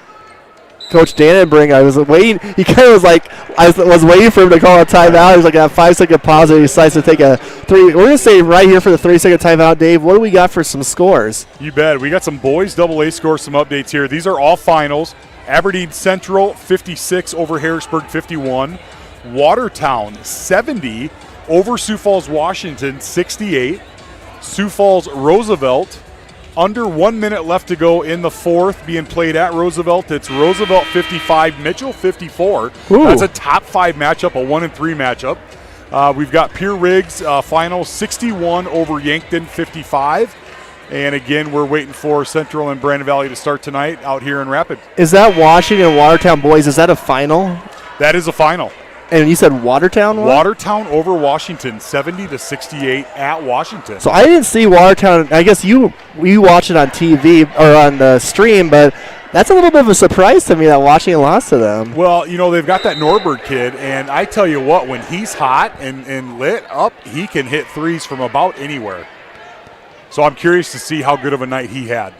Coach Dannenbring, I was waiting. He kind of was like, I was waiting for him to call a timeout. He was like, a 5-second pause, and he decides to take a 3. We're going to say right here for the 3-second timeout, Dave, what do we got for some scores? You bet. We got some boys AA scores, some updates here. These are all finals. Aberdeen Central 56 over Harrisburg 51. Watertown 70 over Sioux Falls Washington 68. Sioux Falls Roosevelt, under 1 minute left to go in the fourth, being played at Roosevelt. It's Roosevelt 55, Mitchell 54. Ooh. That's a top 5 matchup, a 1-3 matchup. We've got Pierre Riggs final 61 over Yankton 55. And again, we're waiting for Central and Brandon Valley to start tonight out here in Rapid. Is that Washington Watertown boys? Is that a final? That is a final. And you said Watertown won? Watertown over Washington, 70-68 at Washington. So I didn't see Watertown. I guess you watch it on TV or on the stream, but that's a little bit of a surprise to me that Washington lost to them. Well, you know, they've got that Norbert kid, and I tell you what, when he's hot and lit up, he can hit threes from about anywhere. So I'm curious to see how good of a night he had.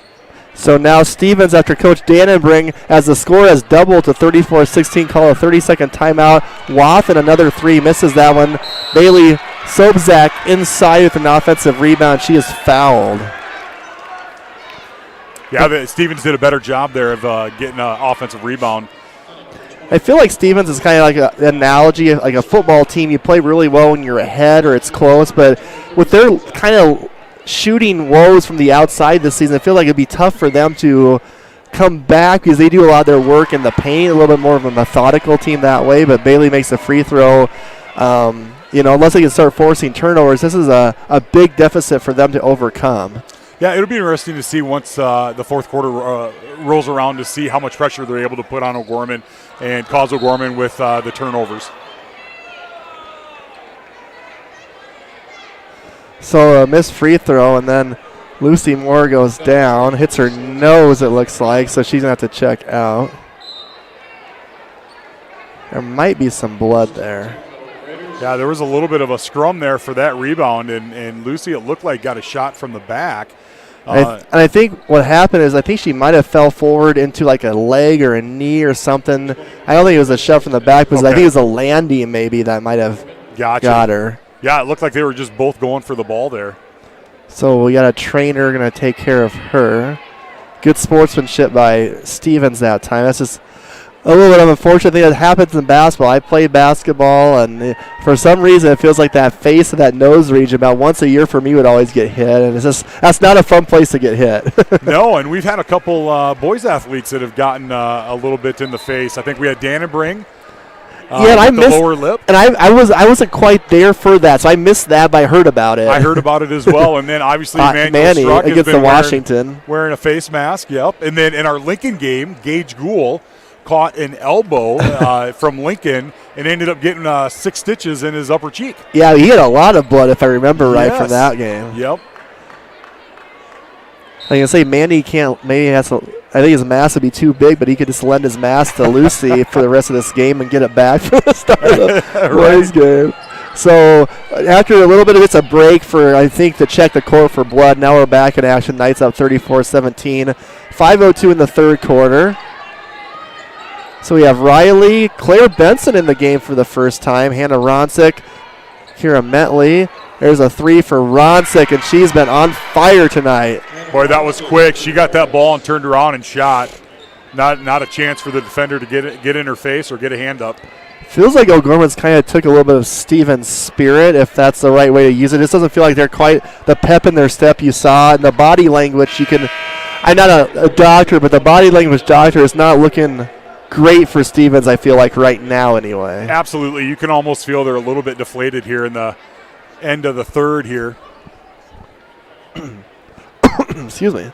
So now Stevens, after Coach Dannenbring, as the score has doubled to 34-16, call a 30-second timeout. Wathen another 3, misses that one. Bailey Sobzak inside with an offensive rebound. She is fouled. Yeah, Stevens did a better job there of getting an offensive rebound. I feel like Stevens is kind of like an analogy of like a football team. You play really well when you're ahead or it's close, but with their kind of shooting woes from the outside this season, I feel like it'd be tough for them to come back because they do a lot of their work in the paint, a little bit more of a methodical team that way. But Bailey makes a free throw. Unless they can start forcing turnovers, this is a big deficit for them to overcome. Yeah, it'll be interesting to see once the fourth quarter rolls around to see how much pressure they're able to put on O'Gorman and cause O'Gorman with the turnovers. So a missed free throw, and then Lucy Moore goes down, hits her nose, it looks like, so she's going to have to check out. There might be some blood there. Yeah, there was a little bit of a scrum there for that rebound, and Lucy, it looked like, got a shot from the back. And I think what happened is I think she might have fell forward into like a leg or a knee or something. I don't think it was a shove from the back, but I think it was a landing maybe that might have got her. Yeah, it looked like they were just both going for the ball there. So we got a trainer going to take care of her. Good sportsmanship by Stevens that time. That's just a little bit of an unfortunate thing that happens in basketball. I played basketball, and for some reason it feels like that face of that nose region about once a year for me would always get hit, and it's just that's not a fun place to get hit. No, and we've had a couple boys athletes that have gotten a little bit in the face. I think we had Dannenbring. And I missed the lower lip. And I wasn't quite there for that, so I missed that, but I heard about it. I heard about it as well, and then obviously Manny Struck against has been the Washington wearing a face mask. Yep, and then in our Lincoln game, Gage Gould caught an elbow from Lincoln and ended up getting 6 stitches in his upper cheek. Yeah, he had a lot of blood if I remember right from that game. Yep. I can say Manny can't. Maybe has to. I think his mask would be too big, but he could just lend his mask to Lucy for the rest of this game and get it back for the start of the boys game. So after a little bit of it's a break for, I think, to check the court for blood. Now we're back in action. Knights up 34-17. 5:02 in the third quarter. So we have Riley, Claire Benson in the game for the first time. Hannah Ronsik, Kira Metley. There's a 3 for Ronsik, and she's been on fire tonight. Boy, that was quick. She got that ball and turned around and shot. Not a chance for the defender to get in her face or get a hand up. Feels like O'Gorman's kind of took a little bit of Stevens' spirit, if that's the right way to use it. This doesn't feel like they're quite the pep in their step you saw. And the body language, you can – I'm not a doctor, but the body language doctor is not looking great for Stevens, I feel like, right now anyway. Absolutely. You can almost feel they're a little bit deflated here in the end of the third here. Excuse me.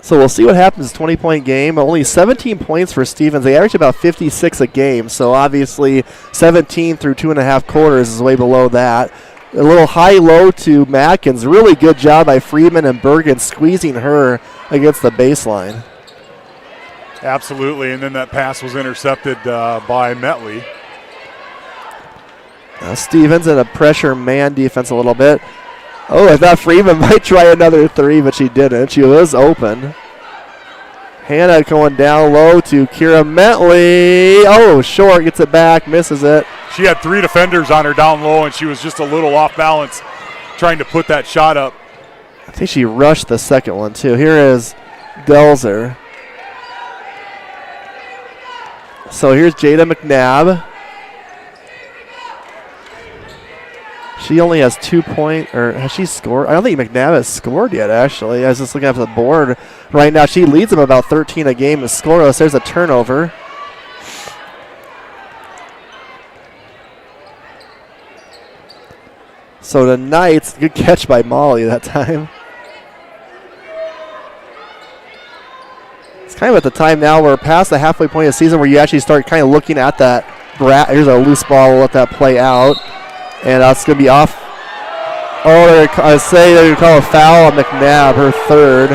So we'll see what happens. 20-point game. Only 17 points for Stevens. They average about 56 a game. So obviously 17 through 2.5 quarters is way below that. A little high-low to Matkins. Really good job by Friedman and Bergen squeezing her against the baseline. Absolutely. And then that pass was intercepted by Metley. Stevens in a pressure man defense a little bit. Oh, I thought Freeman might try another three, but she didn't. She was open. Hannah going down low to Kira Metley. Oh, short, gets it back, misses it. She had 3 defenders on her down low, and she was just a little off balance trying to put that shot up. I think she rushed the second one, too. Here is Delzer. So here's Jaden Mcnabb. She only has 2 points, or has she scored? I don't think McNabb has scored yet, actually. I was just looking at the board right now. She leads them about 13 a game as scoreless. There's a turnover. So the Knights, good catch by Molly that time. It's kind of at the time now we're past the halfway point of the season where you actually start kind of looking at that. Here's a loose ball. We'll let that play out. And that's going to be off. Oh, they're going to call a foul on McNabb, her third.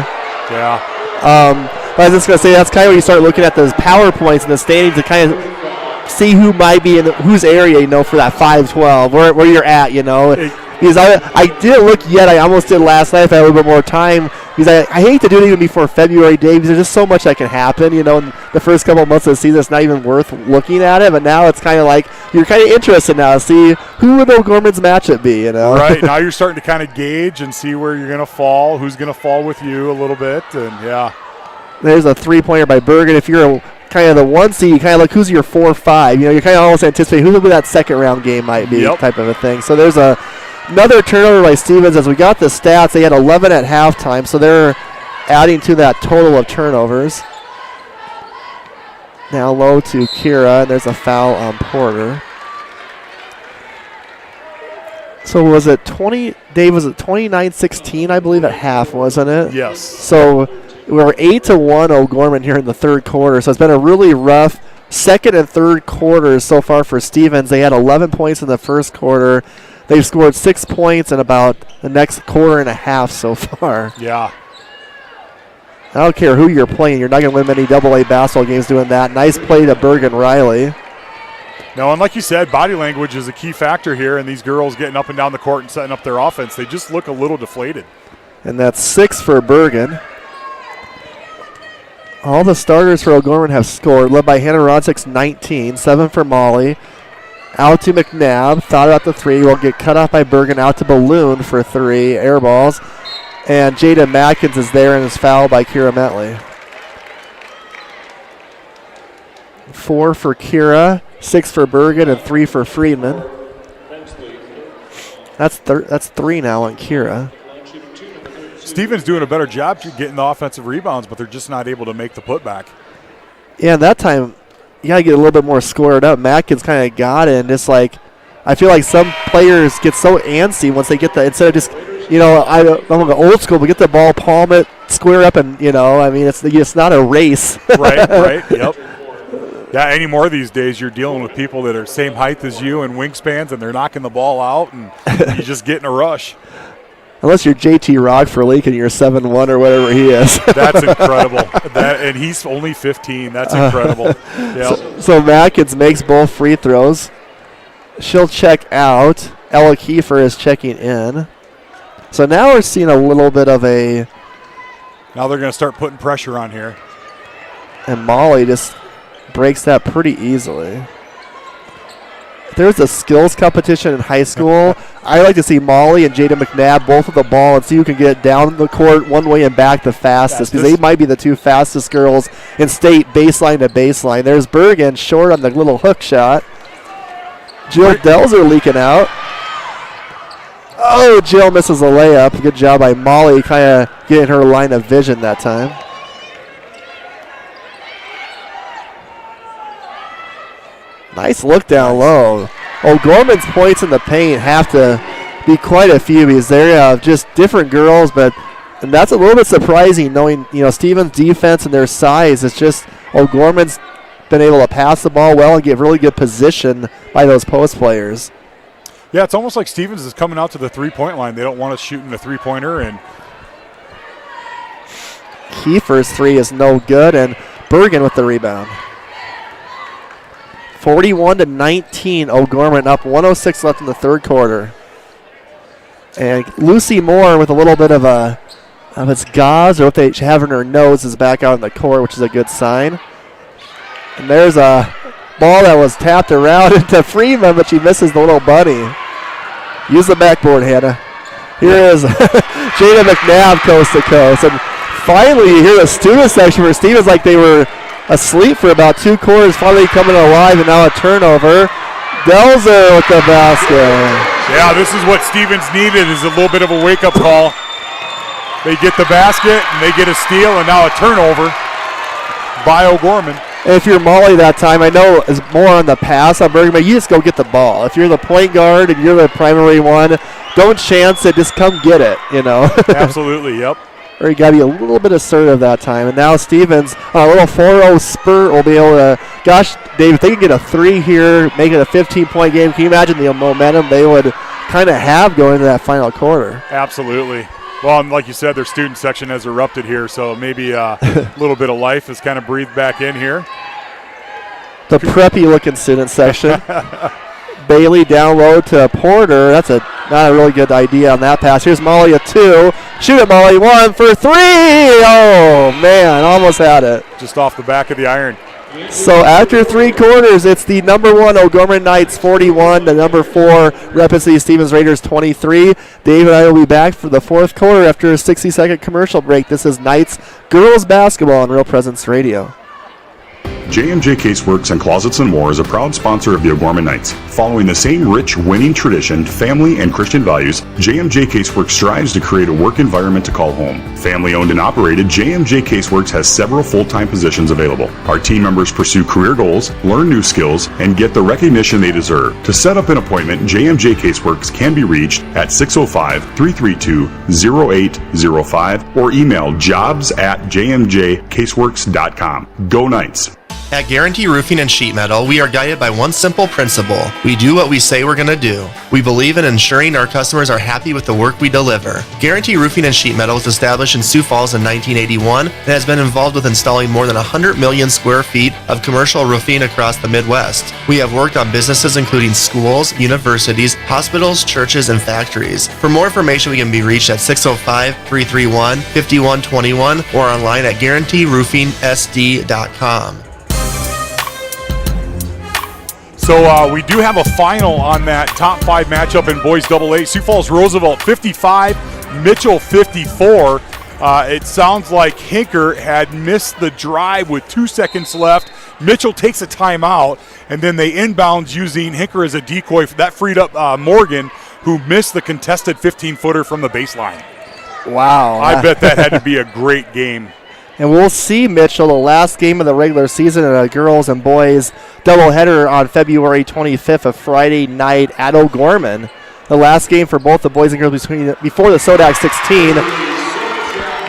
Yeah. I was just going to say, that's kind of when you start looking at those PowerPoints in the standings to kind of see who might be in whose area, for that 5-12, where you're at, Because I didn't look yet. I almost did last night if I had a little bit more time. Because I hate to do it even before February Day because there's just so much that can happen, in the first couple of months of the season. It's not even worth looking at it. But now it's kind of like you're kind of interested now to see who would O'Gorman's matchup be, Right. Now you're starting to kind of gauge and see where you're going to fall, who's going to fall with you a little bit. And, yeah. There's a three-pointer by Bergen. If you're kind of the 1 seed, you kind of look who's your 4-5. You're kind of almost anticipating who that second-round game might be type of a thing. So there's another turnover by Stevens. As we got the stats, they had 11 at halftime, so they're adding to that total of turnovers. Now low to Kira, and there's a foul on Porter. So was it 20, Dave, was it 29-16, I believe, at half, wasn't it? Yes. So we're 8-1 O'Gorman here in the third quarter, so it's been a really rough second and third quarters so far for Stevens. They had 11 points in the first quarter. They've scored 6 points in about the next quarter and a half so far. Yeah. I don't care who you're playing. You're not going to win many AA basketball games doing that. Nice play to Bergen Riley. No, and like you said, body language is a key factor here, and these girls getting up and down the court and setting up their offense, they just look a little deflated. And that's 6 for Bergen. All the starters for O'Gorman have scored, led by Hannah Ronsik's 19, 7 for Molly. Out to McNabb, thought about the three, will get cut off by Bergen, out to Balloon for 3, air balls. And Jaden Matkins is there and is fouled by Kira Metley. 4 for Kira, 6 for Bergen, and 3 for Friedman. That's 3 now on Kira. Stevens doing a better job getting the offensive rebounds, but they're just not able to make the putback. Yeah, that time you got to get a little bit more squared up. Matkins kind of got it, and it's like I feel like some players get so antsy once they get the, instead of just, I'm old school, but get the ball, palm it, square up, and, it's not a race. Right, yep. Yeah, any more these days you're dealing with people that are same height as you and wingspans, and they're knocking the ball out, and you just get in a rush. Unless you're JT Rockford-Leak and you're 7'1" or whatever he is. That's incredible. And he's only 15. That's incredible. Yep. So Matkins makes both free throws. She'll check out. Ella Kiefer is checking in. So now we're seeing a little bit of a... Now they're going to start putting pressure on here. And Molly just breaks that pretty easily. There's a skills competition in high school. I like to see Molly and Jaden McNabb both with the ball and see who can get down the court one way and back the fastest, because they might be the 2 fastest girls in state baseline to baseline. There's Bergen short on the little hook shot. Jill Delzer leaking out. Oh, Jill misses a layup. Good job by Molly kind of getting her line of vision that time. Nice look down low. O'Gorman's points in the paint have to be quite a few because they're just different girls, and that's a little bit surprising knowing, Stevens' defense and their size. It's just O'Gorman's been able to pass the ball well and get really good position by those post players. Yeah, it's almost like Stevens is coming out to the three-point line. They don't want us shooting the three-pointer. And Kiefer's three is no good, and Bergen with the rebound. 41-19, O'Gorman up, 1:06 left in the third quarter. And Lucy Moore with a little bit of its gauze or what they have in her nose is back out in the court, which is a good sign. And there's a ball that was tapped around into Freeman, but she misses the little bunny. Use the backboard, Hannah. Here is Jaden Mcnabb coast to coast. And finally, you hear the student section for Stevens like they were asleep for about 2 quarters, finally coming alive, and now a turnover. Delzer with the basket. Yeah, this is what Stevens needed, is a little bit of a wake-up call. They get the basket, and they get a steal, and now a turnover by O'Gorman. And if you're Molly that time, I know it's more on the pass on Bergen, but you just go get the ball. If you're the point guard and you're the primary one, don't chance it, just come get it, Absolutely, yep. Or you got to be a little bit assertive that time. And now Stevens, on a little 4-0 spurt, will be able to, gosh, Dave, if they can get a 3 here, make it a 15-point game, can you imagine the momentum they would kind of have going into that final quarter? Absolutely. Well, and like you said, their student section has erupted here, so maybe a little bit of life is kind of breathed back in here. The preppy-looking student section. Bailey down low to Porter. That's not a really good idea on that pass. Here's Molly at 2. Shoot it, Molly. 1 for 3. Oh, man, almost had it. Just off the back of the iron. So after 3 quarters, it's the number 1 O'Gorman Knights 41, the number 4 Rapid City Stevens Raiders 23. Dave and I will be back for the 4th quarter after a 60-second commercial break. This is Knights Girls Basketball on Real Presence Radio. JMJ Caseworks and Closets and More is a proud sponsor of the O'Gorman Knights. Following the same rich, winning tradition, family, and Christian values, JMJ Caseworks strives to create a work environment to call home. Family owned and operated, JMJ Caseworks has several full-time positions available. Our team members pursue career goals, learn new skills, and get the recognition they deserve. To set up an appointment, JMJ Caseworks can be reached at 605-332-0805 or email jobs@jmjcaseworks.com. Go Knights! At Guarantee Roofing and Sheet Metal, we are guided by one simple principle. We do what we say we're going to do. We believe in ensuring our customers are happy with the work we deliver. Guarantee Roofing and Sheet Metal was established in Sioux Falls in 1981 and has been involved with installing more than 100 million square feet of commercial roofing across the Midwest. We have worked on businesses including schools, universities, hospitals, churches, and factories. For more information, we can be reached at 605-331-5121 or online at guaranteeroofingsd.com. So we do have a final on that top 5 matchup in boys AA. Sioux Falls Roosevelt 55, Mitchell 54. It sounds like Hinker had missed the drive with 2 seconds left. Mitchell takes a timeout, and then they inbounds using Hinker as a decoy. That freed up Morgan, who missed the contested 15-footer from the baseline. Wow. I bet that had to be a great game. And we'll see Mitchell, the last game of the regular season, in a girls and boys doubleheader on February 25th, a Friday night at O'Gorman. The last game for both the boys and girls before the Sodak 16.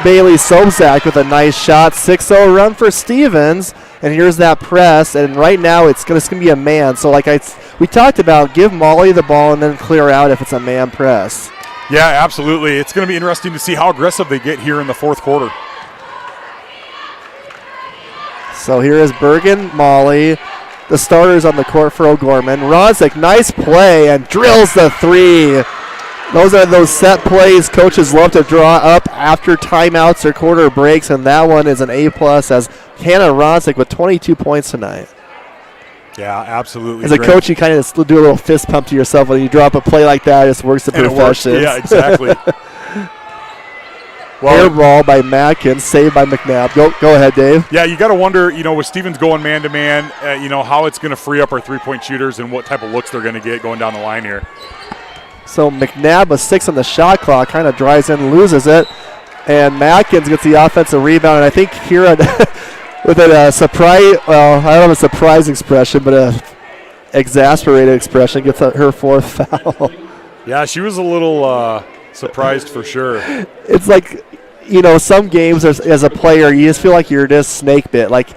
Bailey Sobzak with a nice shot. 6-0 run for Stevens. And here's that press. And right now it's going to be a man. So like we talked about, give Molly the ball and then clear out if it's a man press. Yeah, absolutely. It's going to be interesting to see how aggressive they get here in the 4th quarter. So here is Bergen, Molly, the starters on the court for O'Gorman. Ronsik, nice play, and drills the 3. Those are those set plays coaches love to draw up after timeouts or quarter breaks, and that one is an A+ as Hannah Ronsik with 22 points tonight. Yeah, absolutely. As a coach, you kind of do a little fist pump to yourself when you drop a play like that. It just works to perfection. Yeah, exactly. Well, air ball by Matkins, saved by McNabb. Go ahead, Dave. Yeah, you got to wonder, with Stevens going man-to-man, how it's going to free up our three-point shooters and what type of looks they're going to get going down the line here. So McNabb with 6 on the shot clock, kind of drives in, loses it. And Matkins gets the offensive rebound. And I think here with a surprise, well, I don't have a surprise expression, but a exasperated expression, gets her 4th foul. Yeah, she was a little surprised for sure. It's like, some games as a player, you just feel like you're just snake bit. Like,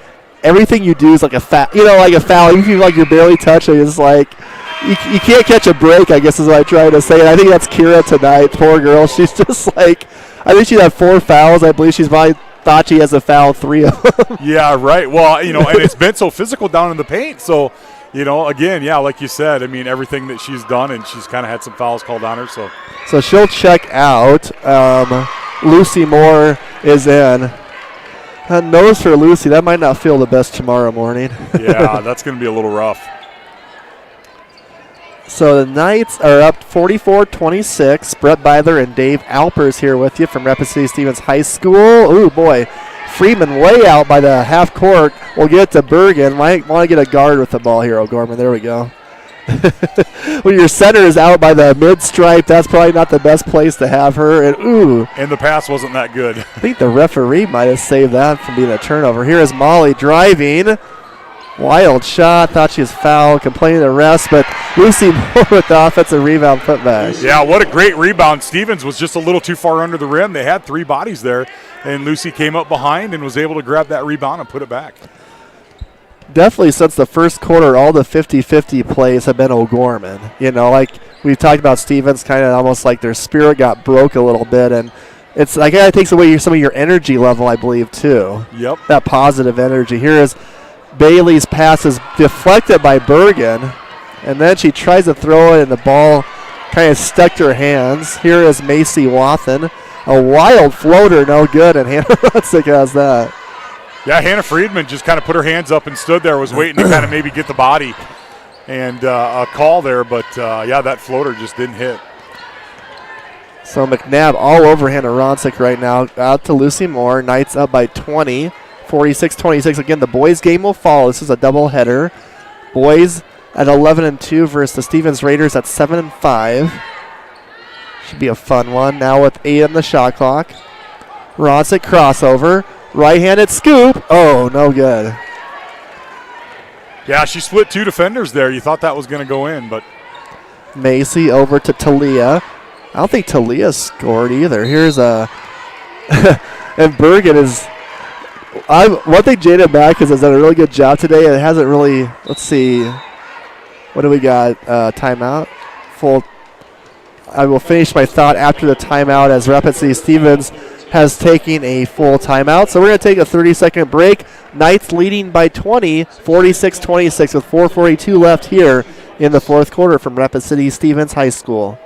everything you do is like a foul. Like a foul. You feel like you're barely touching. It's like you can't catch a break, I guess is what I try to say. And I think that's Kira tonight. Poor girl. She's just like, I think she had 4 fouls. I believe she's probably thought she has a foul 3 of them. Yeah, right. Well, and it's been so physical down in the paint. So, again, yeah, like you said, I mean, everything that she's done, and she's kind of had some fouls called on her. So she'll check out. Lucy Moore is in. Nose for Lucy. That might not feel the best tomorrow morning. Yeah, that's going to be a little rough. So the Knights are up 44-26. Brett Byler and Dave Alpers here with you from Rapid City Stevens High School. Oh, boy. Freeman way out by the half court. We'll get it to Bergen. Might want to get a guard with the ball here, O'Gorman. There we go. When your center is out by the mid-stripe, that's probably not the best place to have her. And the pass wasn't that good. I think the referee might have saved that from being a turnover. Here is Molly driving. Wild shot. Thought she was fouled. Complaining the rest, but Lucy Moore with the offensive rebound putback. Yeah, what a great rebound. Stevens was just a little too far under the rim. They had 3 bodies there, and Lucy came up behind and was able to grab that rebound and put it back. Definitely since the first quarter, all the 50-50 plays have been O'Gorman. Like we've talked about Stevens, kind of almost like their spirit got broke a little bit, and it's like it takes away some of your energy level, I believe, too. Yep. That positive energy. Here is Bailey's pass is deflected by Bergen, and then she tries to throw it, and the ball kind of stuck to her hands. Here is Macy Wathen. A wild floater, no good, and Hannah Ronsik has that. Yeah, Hannah Friedman just kind of put her hands up and stood there, was waiting to kind of maybe get the body and a call there, but that floater just didn't hit. So McNabb all over Hannah Ronsik right now. Out to Lucy Moore. Knights up by 20, 46-26. Again, the boys game will follow. This is a doubleheader. Boys at 11-2 versus the Stevens Raiders at 7-5. Should be a fun one. Now with 8 on the shot clock. Ronsik crossover. Right-handed scoop. Oh, no good. Yeah, she split 2 defenders there. You thought that was going to go in, but. Macy over to Talia. I don't think Talia scored either. Here's a. And Bergen is. One thing Jaden Mcnabb has done a really good job today. It hasn't really. Let's see. What do we got? Timeout. Full. I will finish my thought after the timeout as Rapid City Stevens has taken a full timeout. So we're going to take a 30-second break. Knights leading by 20, 46-26 with 4:42 left here in the fourth quarter from Rapid City Stevens High School.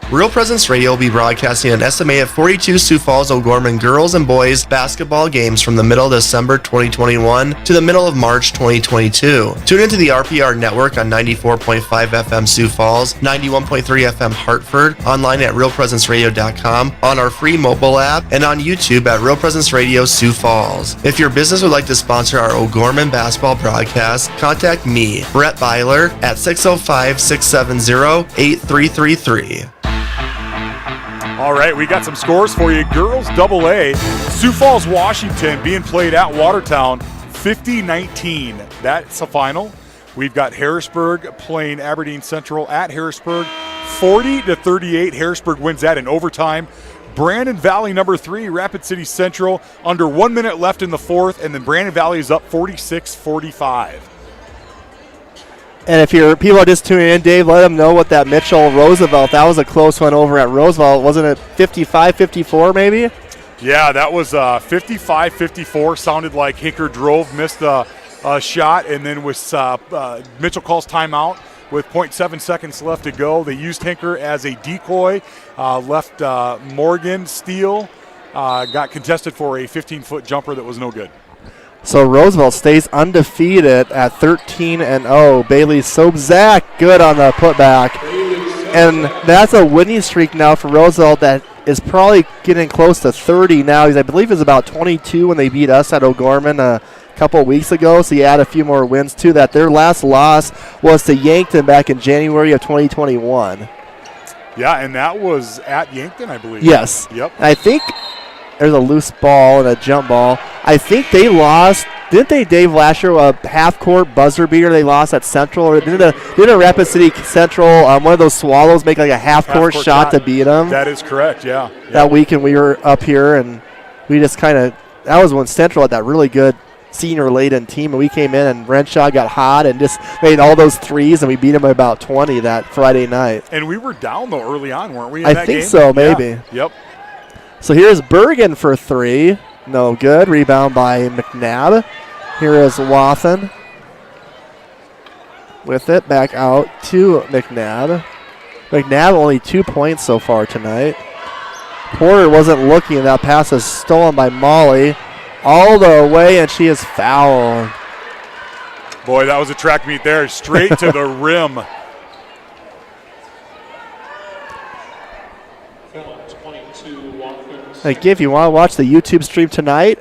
Real Presence Radio will be broadcasting an estimated 42 Sioux Falls O'Gorman girls and boys basketball games from the middle of December 2021 to the middle of March 2022. Tune into the RPR network on 94.5 FM Sioux Falls, 91.3 FM Hartford, online at realpresenceradio.com, on our free mobile app, and on YouTube at Real Presence Radio Sioux Falls. If your business would like to sponsor our O'Gorman basketball broadcast, contact me, Brett Byler, at 605-670-8333. All right, we got some scores for you. Girls AA, Sioux Falls, Washington being played at Watertown, 50-19. That's the final. We've got Harrisburg playing Aberdeen Central at Harrisburg, 40-38. Harrisburg wins that in overtime. Brandon Valley, number 3, Rapid City Central, under 1 minute left in the fourth, and then Brandon Valley is up 46-45. And if people are just tuning in, Dave, let them know what that Mitchell-Roosevelt, that was a close one over at Roosevelt. Wasn't it 55-54 maybe? Yeah, that was 55-54. Sounded like Hinker drove, missed a shot, and then with Mitchell calls timeout with 0.7 seconds left to go. They used Hinker as a decoy, left Morgan Steele, got contested for a 15-foot jumper that was no good. So Roosevelt stays undefeated at 13-0. Bailey Sobzak good on the putback. And that's a winning streak now for Roosevelt that is probably getting close to 30 now. I believe it's about 22 when they beat us at O'Gorman a couple of weeks ago. So you add a few more wins to that. Their last loss was to Yankton back in January of 2021. Yeah, and that was at Yankton, I believe. Yes. Yep. I think there's a loose ball and a jump ball. I think they lost Didn't they, Dave, last year, a half-court buzzer beater they lost at Central? Or didn't a Rapid City Central, one of those Swallows, make like a half-court shot to beat them? That is correct, yeah. That weekend we were up here, and we just kind of – that was when Central had that really good senior-laden team, and we came in, and Renshaw got hot and just made all those threes, and we beat them by about 20 that Friday night. And we were down, though, early on, weren't we, in I that think game? so, maybe. Yeah. Yep. So here's Bergen for 3. No good. Rebound by McNabb. Here is Wathen with it. Back out to McNabb. McNabb only 2 points so far tonight. Porter wasn't looking. That pass is stolen by Molly all the way, and she is fouled. Boy, that was a track meet there. Straight to the rim. Like, if you want to watch the YouTube stream tonight,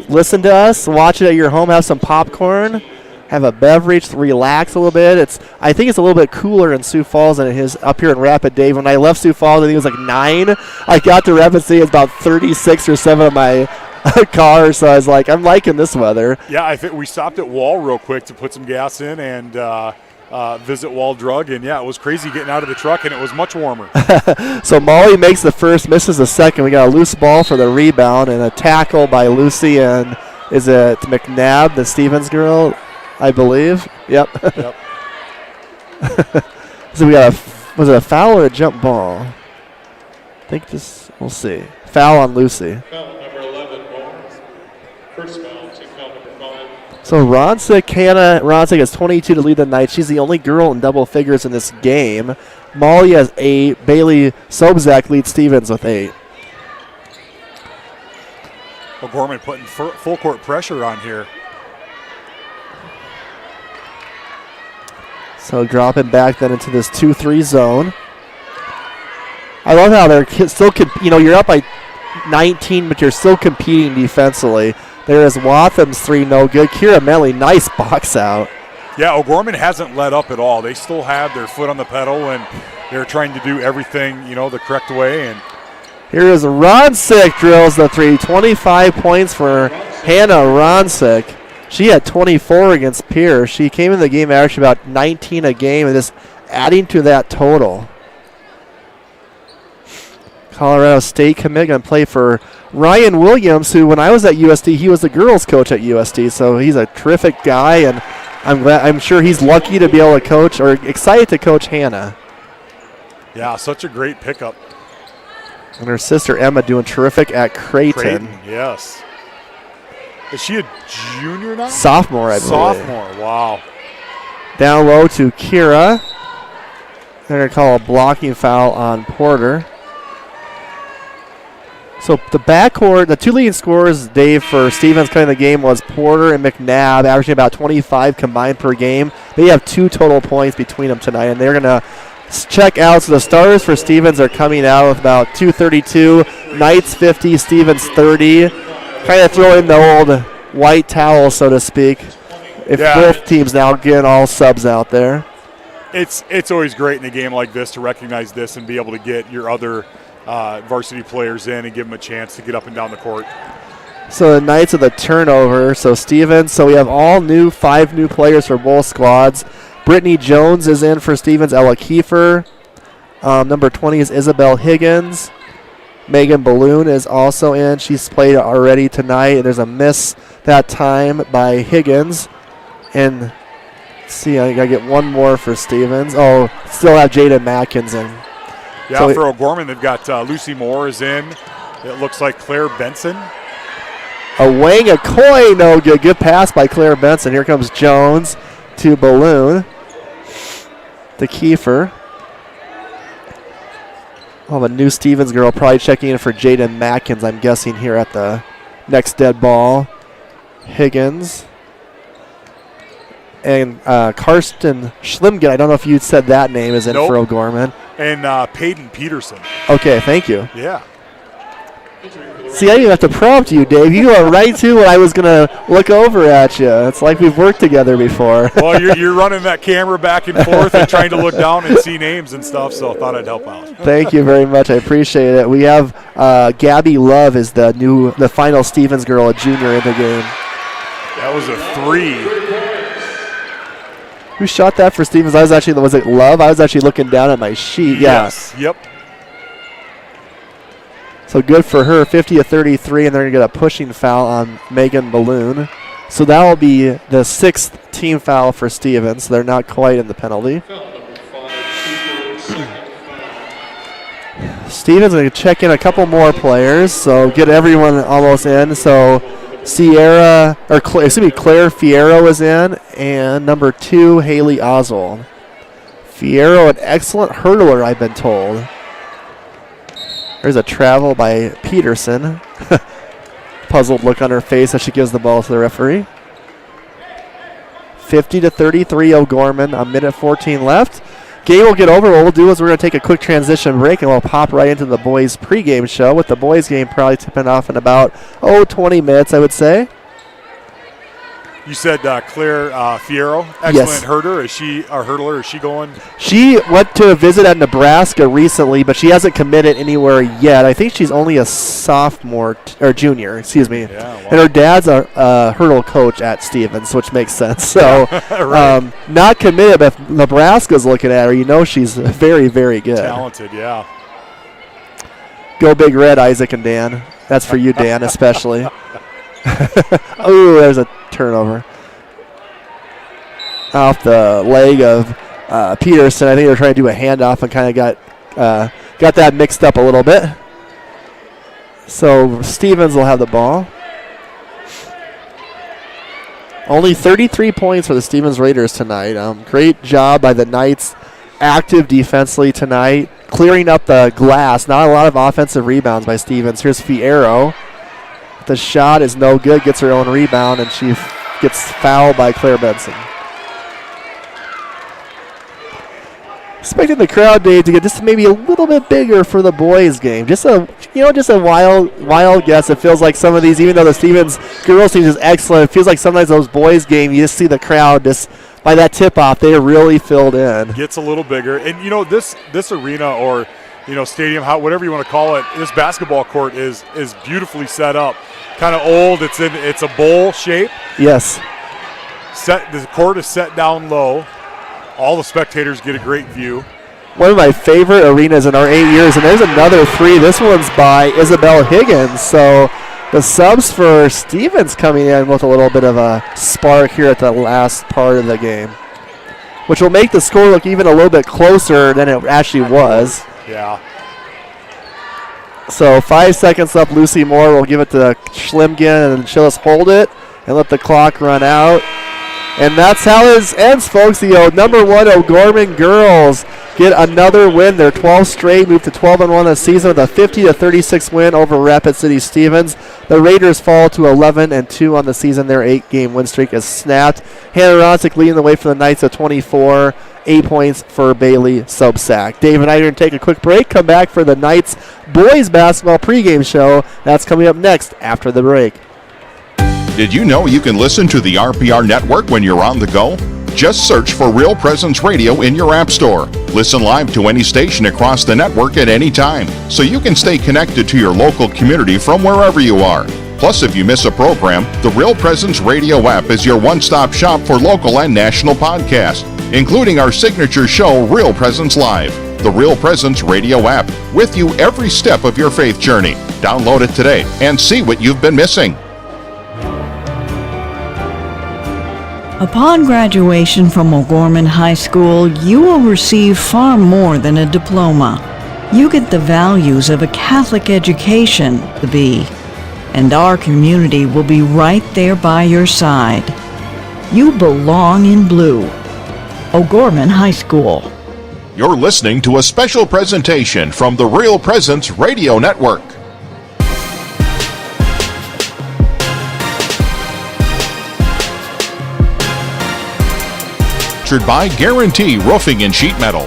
listen to us, watch it at your home, have some popcorn, have a beverage, relax a little bit. I think it's a little bit cooler in Sioux Falls than it is up here in Rapid, Dave. When I left Sioux Falls, I think it was like 9. I got to Rapid City, it was about 36 or 7 of my car, so I was like, I'm liking this weather. Yeah, I think we stopped at Wall real quick to put some gas in and visit Wall Drug, and yeah, it was crazy getting out of the truck, and it was much warmer. So Molly makes the first, misses the second. We got a loose ball for the rebound and a tackle by Lucy, and is it McNabb, the Stevens girl, I believe? Yep. Yep. So we got was it a foul or a jump ball? I think this, we'll see. Foul on Lucy. Foul number 11, Barnes. First foul, team foul number 5. So Ronsik has 22 to lead the night. She's the only girl in double figures in this game. Molly has 8. Bailey Sobzak leads Stevens with 8. O'Gorman putting full court pressure on here. So dropping back then into this 2-3 zone. I love how they're still, you're up by 19, but you're still competing defensively. There is Watham's 3, no good. Kira Melly, nice box out. Yeah, O'Gorman hasn't let up at all. They still have their foot on the pedal, and they're trying to do everything, the correct way. And here is Ronsik drills the 3. 25 points for Hannah Ronsik. She had 24 against Pierce. She came in the game averaging about 19 a game, and just adding to that total. Colorado State commit going to play for Ryan Williams, who when I was at USD, he was the girls coach at USD, so he's a terrific guy, and I'm sure he's lucky to be able to coach, or excited to coach Hannah. Yeah, such a great pickup. And her sister Emma doing terrific at Creighton. Yes. Is she a junior now? Sophomore, I believe. Sophomore, wow. Down low to Kira. They're going to call a blocking foul on Porter. So the backcourt, the 2 leading scorers, Dave, for Stevens coming in the game was Porter and McNabb, averaging about 25 combined per game. They have 2 total points between them tonight, and they're going to check out. So the starters for Stevens are coming out with about 2:32. Knights 50, Stevens 30. Kind of throw in the old white towel, so to speak, if both teams now getting all subs out there. It's always great in a game like this to recognize this and be able to get your other varsity players in and give them a chance to get up and down the court. So the Knights of the turnover. So Stevens, so we have 5 new players for both squads. Brittany Jones is in for Stevens. Ella Kiefer. Number 20 is Isabelle Higgins. Megan Balloon is also in. She's played already tonight. And there's a miss that time by Higgins. And let's see, I got to get one more for Stevens. Oh, still have Jaden Matkins in. Yeah, so for O'Gorman, they've got Lucy Moore is in. It looks like Claire Benson. A Wang Akoi, no good. Good pass by Claire Benson. Here comes Jones to Balloon. To Kiefer. We'll have a new Stevens girl probably checking in for Jaden Matkins, I'm guessing, here at the next dead ball. Higgins. And Karsten Schlimgen, I don't know if you said that name, is in for O'Gorman. And Peyton Peterson. Okay, thank you. Yeah. See, I didn't even have to prompt you, Dave. You went right to when I was going to look over at you. It's like we've worked together before. Well, you're running that camera back and forth and trying to look down and see names and stuff, so I thought I'd help out. Thank you very much. I appreciate it. We have Gabby Love is the final Stevens girl, a junior in the game. That was a 3. Who shot that for Stevens? Was it Love? I was actually looking down at my sheet. Yes. Yep. So good for her, 50-33, and they're going to get a pushing foul on Megan Balloon. So that will be the 6th team foul for Stevens. They're not quite in the penalty. Stevens going to check in a couple more players, so get everyone almost in. So Claire Fierro is in, and number 2, Haley Oswald. Fierro, an excellent hurdler, I've been told. There's a travel by Peterson. Puzzled look on her face as she gives the ball to the referee. 50-33 O'Gorman, a minute 14 left. Game will get over. What we'll do is we're going to take a quick transition break, and we'll pop right into the boys' pregame show, with the boys' game probably tipping off in about 20 minutes, I would say. You said Claire Fierro, excellent hurdler. Is she a hurdler? Is she going? She went to a visit at Nebraska recently, but she hasn't committed anywhere yet. I think she's only a sophomore or junior, excuse me. Yeah, wow. And her dad's a hurdle coach at Stevens, which makes sense. So right. Not committed, but if Nebraska's looking at her, you know she's very, very good. Talented, yeah. Go Big Red, Isaac and Dan. That's for you, Dan, especially. Oh, there's a turnover off the leg of Peterson. I think they were trying to do a handoff and kind of got that mixed up a little bit. So Stevens will have the ball. Only 33 points for the Stevens Raiders tonight. Great job by the Knights, active defensively tonight, clearing up the glass. Not a lot of offensive rebounds by Stevens. Here's Fierro. The shot is no good, gets her own rebound, and she gets fouled by Claire Benson. Expecting the crowd, Dave, to get just maybe a little bit bigger for the boys' game. Just a wild guess. It feels like some of these, even though the Stevens girls team is excellent, it feels like sometimes those boys' game, you just see the crowd just by that tip-off, they are really filled in. Gets a little bigger, and this arena or stadium, whatever you want to call it, this basketball court is beautifully set up. Kind of old. It's a bowl shape. Yes. The court is set down low. All the spectators get a great view. One of my favorite arenas in our 8 years, and there's another 3. This one's by Isabelle Higgins. So the subs for Stevens coming in with a little bit of a spark here at the last part of the game, which will make the score look even a little bit closer than it actually was. Yeah. So 5 seconds up. Lucy Moore will give it to Schlimgen, and she'll just hold it and let the clock run out. And that's how it ends, folks. The number 1 O'Gorman girls get another win. They're 12 straight, moved to 12-1 this season with a 50-36 win over Rapid City Stevens. The Raiders fall to 11-2 on the season. Their 8-game win streak is snapped. Hannah Ronsik leading the way for the Knights at 24. 8 points for Bailey Sobsack. Dave and I are going to take a quick break. Come back for the Knights boys basketball pregame show. That's coming up next after the break. Did you know you can listen to the RPR network when you're on the go? Just search for Real Presence Radio in your app store. Listen live to any station across the network at any time, so you can stay connected to your local community from wherever you are. Plus, if you miss a program, the Real Presence Radio app is your one-stop shop for local and national podcasts, including our signature show, Real Presence Live. The Real Presence Radio app, with you every step of your faith journey. Download it today and see what you've been missing. Upon graduation from O'Gorman High School, you will receive far more than a diploma. You get the values of a Catholic education, and our community will be right there by your side. You belong in blue. O'Gorman High School. You're listening to a special presentation from the Real Presence Radio Network. Sponsored by Guarantee Roofing and Sheet Metal.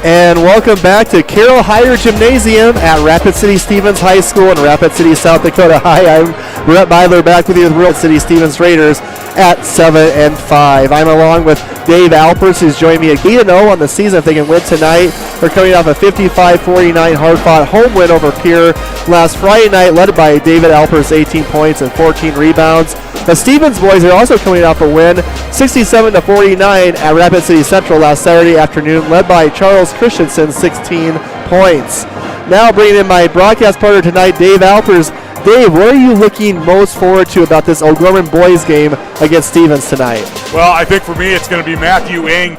And welcome back to Carroll Higher Gymnasium at Rapid City Stevens High School in Rapid City, South Dakota. Hi, I'm Brett Byler back with you with Rapid City Stevens Raiders at 7-5. I'm along with Dave Alpers, who's joined me at 8-0 on the season if they can win tonight. They're coming off a 55-49 hard-fought home win over Pierre last Friday night, led by David Alpers, 18 points and 14 rebounds. The Stevens boys are also coming off a win, 67-49 at Rapid City Central last Saturday afternoon, led by Charles Christensen, 16 points. Now bringing in my broadcast partner tonight, Dave Alpers. Dave, what are you looking most forward to about this O'Gorman boys game against Stevens tonight? Well, I think for me it's going to be Matthew Ing.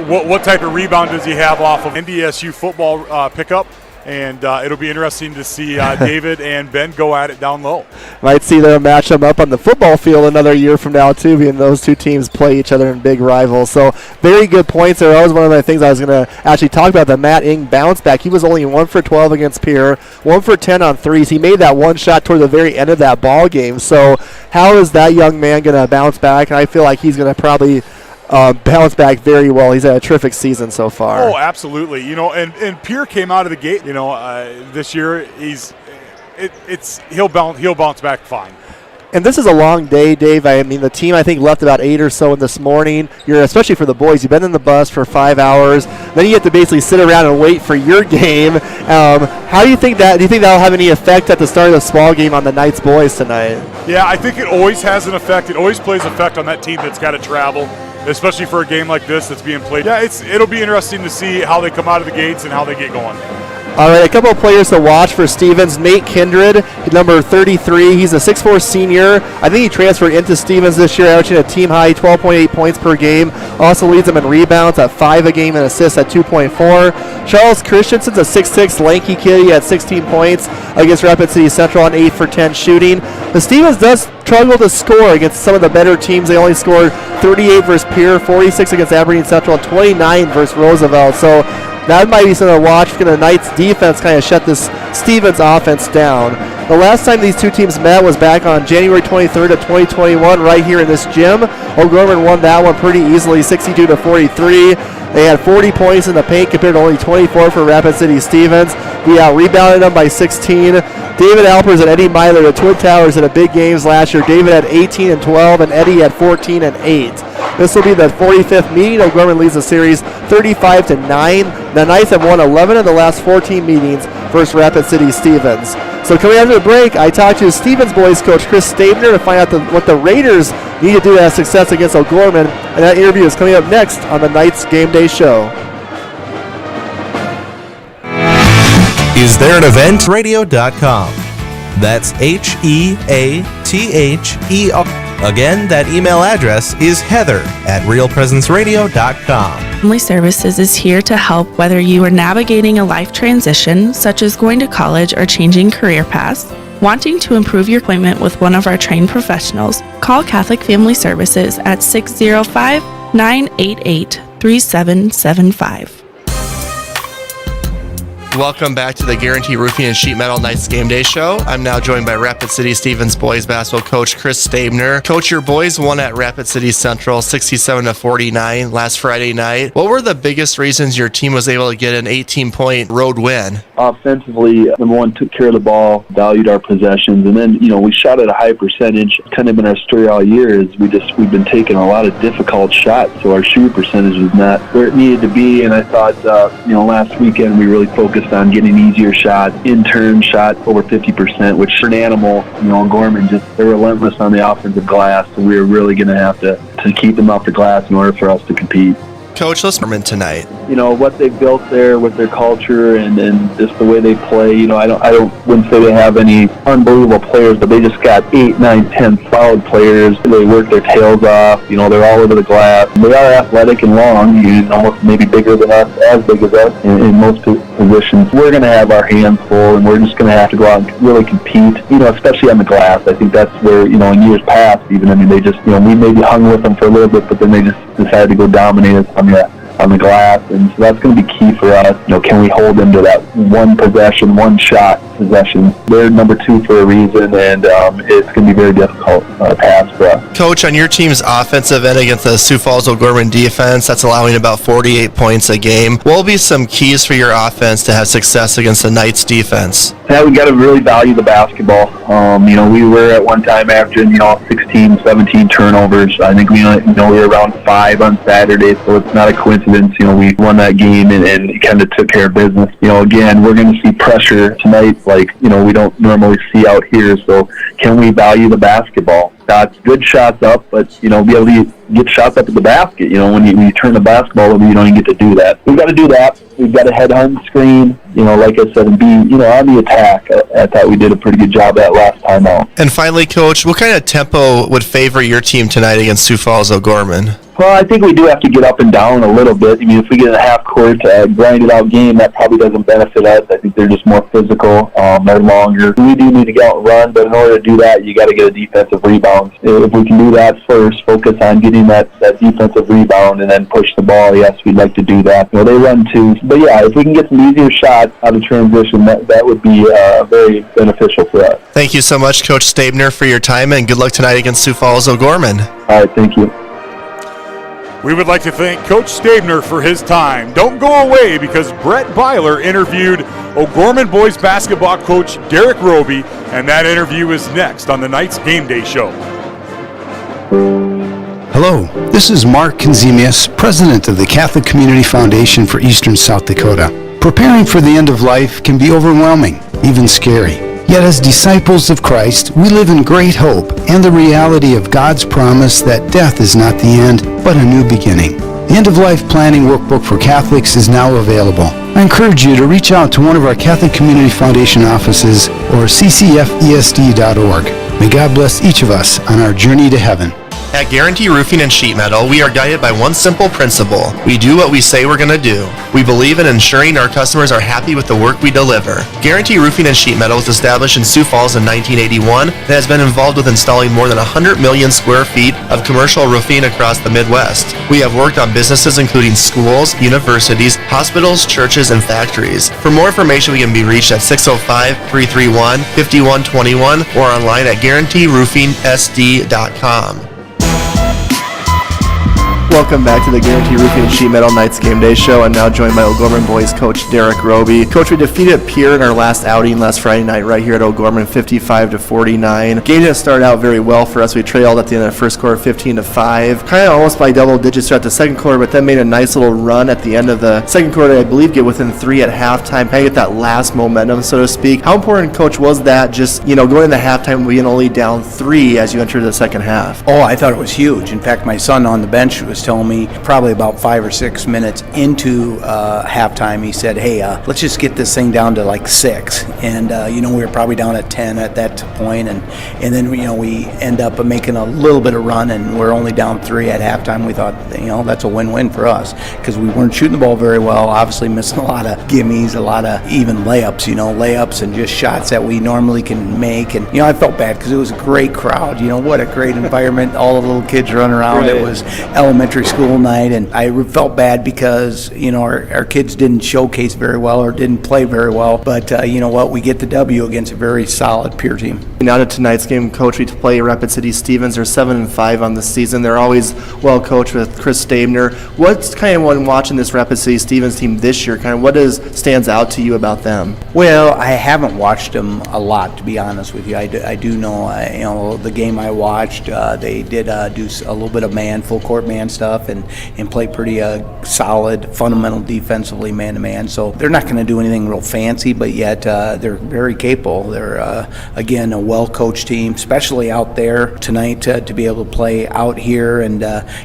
What type of rebound does he have off of NDSU football pickup? And it'll be interesting to see David and Ben go at it down low. Might see them match them up on the football field another year from now, too, being those two teams play each other in big rivals. So very good points there. That was one of the things I was going to actually talk about, the Matt Ing bounce back. He was only 1 for 12 against Pierre, 1 for 10 on threes. He made that one shot toward the very end of that ball game. So how is that young man going to bounce back? And I feel like he's going to probably bounce back very well. He's had a terrific season so far. Oh, absolutely. You know, and Pierre came out of the gate. You know, this year he'll bounce back fine. And this is a long day, Dave. I mean, the team, I think, left about 8 or so in this morning. Especially for the boys, you've been in the bus for 5 hours. Then you have to basically sit around and wait for your game. How do you think that? Do you think that'll have any effect at the start of the small game on the Knights boys tonight? Yeah, I think it always has an effect. It always plays effect on that team that's got to travel, especially for a game like this that's being played. Yeah, it'll be interesting to see how they come out of the gates and how they get going. All right, a couple of players to watch for Stevens. Nate Kindred, number 33. He's a 6'4 senior. I think he transferred into Stevens this year, averaging a team-high 12.8 points per game. Also leads them in rebounds at 5 a game and assists at 2.4. Charles Christensen's a 6'6 lanky kid. He had 16 points against Rapid City Central on 8 for 10 shooting. The Stevens does struggle to score against some of the better teams. They only scored 38 versus Pierre, 46 against Aberdeen Central, and 29 versus Roosevelt. So that might be something to watch. The Knights defense kind of shut this Stevens offense down. The last time these two teams met was back on January 23rd of 2021 right here in this gym. O'Gorman won that one pretty easily, 62-43. They had 40 points in the paint compared to only 24 for Rapid City Stevens. We out-rebounded them by 16. David Alpers and Eddie Myler, the Twin Towers, had a big games last year. David had 18 and 12, and Eddie had 14 and 8. This will be the 45th meeting. O'Gorman leads the series 35-9. The Knights have won 11 of the last 14 meetings versus Rapid City Stevens. So coming after the break, I talked to Stevens boys coach Chris Stabner to find out what the Raiders need to do to have success against O'Gorman. And that interview is coming up next on the Knights Game Day Show. Is there an event? Radio.com. That's HEATHER. Again, that email address is heather@realpresenceradio.com. Family Services is here to help whether you are navigating a life transition, such as going to college or changing career paths, wanting to improve your appointment with one of our trained professionals. Call Catholic Family Services at 605-988-3775. Welcome back to the Guarantee Roofing and Sheet Metal Knights Game Day Show. I'm now joined by Rapid City Stevens boys basketball coach Chris Stabner. Coach, your boys won at Rapid City Central 67-49 last Friday night. What were the biggest reasons your team was able to get an 18-point road win? Offensively, number one, took care of the ball, valued our possessions, and then, we shot at a high percentage. Kind of been our story all year is we've been taking a lot of difficult shots, so our shoot percentage is not where it needed to be, and I thought, last weekend we really focused on getting easier shots. In turn, shot over 50%, which for an animal, O'Gorman they're relentless on the offensive glass, so we were really going to have to keep them off the glass in order for us to compete. Coach, let's start tonight. What they've built there with their culture and just the way they play. Wouldn't say they have any unbelievable players, but they just got 8, 9, 10 solid players. They work their tails off. They're all over the glass. They are athletic and long, almost maybe bigger than us, as big as us in most positions. We're going to have our hands full, and we're just going to have to go out and really compete. Especially on the glass. I think that's where in years past, even they just we maybe hung with them for a little bit, but then they just decided to go dominate us on on the glass, and so that's going to be key for us. Can we hold them to that one possession, one shot possession? They're number 2 for a reason, and it's going to be very difficult pass for us. Coach, on your team's offensive end against the Sioux Falls O'Gorman defense, that's allowing about 48 points a game. What will be some keys for your offense to have success against the Knights defense? Yeah, we got to really value the basketball. We were at one time averaging 16, 17 turnovers. I think we were around 5 on Saturday, so it's not a coincidence. We won that game and kind of took care of business. Again, we're going to see pressure tonight like we don't normally see out here. So can we value the basketball? Shots, good shots up, but be able to get shots up at the basket. When you turn the basketball over, you don't even get to do that. We've got to do that. We've got to head on screen, like I said, and be on the attack. I thought we did a pretty good job that last time out. And finally, Coach, what kind of tempo would favor your team tonight against Sioux Falls O'Gorman? Well, I think we do have to get up and down a little bit. If we get in a half-court grinded out game, that probably doesn't benefit us. I think they're just more physical. They're longer. We do need to go out and run, but in order to do that, you got to get a defensive rebound. If we can do that first, focus on getting that defensive rebound and then push the ball, yes, we'd like to do that. They run too. But, yeah, if we can get some easier shots out of transition, that would be very beneficial for us. Thank you so much, Coach Stabner, for your time, and good luck tonight against Sioux Falls O'Gorman. All right, thank you. We would like to thank Coach Stabner for his time. Don't go away because Brett Byler interviewed O'Gorman boys basketball coach Derek Roby, and that interview is next on the Knights Game Day Show. Hello, this is Mark Konzemius, president of the Catholic Community Foundation for Eastern South Dakota. Preparing for the end of life can be overwhelming, even scary. Yet as disciples of Christ, we live in great hope and the reality of God's promise that death is not the end, but a new beginning. The End-of-Life Planning Workbook for Catholics is now available. I encourage you to reach out to one of our Catholic Community Foundation offices or ccfesd.org. May God bless each of us on our journey to heaven. At Guarantee Roofing and Sheet Metal, we are guided by one simple principle. We do what we say we're going to do. We believe in ensuring our customers are happy with the work we deliver. Guarantee Roofing and Sheet Metal was established in Sioux Falls in 1981 and has been involved with installing more than 100 million square feet of commercial roofing across the Midwest. We have worked on businesses including schools, universities, hospitals, churches, and factories. For more information, we can be reached at 605-331-5121 or online at guaranteeroofingsd.com. Welcome back to the Guarantee Roofing and Sheet Metal Knights Game Day Show. I'm now joined by O'Gorman boys coach Derek Roby. Coach, we defeated Pierre in our last outing last Friday night right here at O'Gorman, 55-49. Game didn't start out very well for us. We trailed at the end of the first quarter, 15-5. Kind of almost by double digits throughout the second quarter, but then made a nice little run at the end of the second quarter. I believe get within 3 at halftime, kind of get that last momentum, so to speak. How important, Coach, was that just, going into halftime being only down 3 as you enter the second half? Oh, I thought it was huge. In fact, my son on the bench was telling me probably about 5 or 6 minutes into halftime, he said, hey, let's just get this thing down to like 6. And, we were probably down at 10 at that point. And then, we end up making a little bit of run, and we're only down 3 at halftime. We thought, that's a win-win for us because we weren't shooting the ball very well, obviously missing a lot of gimmies, a lot of even layups, layups and just shots that we normally can make. And, I felt bad because it was a great crowd. What a great environment. All the little kids running around. Right. It was elementary school night, and I felt bad because our kids didn't showcase very well or didn't play very well, but you know what, we get the W against a very solid peer team. Now to tonight's game, Coach, we play Rapid City Stevens. They're 7-5 on the season. They're always well coached with Chris Stabner. What's kind of, when watching this Rapid City Stevens team this year, kind of what stands out to you about them? Well, I haven't watched them a lot, to be honest with you. I do know, the game I watched, they did do a little bit of full court man stuff and play pretty solid, fundamental defensively man-to-man. So they're not going to do anything real fancy, but yet they're very capable. They're, again, a well-coached team, especially out there tonight to be able to play out here and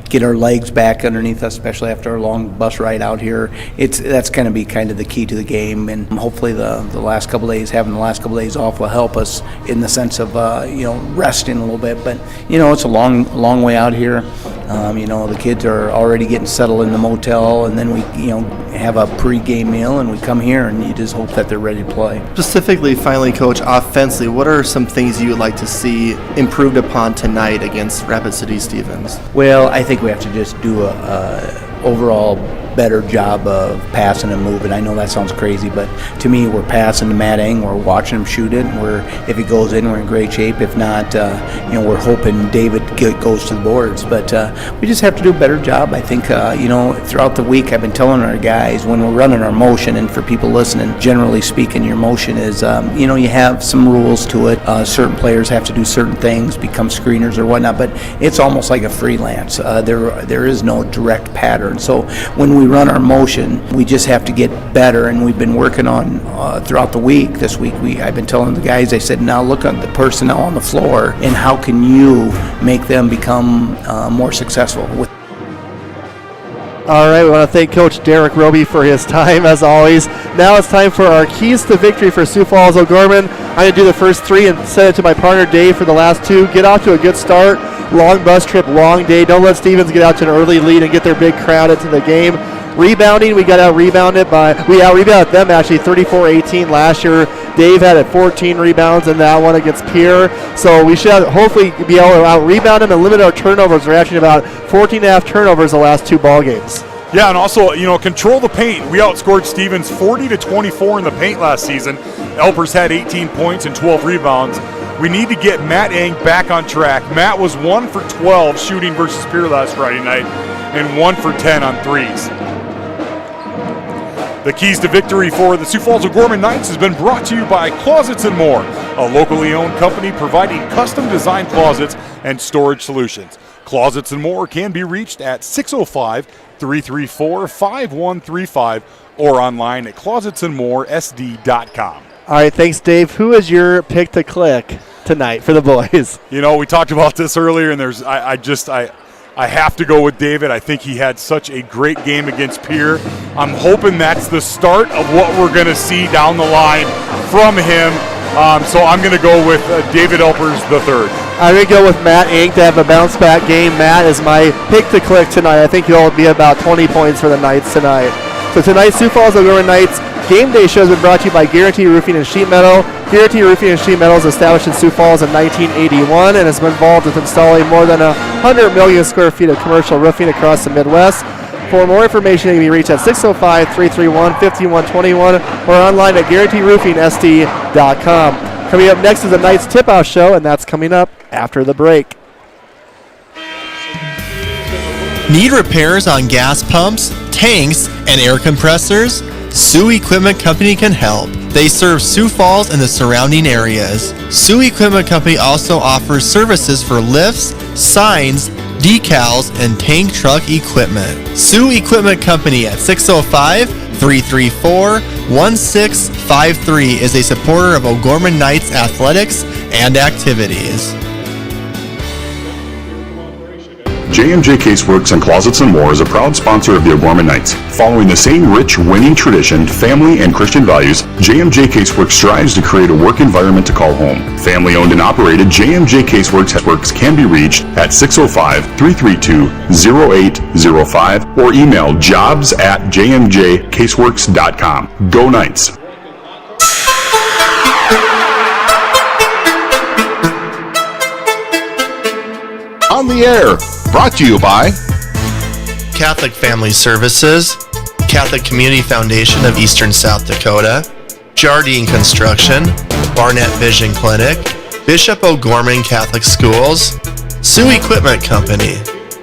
get our legs back underneath us, especially after our long bus ride out here. That's going to be kind of the key to the game, and hopefully having the last couple days off will help us in the sense of, resting a little bit. But, it's a long way out here. The kids are already getting settled in the motel, and then we have a pre-game meal, and we come here, and you just hope that they're ready to play. Specifically, finally, Coach, offensively, what are some things you would like to see improved upon tonight against Rapid City Stevens? Well, I think we have to just do a overall better job of passing and moving. I know that sounds crazy, but to me, we're passing to Matt Eng, we're watching him shoot it, and if he goes in, we're in great shape. If not, we're hoping David goes to the boards. But we just have to do a better job. I think, throughout the week, I've been telling our guys when we're running our motion, and for people listening, generally speaking, your motion is, you have some rules to it. Certain players have to do certain things, become screeners or whatnot, but it's almost like a freelance. There is no direct pattern. So when we run our motion, we just have to get better, and we've been working on throughout the week. This week, I've been telling the guys, I said, now look at the personnel on the floor, and how can you make them become more successful with. All right, we want to thank Coach Derek Roby for his time, as always. Now it's time for our keys to victory for Sioux Falls O'Gorman. I'm going to do the first three and send it to my partner, Dave, for the last two. Get off to a good start. Long bus trip, long day. Don't let Stevens get out to an early lead and get their big crowd into the game. Rebounding, we got out-rebounded we out-rebounded them actually 34-18 last year. Dave had 14 rebounds in that one against Pierre. So we should hopefully be able to out-rebound them and limit our turnovers. We're actually about 14.5 turnovers the last two ball games. Yeah, and also, control the paint. We outscored Stevens 40-24 in the paint last season. Alpers had 18 points and 12 rebounds. We need to get Matt Eng back on track. Matt was 1 for 12 shooting versus Pierre last Friday night and 1 for 10 on threes. The keys to victory for the Sioux Falls O'Gorman Knights has been brought to you by Closets & More, a locally owned company providing custom designed closets and storage solutions. Closets & More can be reached at 605-334-5135 or online at closetsandmoresd.com. All right, thanks, Dave. Who is your pick to click tonight for the boys? We talked about this earlier, and I have to go with David. I think he had such a great game against Pierre. I'm hoping that's the start of what we're going to see down the line from him. So I'm going to go with David Alpers III. I'm going to go with Matt Eng to have a bounce-back game. Matt is my pick to click tonight. I think he'll be about 20 points for the Knights tonight. So tonight, Sioux Falls O'Gorman Knights Game Day show has been brought to you by Guarantee Roofing and Sheet Metal. Guarantee Roofing and Sheet Metal was established in Sioux Falls in 1981 and has been involved with installing more than 100 million square feet of commercial roofing across the Midwest. For more information, you can be reached at 605-331-5121 or online at guaranteeroofingsd.com. Coming up next is the Knights Tip-Off Show, and that's coming up after the break. Need repairs on gas pumps, tanks, and air compressors? Sioux Equipment Company can help. They serve Sioux Falls and the surrounding areas. Sioux Equipment Company also offers services for lifts, signs, decals, and tank truck equipment. Sioux Equipment Company at 605-334-1653 is a supporter of O'Gorman Knights athletics and activities. J&J Caseworks and Closets & More is a proud sponsor of the O'Gorman Knights. Following the same rich, winning tradition, family, and Christian values, J&J Caseworks strives to create a work environment to call home. Family-owned and operated, J&J Caseworks can be reached at 605-332-0805 or email jobs@jmjcaseworks.com. Go Knights! On the air, brought to you by Catholic Family Services, Catholic Community Foundation of Eastern South Dakota, Jardine Construction, Barnett Vision Clinic, Bishop O'Gorman Catholic Schools, Sioux Equipment Company,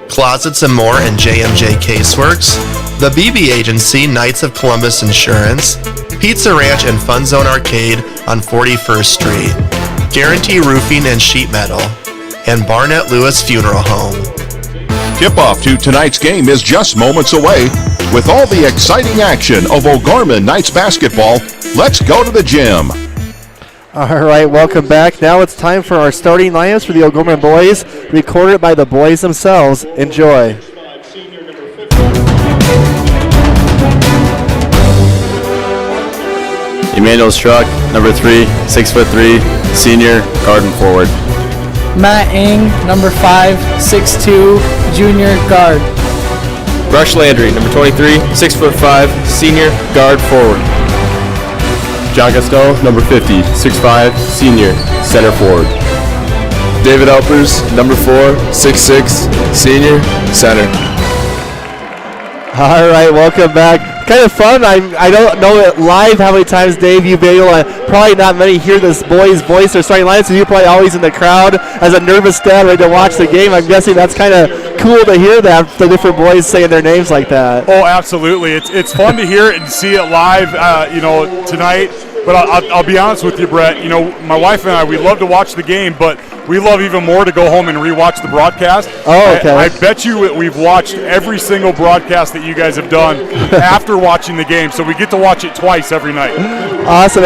Closets & More and JMJ Caseworks, the BB Agency, Knights of Columbus Insurance, Pizza Ranch and Fun Zone Arcade on 41st Street, Guarantee Roofing and Sheet Metal, and Barnett Lewis Funeral Home. Tip-off to tonight's game is just moments away. With all the exciting action of O'Gorman Knights basketball, let's go to the gym. All right, welcome back. Now it's time for our starting lineups for the O'Gorman boys, recorded by the boys themselves. Enjoy. Emmanuel Struck, number 3, 6'3", senior, guard and forward. Matt Eng, number 5, 6'2", junior, guard. Rush Landry, number 23, 6'5", senior, guard, forward. John Gaston, number 50, 6'5", senior, center forward. David Alpers, number 4, 6'6", senior, center. All right, welcome back. Kind of fun. I don't know it live how many times, Dave, you've been able to, probably not many hear this boy's voice or starting line, so you're probably always in the crowd as a nervous dad ready to watch the game. I'm guessing that's kind of cool to hear that, the different boys saying their names like that. Oh, absolutely. It's fun to hear it and see it live, tonight. But I'll be honest with you, Brett. My wife and I, we love to watch the game, but we love even more to go home and rewatch the broadcast. Oh, okay. I bet you we've watched every single broadcast that you guys have done after watching the game, so we get to watch it twice every night. Awesome.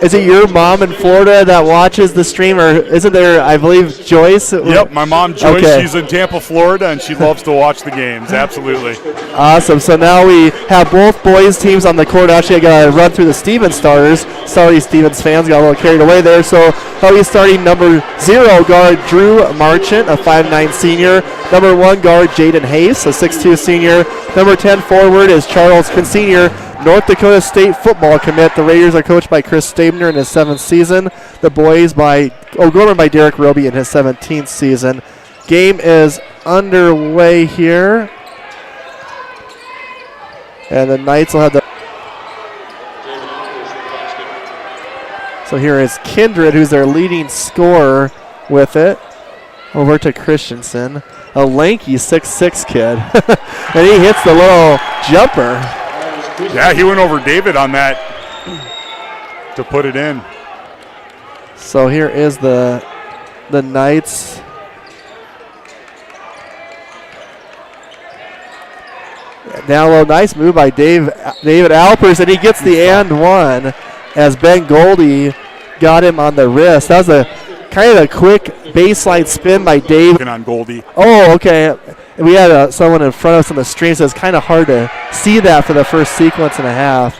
Is it your mom in Florida that watches the stream, or isn't there, I believe, Joyce? Yep, my mom, Joyce, okay. She's in Tampa, Florida, and she loves to watch the games. Absolutely. Awesome. So now we have both boys teams on the court. Actually, I got to run through the Stevens starters. Sorry, Stevens fans, got a little carried away there. So I'll be starting number 0 guard Drew Marchant, a 5'9 senior. Number 1 guard Jaden Hayes, a 6'2 senior. Number 10 forward is Charles Quinn, senior. North Dakota State football commit. The Raiders are coached by Chris Stabner in his 7th season. The boys by O'Gorman by Derek Roby in his 17th season. Game is underway here. And the Knights will have the... So here is Kindred, who's their leading scorer with it. Over to Christensen, a lanky 6'6 kid. And he hits the little jumper. Yeah, he went over David on that to put it in. So here is the Knights. Now a nice move by David Alpers, and he gets the and one as Ben Goldie got him on the wrist. That was a kind of a quick baseline spin by Dave. On Goldie. Oh, okay. We had someone in front of us on the stream, so it's kind of hard to see that for the first sequence and a half.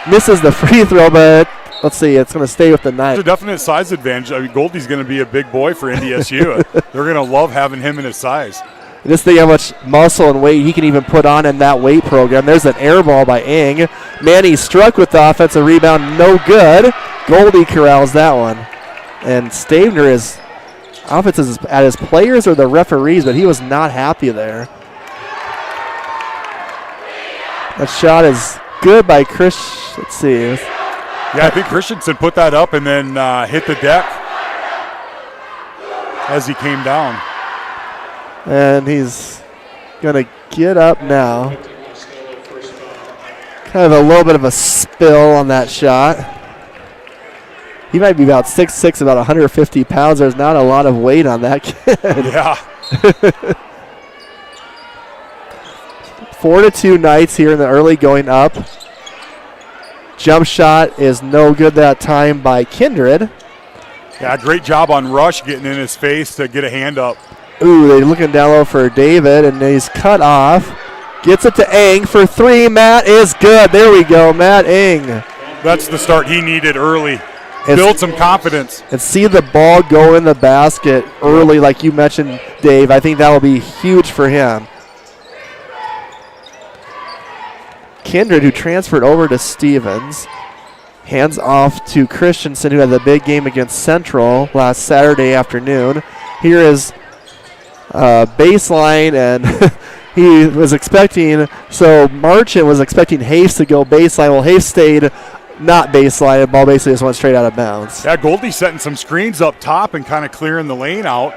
Misses the free throw, but let's see. It's going to stay with the Knights. There's a definite size advantage. I mean, Goldie's going to be a big boy for NDSU. They're going to love having him in his size. Just think how much muscle and weight he can even put on in that weight program. There's an air ball by Ing. Manny struck with the offensive rebound. No good. Goldie corrals that one. And Stabner is offense is at his players or the referees, but he was not happy there. That shot is good by Chris. Let's see. Yeah, I think Christensen put that up and then hit the deck as he came down. And he's going to get up now. Kind of a little bit of a spill on that shot. He might be about 6'6", about 150 pounds. There's not a lot of weight on that kid. Yeah. 4-2 Knights here in the early going up. Jump shot is no good that time by Kindred. Yeah, great job on Rush getting in his face to get a hand up. Ooh, they're looking down low for David, and he's cut off. Gets it to Eng for 3. Matt is good. There we go, Matt Eng. That's the start he needed early. Build some confidence. And see the ball go in the basket early, like you mentioned, Dave. I think that will be huge for him. Kindred, who transferred over to Stevens, hands off to Christensen, who had the big game against Central last Saturday afternoon. Here is baseline, and he was expecting, so Marchant was expecting Hayes to go baseline. Well, Hayes stayed not baseline. The ball basically just went straight out of bounds. Yeah, Goldie's setting some screens up top and kind of clearing the lane out.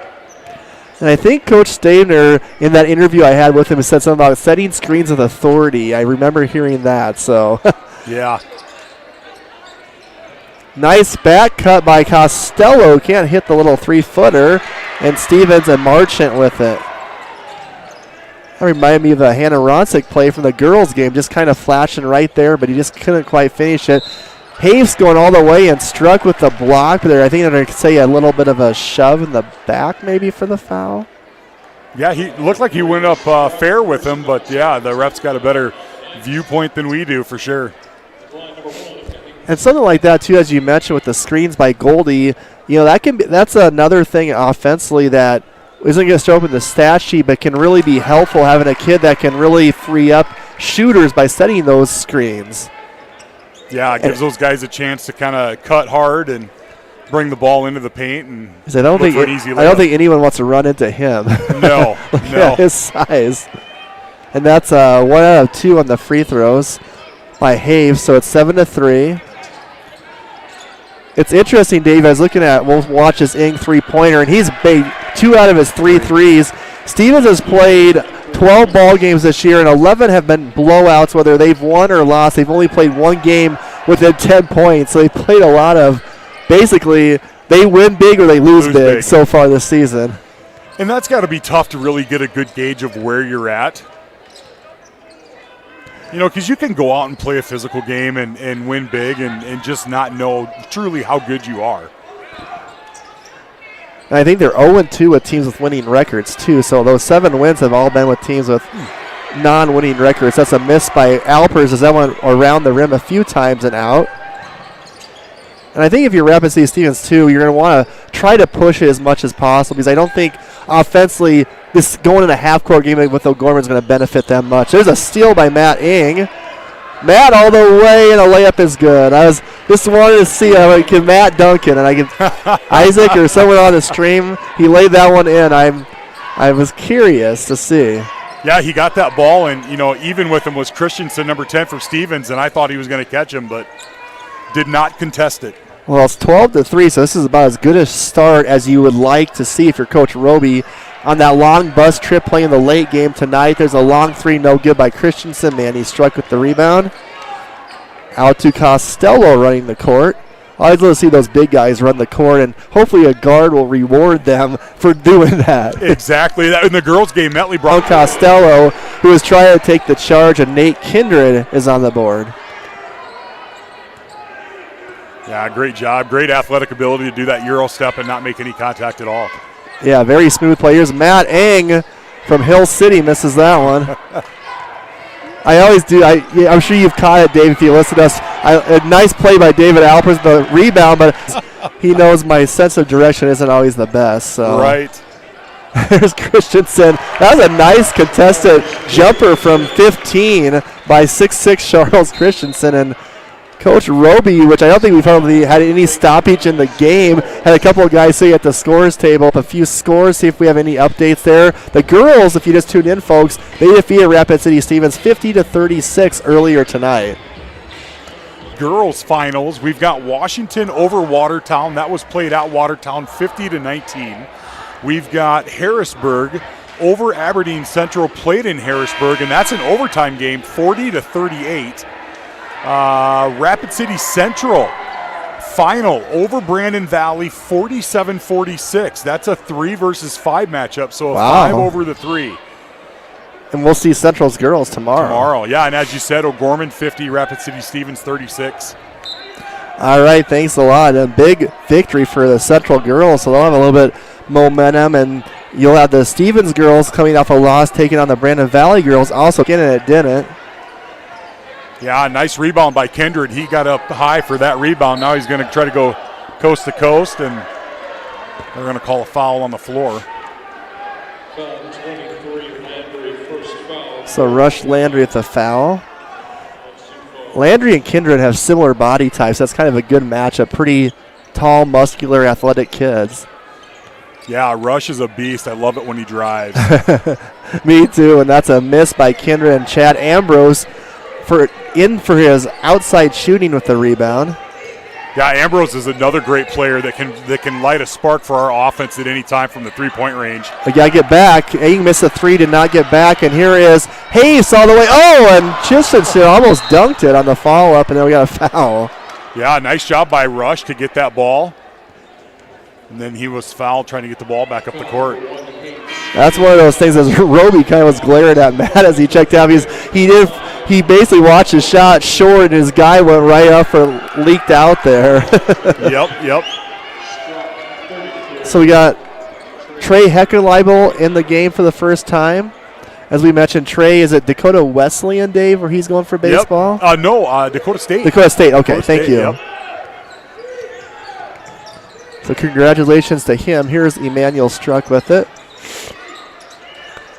And I think Coach Stabner, in that interview I had with him, said something about setting screens with authority. I remember hearing that, so. Yeah. Nice back cut by Costello. Can't hit the little 3-footer. And Stevens and Marchant with it. That reminded me of the Hannah Ronsik play from the girls' game, just kind of flashing right there, but he just couldn't quite finish it. Hayes going all the way and struck with the block, but I think they're going to say a little bit of a shove in the back maybe for the foul. Yeah, he looked like he went up fair with him, but yeah, the ref's got a better viewpoint than we do for sure. And something like that too, as you mentioned with the screens by Goldie, you know, that's another thing offensively that isn't going to show up in the stat sheet, but can really be helpful having a kid that can really free up shooters by setting those screens. Yeah, it gives those guys a chance to kind of cut hard and bring the ball into the paint. And I don't think anyone wants to run into him. No, no. His size. And that's 1 out of 2 on the free throws by Have, so it's 7-3. It's interesting, Dave. I was looking at, we'll watch this Ing three-pointer, and he's made 2 out of his 3 threes. Stevens has played 12 ball games this year, and 11 have been blowouts, whether they've won or lost. They've only played 1 game within 10 points, so they played a lot of, basically, they win big or they lose big so far this season. And that's got to be tough to really get a good gauge of where you're at. You know, because you can go out and play a physical game and win big and just not know truly how good you are. And I think they're 0-2 with teams with winning records, too. So those 7 wins have all been with teams with non-winning records. That's a miss by Alpers as that went around the rim a few times and out. And I think if you're Rapid City Stevens, too, you're going to want to try to push it as much as possible because I don't think offensively this going in a half-court game with O'Gorman is going to benefit them much. There's a steal by Matt Ing. Matt all the way, and a layup is good. I was just wanted to see can Matt Duncan, and I can Isaac or someone on the stream. He laid that one in. I was curious to see. Yeah, he got that ball, and you know, even with him was Christensen, number 10 for Stevens, and I thought he was going to catch him, but did not contest it. Well, it's 12-3, so this is about as good a start as you would like to see if you're Coach Roby. On that long bus trip playing the late game tonight, there's a long 3, no good by Christensen. Man, he struck with the rebound. Out to Costello running the court. I always love to see those big guys run the court, and hopefully a guard will reward them for doing that. Exactly. In the girls' game, Metley brought Costello, who is trying to take the charge, and Nate Kindred is on the board. Yeah, great job. Great athletic ability to do that Euro step and not make any contact at all. Yeah, very smooth players. Matt Ing from Hill City misses that one. I always do. I'm sure you've caught it, Dave, if you listen to us. A nice play by David Alpers, the rebound, but he knows my sense of direction isn't always the best. So. Right. There's Christensen. That was a nice contested jumper from 15 by 6'6" Charles Christensen. And Coach Roby, which I don't think we've probably had any stoppage in the game, had a couple of guys sitting at the scores table, up a few scores, see if we have any updates there. The girls, if you just tuned in, folks, they defeated Rapid City Stevens 50-36 earlier tonight. Girls finals, we've got Washington over Watertown. That was played at Watertown 50-19. We've got Harrisburg over Aberdeen Central, played in Harrisburg, and that's an overtime game, 40-38. Rapid City Central final over Brandon Valley, 47-46. That's a 3 versus 5 matchup, so a 5 over the 3. And we'll see Central's girls tomorrow. Yeah, and as you said, O'Gorman 50, Rapid City Stevens 36. All right, thanks a lot. A big victory for the Central girls, so they'll have a little bit momentum, and you'll have the Stevens girls coming off a loss, taking on the Brandon Valley girls. Also, again, and it didn't. Yeah, nice rebound by Kindred. He got up high for that rebound. Now he's going to try to go coast to coast, and they're going to call a foul on the floor. So Rush Landry at the foul. Landry and Kindred have similar body types. That's kind of a good matchup. Pretty tall, muscular, athletic kids. Yeah, Rush is a beast. I love it when he drives. Me too, and that's a miss by Kindred, and Chad Ambrose for his outside shooting with the rebound. Yeah, Ambrose is another great player that can light a spark for our offense at any time from the three-point range. We got to get back. Aing missed a 3, did not get back, and here is Hayes all the way. Oh, and Christensen almost dunked it on the follow-up, and then we got a foul. Yeah, nice job by Rush to get that ball. And then he was fouled trying to get the ball back up the court. That's one of those things as Roby kind of was glaring at Matt as he checked out. He basically watched his shot short, and his guy went right up or leaked out there. Yep. So we got Trey Heckerleibel in the game for the first time. As we mentioned, Trey is at Dakota Wesleyan, Dave, where he's going for baseball? Yep. No, Dakota State. Dakota State, okay, Dakota thank State, you. Yep. So congratulations to him. Here's Emmanuel Struck with it.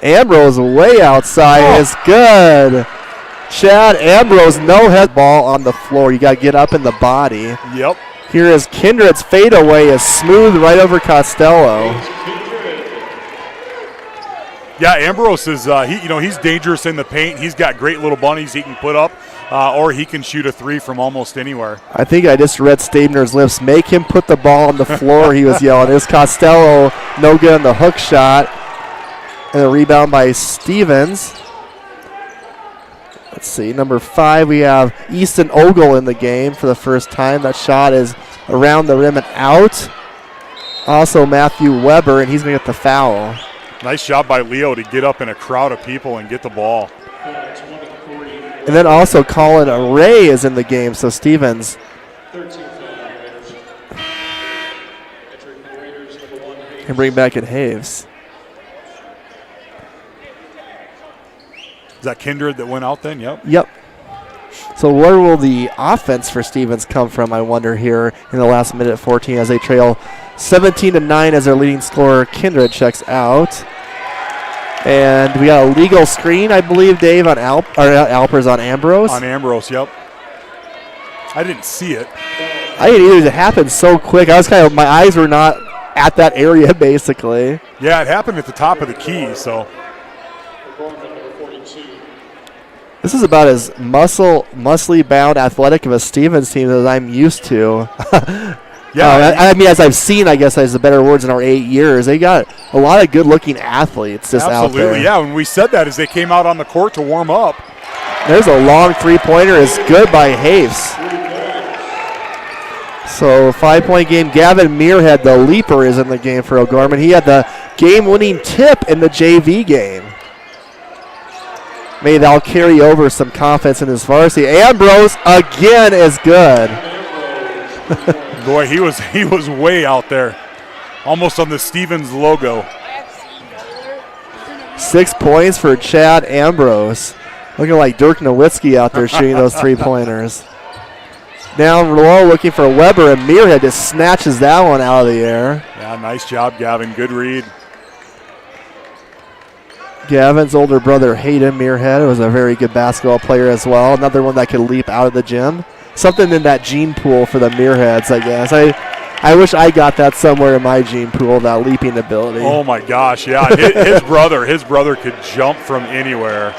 Ambrose way outside is good. Chad Ambrose, no head ball on the floor. You got to get up in the body. Yep. Here is Kindred's fadeaway is smooth right over Costello. Yeah, Ambrose is he's dangerous in the paint. He's got great little bunnies he can put up, or he can shoot a three from almost anywhere. I think I just read Stabner's lips. Make him put the ball on the floor, he was yelling. There's Costello, no good on the hook shot. And a rebound by Stevens. Let's see, number 5, we have Easton Ogle in the game for the first time. That shot is around the rim and out. Also Matthew Weber, and he's going to get the foul. Nice job by Leo to get up in a crowd of people and get the ball. And then also Colin Ray is in the game, so Stevens. And bring back in Haves. Is that Kindred that went out then? Yep. So where will the offense for Stevens come from, I wonder, here in the last minute 14 as they trail 17-9 as their leading scorer, Kindred, checks out. And we got a legal screen, I believe, Dave, on Alpers on Ambrose. On Ambrose, yep. I didn't see it. I didn't either. It happened so quick. My eyes were not at that area, basically. Yeah, it happened at the top of the key, so. This is about as muscly bound, athletic of a Stevens team as I'm used to. Yeah, I mean, as I've seen, I guess is the better words in our 8 years. They got a lot of good-looking athletes just out there. Absolutely, yeah. When we said that as they came out on the court to warm up. There's a long three-pointer. It's good by Haves. So 5-point game. Gavin Muirhead, the leaper, is in the game for O'Gorman. He had the game-winning tip in the JV game. Maybe that'll carry over some confidence in his varsity. Ambrose again is good. Boy, he was way out there, almost on the Stevens logo. 6 points for Chad Ambrose. Looking like Dirk Nowitzki out there shooting those three-pointers. Down low looking for Weber, and Muirhead just snatches that one out of the air. Yeah, nice job, Gavin. Good read. Gavin's older brother, Hayden Muirhead, was a very good basketball player as well. Another one that could leap out of the gym. Something in that gene pool for the Muirheads, I guess. I wish I got that somewhere in my gene pool, that leaping ability. Oh my gosh, yeah. his brother could jump from anywhere.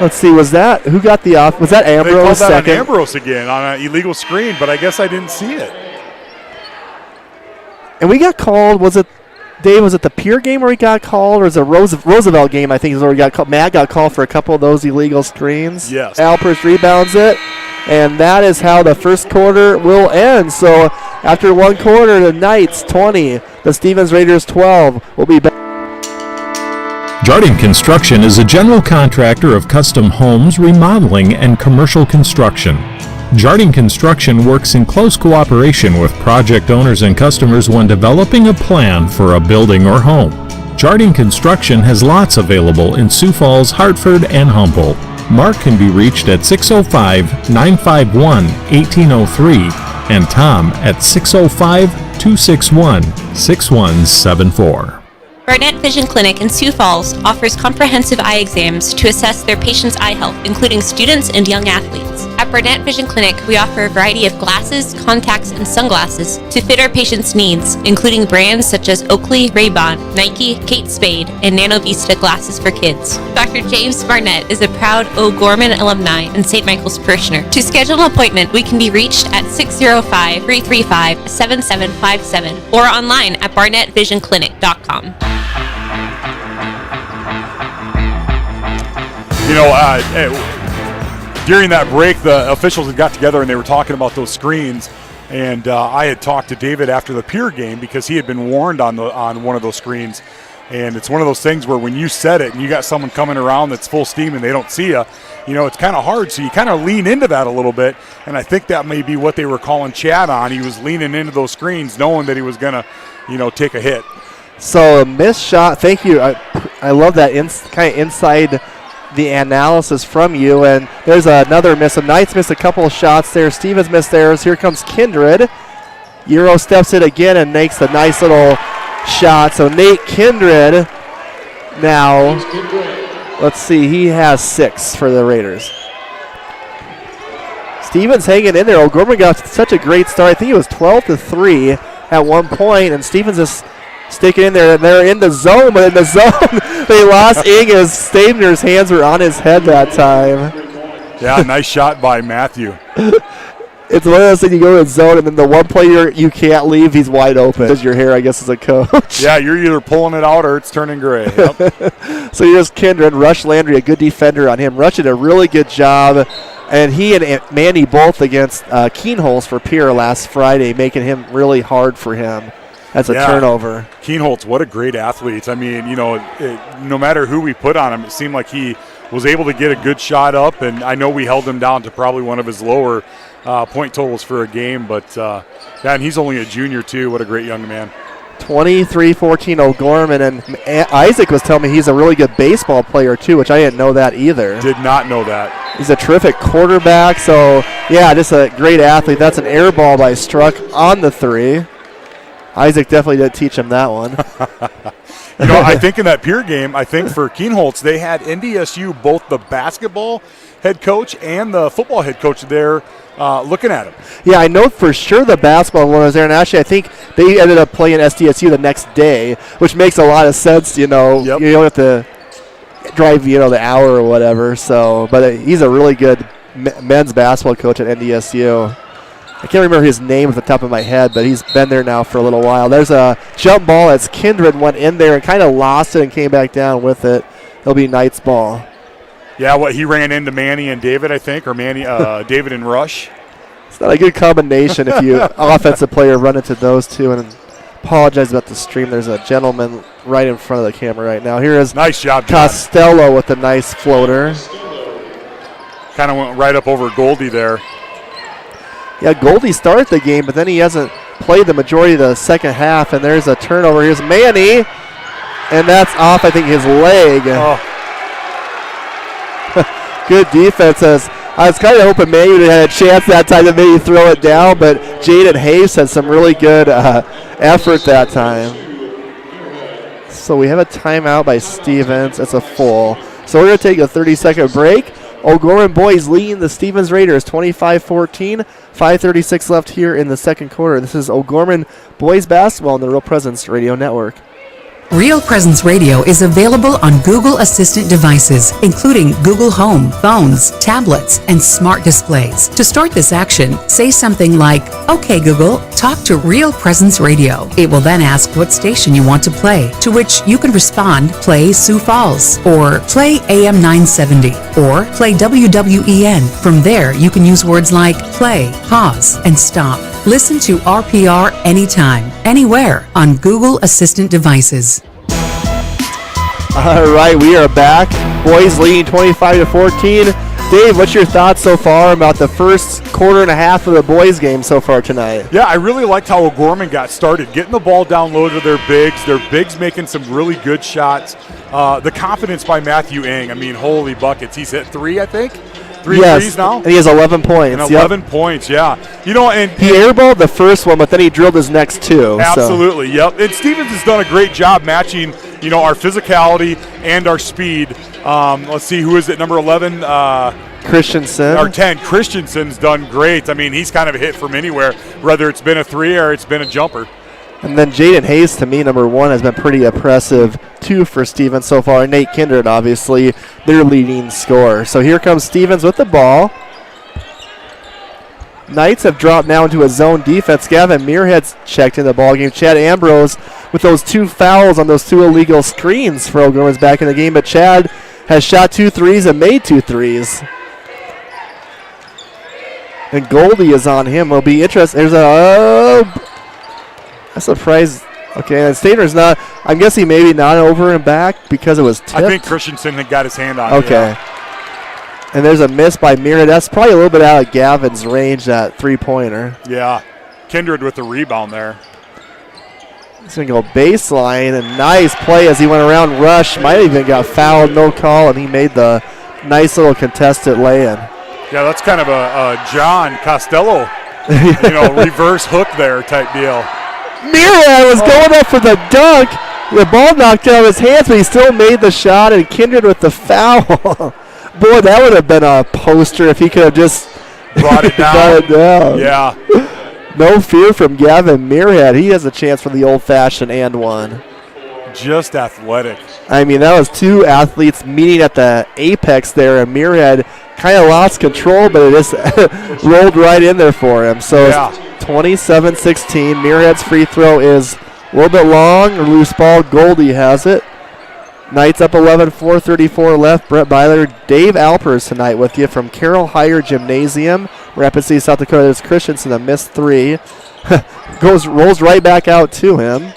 Let's see, was that Ambrose they called that second? On Ambrose again on an illegal screen, but I guess I didn't see it. And we got called, was it the Pier game where he got called, or was it a Roosevelt game, I think, is where he got called? Matt got called for a couple of those illegal screens. Yes. Alpers rebounds it, and that is how the first quarter will end. So after one quarter, the Knights 20, the Stevens Raiders 12. We'll be back. Jardine Construction is a general contractor of custom homes, remodeling, and commercial construction. Jardine Construction works in close cooperation with project owners and customers when developing a plan for a building or home. Jardine Construction has lots available in Sioux Falls, Hartford, and Humboldt. Mark can be reached at 605-951-1803 and Tom at 605-261-6174. Barnett Vision Clinic in Sioux Falls offers comprehensive eye exams to assess their patients' eye health, including students and young athletes. At Barnett Vision Clinic, we offer a variety of glasses, contacts, and sunglasses to fit our patients' needs, including brands such as Oakley, Ray-Ban, Nike, Kate Spade, and Nano Vista glasses for kids. Dr. James Barnett is a proud O'Gorman alumni and St. Michael's parishioner. To schedule an appointment, we can be reached at 605-335-7757 or online at barnettvisionclinic.com. You know, during that break, the officials had got together and they were talking about those screens. And I had talked to David after the Pier game because he had been warned on one of those screens. And it's one of those things where when you set it and you got someone coming around that's full steam and they don't see you, you know, it's kind of hard. So you kind of lean into that a little bit. And I think that may be what they were calling Chad on. He was leaning into those screens knowing that he was going to, you know, take a hit. So a missed shot. Thank you. I love that kind of inside the analysis from you. And there's another miss. The Knights missed a couple of shots there. Stevens missed theirs. Here comes Kindred. Euro steps in again and makes a nice little shot. So Nate Kindred now, let's see, he has 6 for the Raiders. Stevens hanging in there. O'Gorman got such a great start. I think it was 12-3 at one point, and Stevens just stick it in there, and they're in the zone, but in the zone, they lost Ing as Stabner's hands were on his head that time. Yeah, nice shot by Matthew. It's one of those things, you go to the zone, and then the one player you can't leave, he's wide open. Does your hair, I guess, as a coach. Yeah, you're either pulling it out or it's turning gray. Yep. So here's Kindred. Rush Landry, a good defender on him. Rush did a really good job. And he and Mandy both against Keenholz for Pierre last Friday, making him really hard for him as a turnover. Keenholz, what a great athlete. I mean, no matter who we put on him, it seemed like he was able to get a good shot up, and I know we held him down to probably one of his lower point totals for a game, but and he's only a junior too. What a great young man. 23-14 O'Gorman, and Isaac was telling me he's a really good baseball player too, which I didn't know that either. Did not know that. He's a terrific quarterback, so yeah, just a great athlete. That's an air ball by Struck on the 3. Isaac definitely did teach him that one. I think in that Pierre game, I think for Keenholz, they had NDSU, both the basketball head coach and the football head coach there looking at him. Yeah, I know for sure the basketball one was there, and actually I think they ended up playing SDSU the next day, which makes a lot of sense, You don't have to drive, the hour or whatever. So, but he's a really good men's basketball coach at NDSU. I can't remember his name off the top of my head, but he's been there now for a little while. There's a jump ball as Kindred went in there and kind of lost it and came back down with it. It'll be Knight's ball. Yeah, he ran into Manny and David, I think, or David and Rush. It's not a good combination if you offensive player run into those two. And apologize about the stream. There's a gentleman right in front of the camera right now. Here is nice job, Costello John. With a nice floater. Kind of went right up over Goldie there. Yeah, Goldie started the game, but then he hasn't played the majority of the second half, and there's a turnover. Here's Manny, and that's off, I think, his leg. Oh. Good defense. I was kind of hoping Manny would have had a chance that time to maybe throw it down, but Jaden Hayes had some really good effort that time. So we have a timeout by Stevens. It's a full. So we're going to take a 30-second break. O'Gorman boys leading the Stevens Raiders 25-14. 5:36 left here in the second quarter. This is O'Gorman boys basketball on the Real Presence Radio Network. Real Presence Radio is available on Google Assistant devices, including Google Home, phones, tablets, and smart displays. To start this action, say something like, "Okay, Google, talk to Real Presence Radio." It will then ask what station you want to play, to which you can respond, "Play Sioux Falls," or "Play AM 970," or "Play WWEN." From there, you can use words like play, pause, and stop. Listen to RPR anytime, anywhere on Google Assistant devices. All right, we are back. Boys leading 25-14. Dave, what's your thoughts so far about the first quarter and a half of the boys game so far tonight? Yeah, I really liked how O'Gorman got started, getting the ball down low to their bigs making some really good shots. The confidence by Matthew Ing, I mean, holy buckets. He's hit 3, I think. 3 threes now? And he has 11 points. And 11 points, yeah. And he airballed the first one, but then he drilled his next 2. Absolutely, yep. And Stevens has done a great job matching, our physicality and our speed. Let's see, who is it? Number 11? Christensen. Or 10. Christensen's done great. I mean, he's kind of a hit from anywhere, whether it's been a 3 or it's been a jumper. And then Jaden Hayes, to me, number 1, has been pretty impressive, too, for Stevens so far. And Nate Kindred, obviously, their leading scorer. So here comes Stevens with the ball. Knights have dropped now into a zone defense. Gavin Muirhead's checked in the ball game. Chad Ambrose with those 2 fouls on those 2 illegal screens for O'Gorman's back in the game. But Chad has shot 2 threes and made 2 threes. And Goldie is on him. Will be interesting. There's a surprise. Okay, and Stater's not. I'm guessing maybe not over and back because it was tipped. I think Christensen had got his hand on it. Okay. Yeah. And there's a miss by Muirhead. That's probably a little bit out of Gavin's range, that 3-pointer. Yeah. Kindred with the rebound there. He's going to go baseline, and nice play as he went around. Rush might have even got fouled, no call, and he made the nice little contested lay-in. Yeah, that's kind of a John Costello, reverse hook there type deal. Muirhead was going up for the dunk. The ball knocked out of his hands, but he still made the shot, and Kindred with the foul. Boy, that would have been a poster if he could have just brought it down. Yeah. No fear from Gavin Muirhead. He has a chance for the old-fashioned and one. Just athletic. I mean, that was two athletes meeting at the apex there, and Muirhead kind of lost control, but it just rolled right in there for him. So 27-16. Muirhead's free throw is a little bit long, or loose ball. Goldie has it. Knights up 11, 4:34 left. Brett Byler, Dave Alpers tonight with you from Carroll Higher Gymnasium. Rapid City, South Dakota. There's Christensen, a missed three. Rolls right back out to him.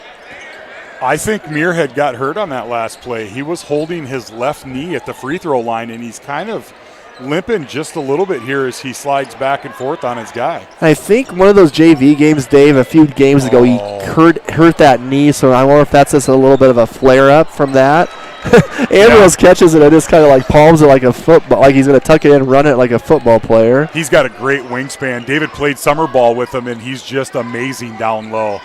I think Muirhead got hurt on that last play. He was holding his left knee at the free throw line, and he's kind of limping just a little bit here as he slides back and forth on his guy. I think one of those JV games, Dave, a few games ago, he hurt that knee, so I wonder if that's just a little bit of a flare-up from that. Ambrose catches it and just kind of like palms it like a football, like he's going to tuck it in and run it like a football player. He's got a great wingspan. David played summer ball with him, and he's just amazing down low.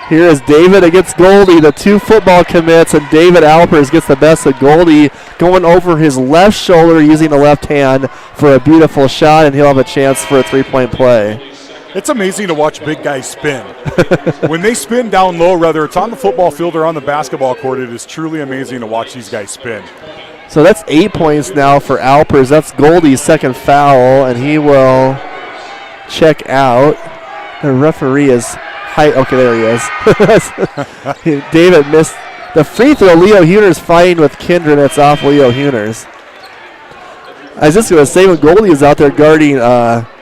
Here is David against Goldie, the two football commits, and David Alpers gets the best of Goldie, going over his left shoulder using the left hand for a beautiful shot, and he'll have a chance for a three-point play. It's amazing to watch big guys spin. When they spin down low, whether it's on the football field or on the basketball court, it is truly amazing to watch these guys spin. So that's 8 points now for Alpers. That's Goldie's second foul, and he will check out. The referee is okay, there he is. David missed the free throw. Leo Huners fighting with Kindred. It's off Leo Huners. I was just going to say, when Goldie is out there guarding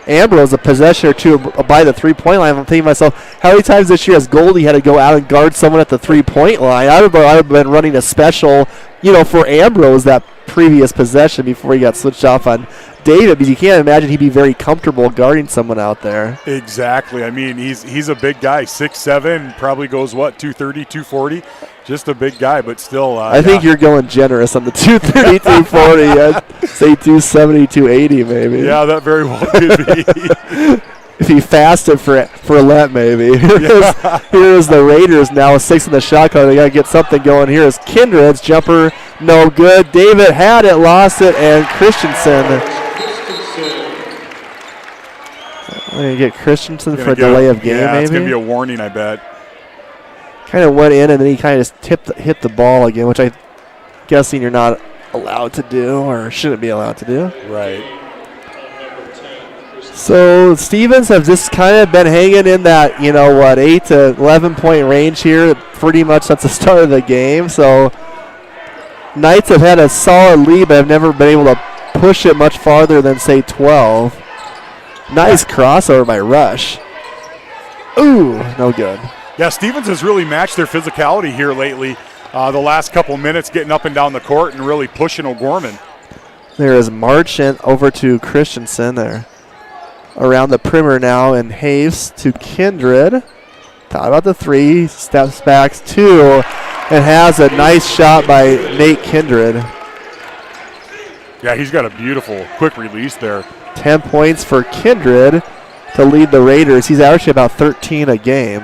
Ambrose, a possession or two by the three-point line, I'm thinking to myself, how many times this year has Goldie had to go out and guard someone at the three-point line? I would have been running a special, for Ambrose that previous possession before he got switched off on David, because you can't imagine he'd be very comfortable guarding someone out there. Exactly. I mean, he's a big guy, 6'7", probably goes, 230, 240. Just a big guy, but still. I think you're going generous on the 230, 240. I'd say 270, 280 maybe. Yeah, that very well could be. If he fasted for Lent, maybe. Here's the Raiders now, 6 in the shot clock. They got to get something going. Here's Kindred's jumper, no good. David had it, lost it, and Christensen. I'm going to get Christensen for a delay of game, maybe? It's going to be a warning, I bet. Kind of went in, and then he kind of just hit the ball again, which I'm guessing you're not allowed to do or shouldn't be allowed to do. Right. So Stevens have just kind of been hanging in that, 8 to 11 point range here pretty much since the start of the game. So Knights have had a solid lead, but have never been able to push it much farther than, say, 12. Nice crossover by Rush. Ooh, no good. Yeah, Stevens has really matched their physicality here lately. The last couple minutes getting up and down the court and really pushing O'Gorman. There is Marchant over to Christensen there. Around the perimeter now, and Haves to Kindred. Thought about the three, steps back two, and has a nice shot by Nate Kindred. Yeah, he's got a beautiful quick release there. 10 points for Kindred to lead the Raiders. He's averaging about 13 a game.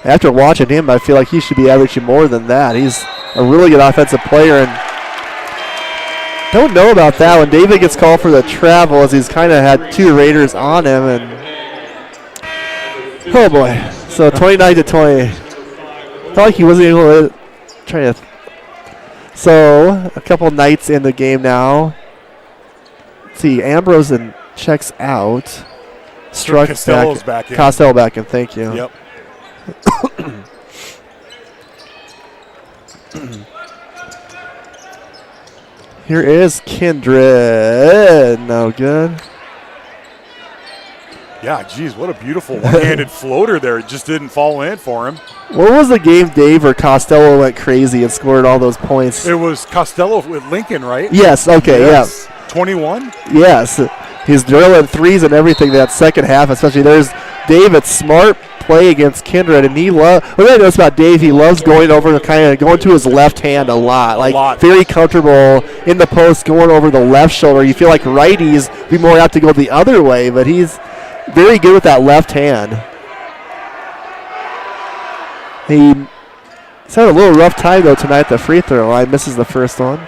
After watching him, I feel like he should be averaging more than that. He's a really good offensive player, and don't know about that when David gets called for the travel, as he's kind of had two Raiders on him, and oh boy. So 29 to 20. Felt like he wasn't able to try to. So a couple Knights in the game now. Let's see, Ambrose and checks out. Struck Costello's back in. Costello back in. Thank you. Yep. Here is Kindred. No good. Yeah, geez, what a beautiful one-handed floater there. It just didn't fall in for him. What was the game, Dave, where Costello went crazy and scored all those points? It was Costello with Lincoln, right? Yes, okay, yes. 21? Yes. He's drilling threes and everything that second half, especially. There's David, smart play against Kindred, and he what I notice about Dave, he loves going over, kind of going to his left hand a lot. Very comfortable in the post, going over the left shoulder. You feel like righties be more apt to go the other way, but he's very good with that left hand. He's had a little rough time, though, tonight at the free throw line. Misses the first one.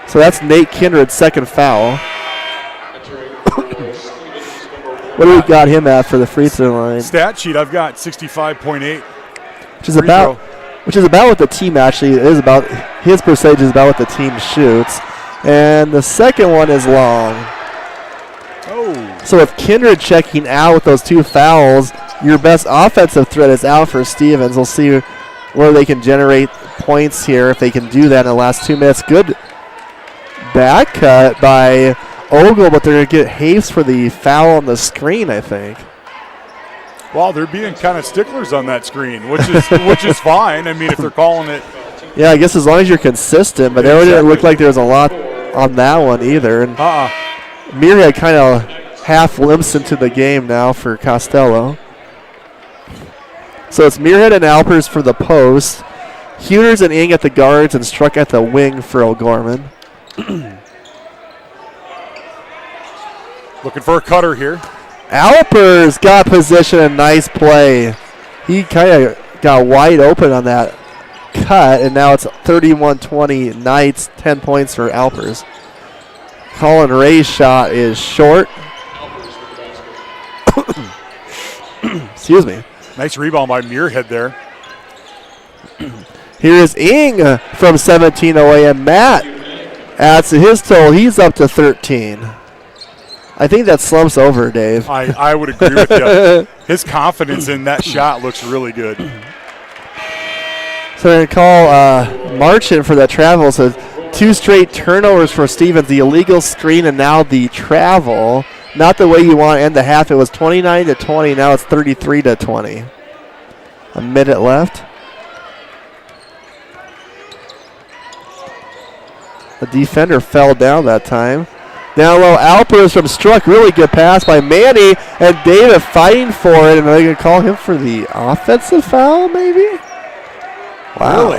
So that's Nate Kindred's second foul. What do we got him at for the free throw line? Stat sheet, I've got 65.8. Which is about what the team actually is about. His percentage is about what the team shoots. And the second one is long. Oh. So with Kindred checking out with those 2 fouls, your best offensive threat is out for Stevens. We'll see where they can generate points here if they can do that in the last 2 minutes. Good back cut by Ogle, but they're going to get Haves for the foul on the screen, I think. Well, they're being kind of sticklers on that screen, which is fine. I mean, if they're calling it. Yeah, I guess as long as you're consistent, but there didn't look like there was a lot on that one either. And Muirhead kind of half limps into the game now for Costello. So it's Muirhead and Alpers for the post. Huners and Ing at the guards and Struck at the wing for O'Gorman. Looking for a cutter here. Alpers got position and nice play. He kind of got wide open on that cut, and now it's 31-20 Knights, 10 points for Alpers. Colin Ray's shot is short. Excuse me. Nice rebound by Muirhead there. Here's Ing from 17 away, and Matt adds to his total. He's up to 13. I think that slumps over, Dave. I would agree with you. His confidence in that shot looks really good. So they're going to call Marchant for that travel. So 2 straight turnovers for Stevens. The illegal screen and now the travel. Not the way you want to end the half. It was 29-20. Now it's 33-20. A minute left. The defender fell down that time. Down low, Alpers from Struck. Really good pass by Manny. And David fighting for it. And they're going to call him for the offensive foul, maybe? Wow.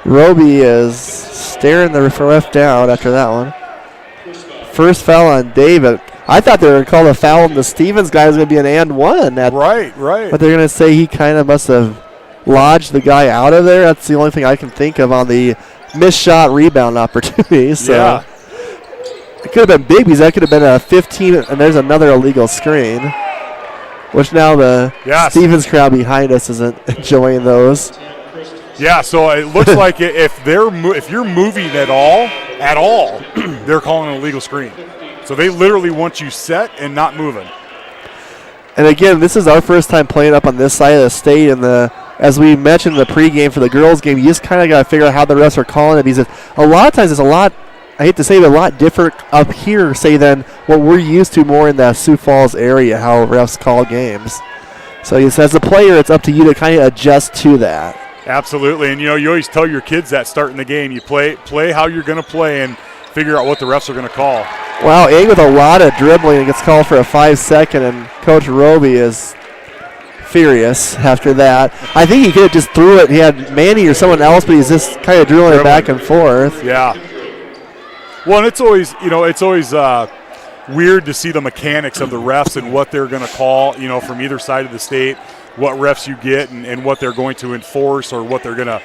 Really? Roby is staring the ref down after that one. First foul on David. I thought they were going to call the foul on the Stevens guy. Was going to be an and one. Right. But they're going to say he kind of must have lodged the guy out of there. That's the only thing I can think of on the missed shot rebound opportunity. So yeah. It could have been big because that could have been a 15, and there's another illegal screen, which now the Stevens crowd behind us isn't enjoying those. Yeah, so it looks like if you're moving at all, they're calling an illegal screen. So they literally want you set and not moving. And again, this is our first time playing up on this side of the state, and as we mentioned in the pregame for the girls' game, you just kind of got to figure out how the refs are calling it. Because a lot of times it's a lot, I hate to say it, a lot different up here, say, than what we're used to more in the Sioux Falls area, how refs call games. So as a player, it's up to you to kind of adjust to that. Absolutely, and you always tell your kids that starting the game. You play how you're going to play and figure out what the refs are going to call. Wow, Ing with a lot of dribbling. It gets called for a 5-second, and Coach Roby is furious after that. I think he could have just threw it. He had Manny or someone else, but he's just kind of dribbling it back and forth. Yeah. Well, and it's always weird to see the mechanics of the refs and what they're going to call, from either side of the state, what refs you get and what they're going to enforce or what they're going to,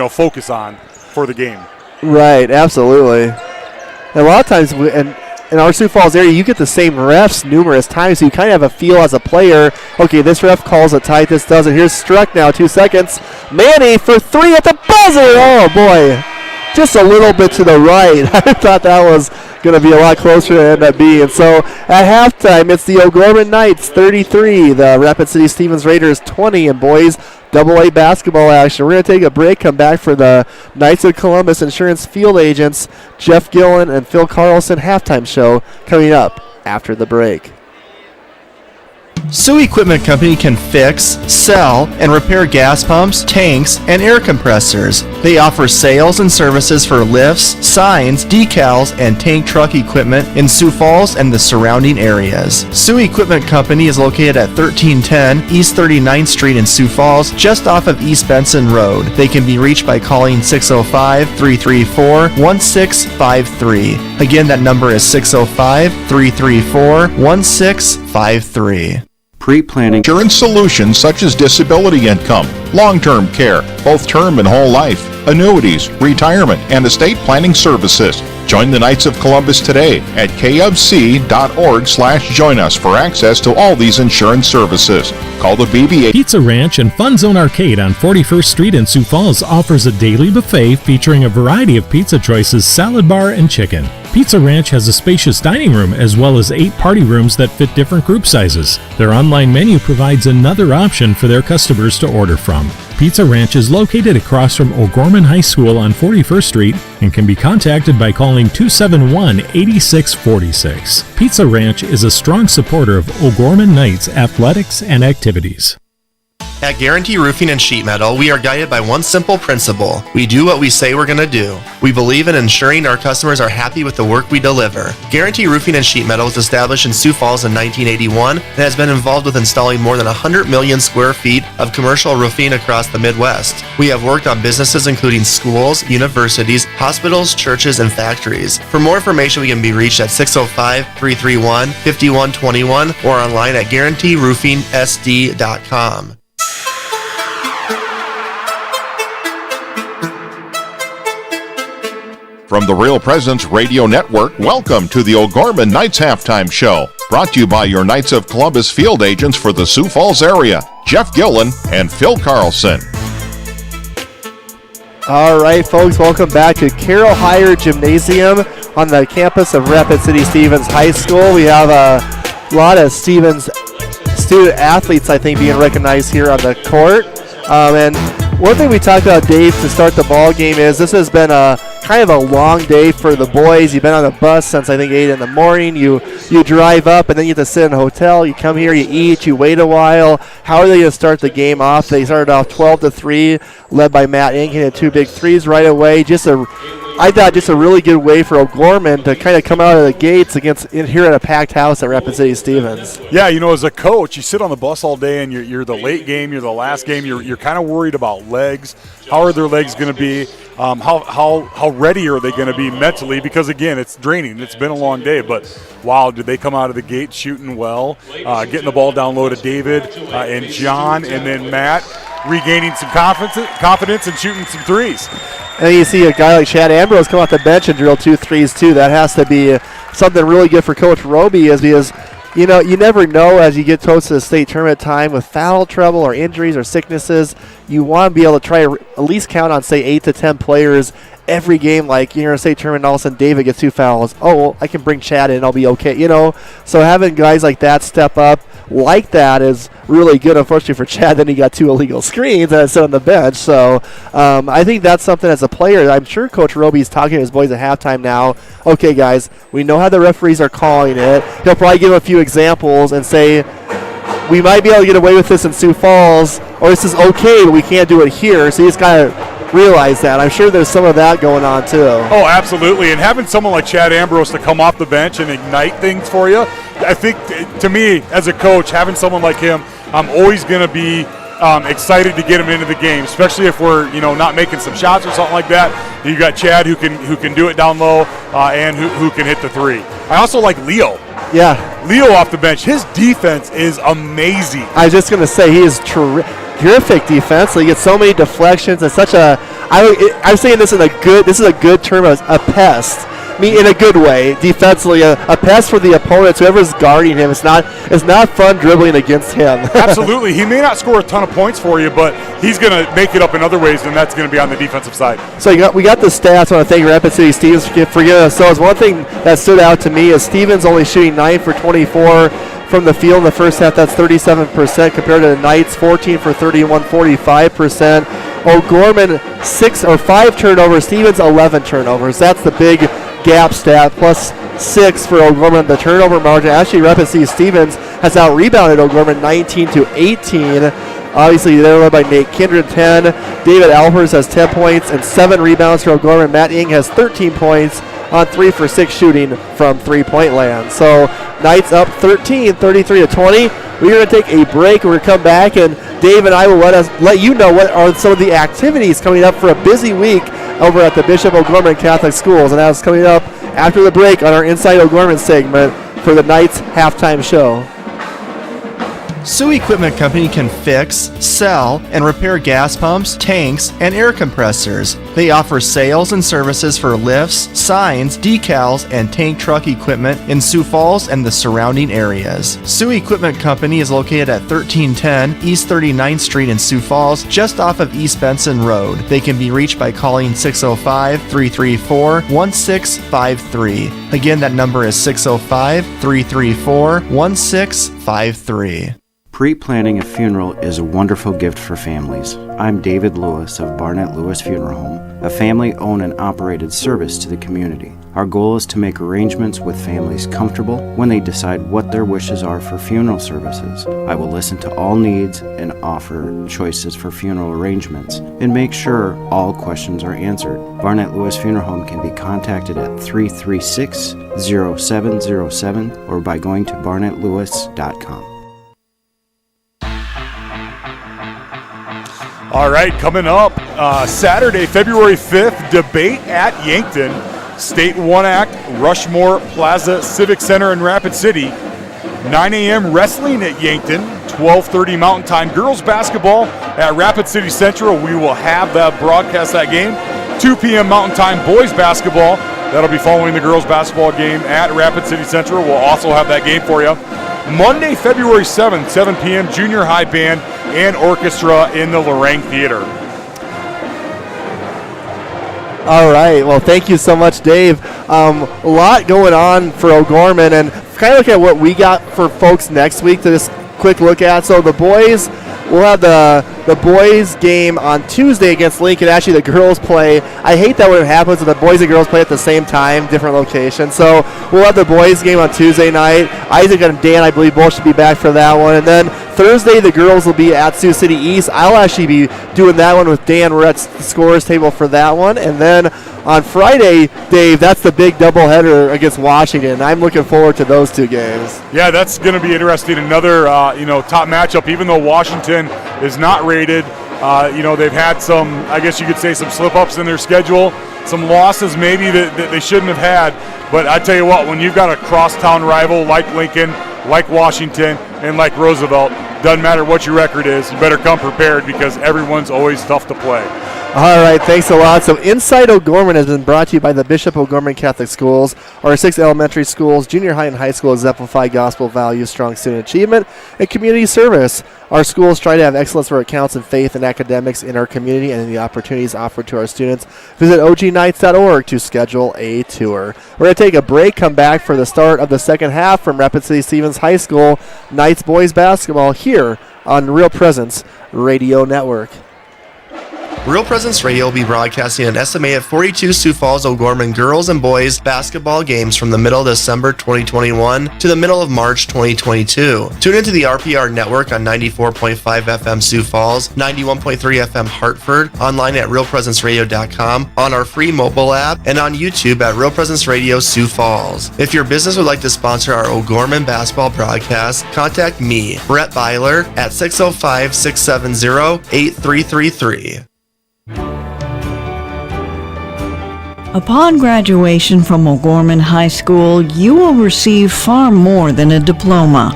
focus on for the game. Right, absolutely. And a lot of times in our Sioux Falls area, you get the same refs numerous times, so you kind of have a feel as a player, okay, this ref calls it tight, this doesn't. Here's Struck now, 2 seconds. Manny for 3 at the buzzer. Oh, boy. Just a little bit to the right. I thought that was going to be a lot closer to end up being. So at halftime, it's the O'Gorman Knights 33, the Rapid City Stevens Raiders 20, and boys AA basketball action. We're going to take a break, come back for the Knights of Columbus Insurance Field Agents, Jeff Gillen and Phil Carlson halftime show coming up after the break. Sioux Equipment Company can fix, sell, and repair gas pumps, tanks, and air compressors. They offer sales and services for lifts, signs, decals, and tank truck equipment in Sioux Falls and the surrounding areas. Sioux Equipment Company is located at 1310 East 39th Street in Sioux Falls, just off of East Benson Road. They can be reached by calling 605-334-1653. Again, that number is 605-334-1653. Pre-planning insurance solutions such as disability income, long-term care, both term and whole life, annuities, retirement, and estate planning services. Join the Knights of Columbus today at kfc.org/join us for access to all these insurance services. Call the BBA. Pizza Ranch and Fun Zone Arcade on 41st Street in Sioux Falls offers a daily buffet featuring a variety of pizza choices, salad bar, and chicken. Pizza Ranch has a spacious dining room as well as 8 party rooms that fit different group sizes. Their online menu provides another option for their customers to order from. Pizza Ranch is located across from O'Gorman High School on 41st Street and can be contacted by calling 271-8646. Pizza Ranch is a strong supporter of O'Gorman Knights athletics and activities. At Guarantee Roofing and Sheet Metal, we are guided by one simple principle. We do what we say we're going to do. We believe in ensuring our customers are happy with the work we deliver. Guarantee Roofing and Sheet Metal was established in Sioux Falls in 1981 and has been involved with installing more than 100 million square feet of commercial roofing across the Midwest. We have worked on businesses including schools, universities, hospitals, churches, and factories. For more information, we can be reached at 605-331-5121 or online at guaranteeroofingsd.com. From the Real Presence Radio Network, welcome to the O'Gorman Knights Halftime Show. Brought to you by your Knights of Columbus field agents for the Sioux Falls area, Jeff Gillen and Phil Carlson. All right, folks, welcome back to Carroll Higher Gymnasium on the campus of Rapid City Stevens High School. We have a lot of Stevens student athletes, I think, being recognized here on the court. And one thing we talked about, Dave, to start the ball game is this has been a kind of a long day for the boys. You've been on the bus since I think 8 in the morning. You drive up and then you have to sit in a hotel. You come here, you eat, you wait a while. How are they going to start the game off? They started off 12-3, led by Matt Inc. He had 2 big threes right away. I thought just a really good way for O'Gorman to kind of come out of the gates here at a packed house at Rapid City Stevens. Yeah, as a coach, you sit on the bus all day and you're the late game, you're the last game. You're kind of worried about legs. How are their legs going to be? How ready are they going to be mentally? Because again, it's draining. It's been a long day, but wow, did they come out of the gate shooting well, getting the ball down low to David and John, and then Matt regaining some confidence and shooting some threes. And then you see a guy like Chad Ambrose come off the bench and drill 2 threes too. That has to be something really good for Coach Roby, because you never know as you get close to the state tournament time with foul trouble or injuries or sicknesses. You want to be able to try at least count on, say, 8 to 10 players every game. Like you're in a state tournament and all of a sudden David gets 2 fouls. Oh, well, I can bring Chad in, I'll be okay. So having guys like that step up like that is really good. Unfortunately for Chad, then he got 2 illegal screens and sit on the bench. So I think that's something as a player. I'm sure Coach Roby's talking to his boys at halftime now. Okay, guys, we know how the referees are calling it. He'll probably give them a few examples and say, we might be able to get away with this in Sioux Falls, or this is okay, but we can't do it here. So you just got to realize that. I'm sure there's some of that going on too. Oh, absolutely. And having someone like Chad Ambrose to come off the bench and ignite things for you, I think, to me, as a coach, having someone like him, I'm always going to be excited to get him into the game, especially if we're not making some shots or something like that. You got Chad who can do it down low and who can hit the 3. I also like Leo. Yeah, Leo off the bench. His defense is amazing. I was just going to say he is terrific defense. He gets so many deflections and such a. I'm saying this is a good term, a pest. In a good way, defensively, a pest for the opponents. Whoever's guarding him, it's not fun dribbling against him. Absolutely, he may not score a ton of points for you, but he's going to make it up in other ways, and that's going to be on the defensive side. So we got the stats. I want to thank Rapid City Stevens for giving us. So one thing that stood out to me is Stevens only shooting 9 for 24 from the field in the first half. That's 37% compared to the Knights, 14 for 31, 45%. O'Gorman 5 turnovers. Stevens 11 turnovers. That's the big gap stat, plus 6 for O'Gorman, the turnover margin. Actually, Rapid City Stevens has out-rebounded O'Gorman 19-18. Obviously, they're led by Nate Kindred, 10. David Alpers has 10 points and 7 rebounds for O'Gorman. Matt Ing has 13 points on 3 for 6 shooting from three-point land. So, Knights up 13, 33-20. We're going to take a break. We're going to come back, and Dave and I will let you know what are some of the activities coming up for a busy week over at the Bishop O'Gorman Catholic Schools. And that's coming up after the break on our Inside O'Gorman segment for the Knights halftime show. Sioux Equipment Company can fix, sell, and repair gas pumps, tanks, and air compressors. They offer sales and services for lifts, signs, decals, and tank truck equipment in Sioux Falls and the surrounding areas. Sioux Equipment Company is located at 1310 East 39th Street in Sioux Falls, just off of East Benson Road. They can be reached by calling 605-334-1653. Again, that number is 605-334-1653. Pre-planning a funeral is a wonderful gift for families. I'm David Lewis of Barnett Lewis Funeral Home, a family-owned and operated service to the community. Our goal is to make arrangements with families comfortable when they decide what their wishes are for funeral services. I will listen to all needs and offer choices for funeral arrangements and make sure all questions are answered. Barnett Lewis Funeral Home can be contacted at 336-0707 or by going to barnettlewis.com. All right, coming up Saturday, February 5th, debate at Yankton. State 1 Act, Rushmore Plaza Civic Center in Rapid City. 9 a.m. wrestling at Yankton. 12:30 Mountain Time girls basketball at Rapid City Central. We will have that broadcast that game. 2 p.m. Mountain Time boys basketball. That'll be following the girls basketball game at Rapid City Central. We'll also have that game for you. Monday, February 7th, 7 p.m. junior high band and orchestra in the Lorraine Theater. All right. Well, thank you so much, Dave. A lot going on for O'Gorman, and kind of look at what we got for folks next week to just quick look at. So the boys, we'll have the boys game on Tuesday against Lincoln. Actually, the girls play. I hate that when it happens when the boys and girls play at the same time, different locations. So we'll have the boys game on Tuesday night. Isaac and Dan, I believe, both should be back for that one. And then Thursday, the girls will be at Sioux City East. I'll actually be doing that one with Dan. We're at the scorers table for that one. And then on Friday, Dave, that's the big doubleheader against Washington. I'm looking forward to those two games. Yeah, that's going to be interesting. Another, top matchup. Even though Washington is not rated, they've had some, I guess you could say, some slip-ups in their schedule, some losses maybe that they shouldn't have had. But I tell you what, when you've got a crosstown rival like Lincoln, like Washington, and like Roosevelt, doesn't matter what your record is, you better come prepared because everyone's always tough to play. All right, thanks a lot. So Inside O'Gorman has been brought to you by the Bishop O'Gorman Catholic Schools. Our 6 elementary schools, junior high and high school exemplify gospel values, strong student achievement, and community service. Our schools try to have excellence where it counts in faith and academics in our community and in the opportunities offered to our students. Visit ognights.org to schedule a tour. We're going to take a break, come back for the start of the second half from Rapid City Stevens High School Knights boys basketball here on Real Presence Radio Network. Real Presence Radio will be broadcasting an estimated 42 Sioux Falls O'Gorman girls and boys basketball games from the middle of December 2021 to the middle of March 2022. Tune into the RPR network on 94.5 FM Sioux Falls, 91.3 FM Hartford, online at realpresenceradio.com, on our free mobile app, and on YouTube at Real Presence Radio Sioux Falls. If your business would like to sponsor our O'Gorman basketball broadcast, contact me, Brett Byler, at 605-670-8333. Upon graduation from O'Gorman High School, you will receive far more than a diploma.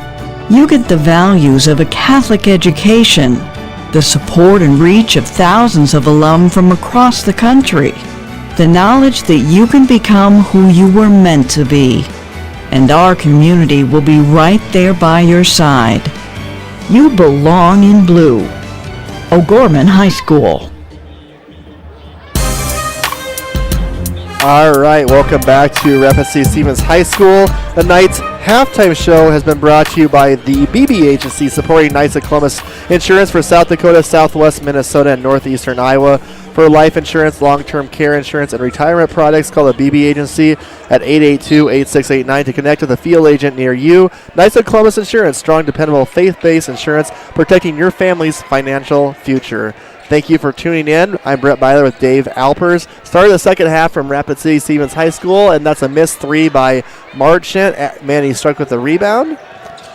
You get the values of a Catholic education, the support and reach of thousands of alum from across the country, the knowledge that you can become who you were meant to be, and our community will be right there by your side. You belong in blue. O'Gorman High School. All right, welcome back to Rapid City Stevens High School. The Knights halftime show has been brought to you by the BB Agency, supporting Knights of Columbus Insurance for South Dakota, Southwest Minnesota, and Northeastern Iowa. For life insurance, long-term care insurance, and retirement products, call the BB Agency at 882-8689 to connect with a field agent near you. Knights of Columbus Insurance, strong, dependable, faith-based insurance, protecting your family's financial future. Thank you for tuning in. I'm Brett Byler with Dave Alpers. Started the second half from Rapid City Stevens High School, and that's a missed three by Marchant. Man, he struck with the rebound.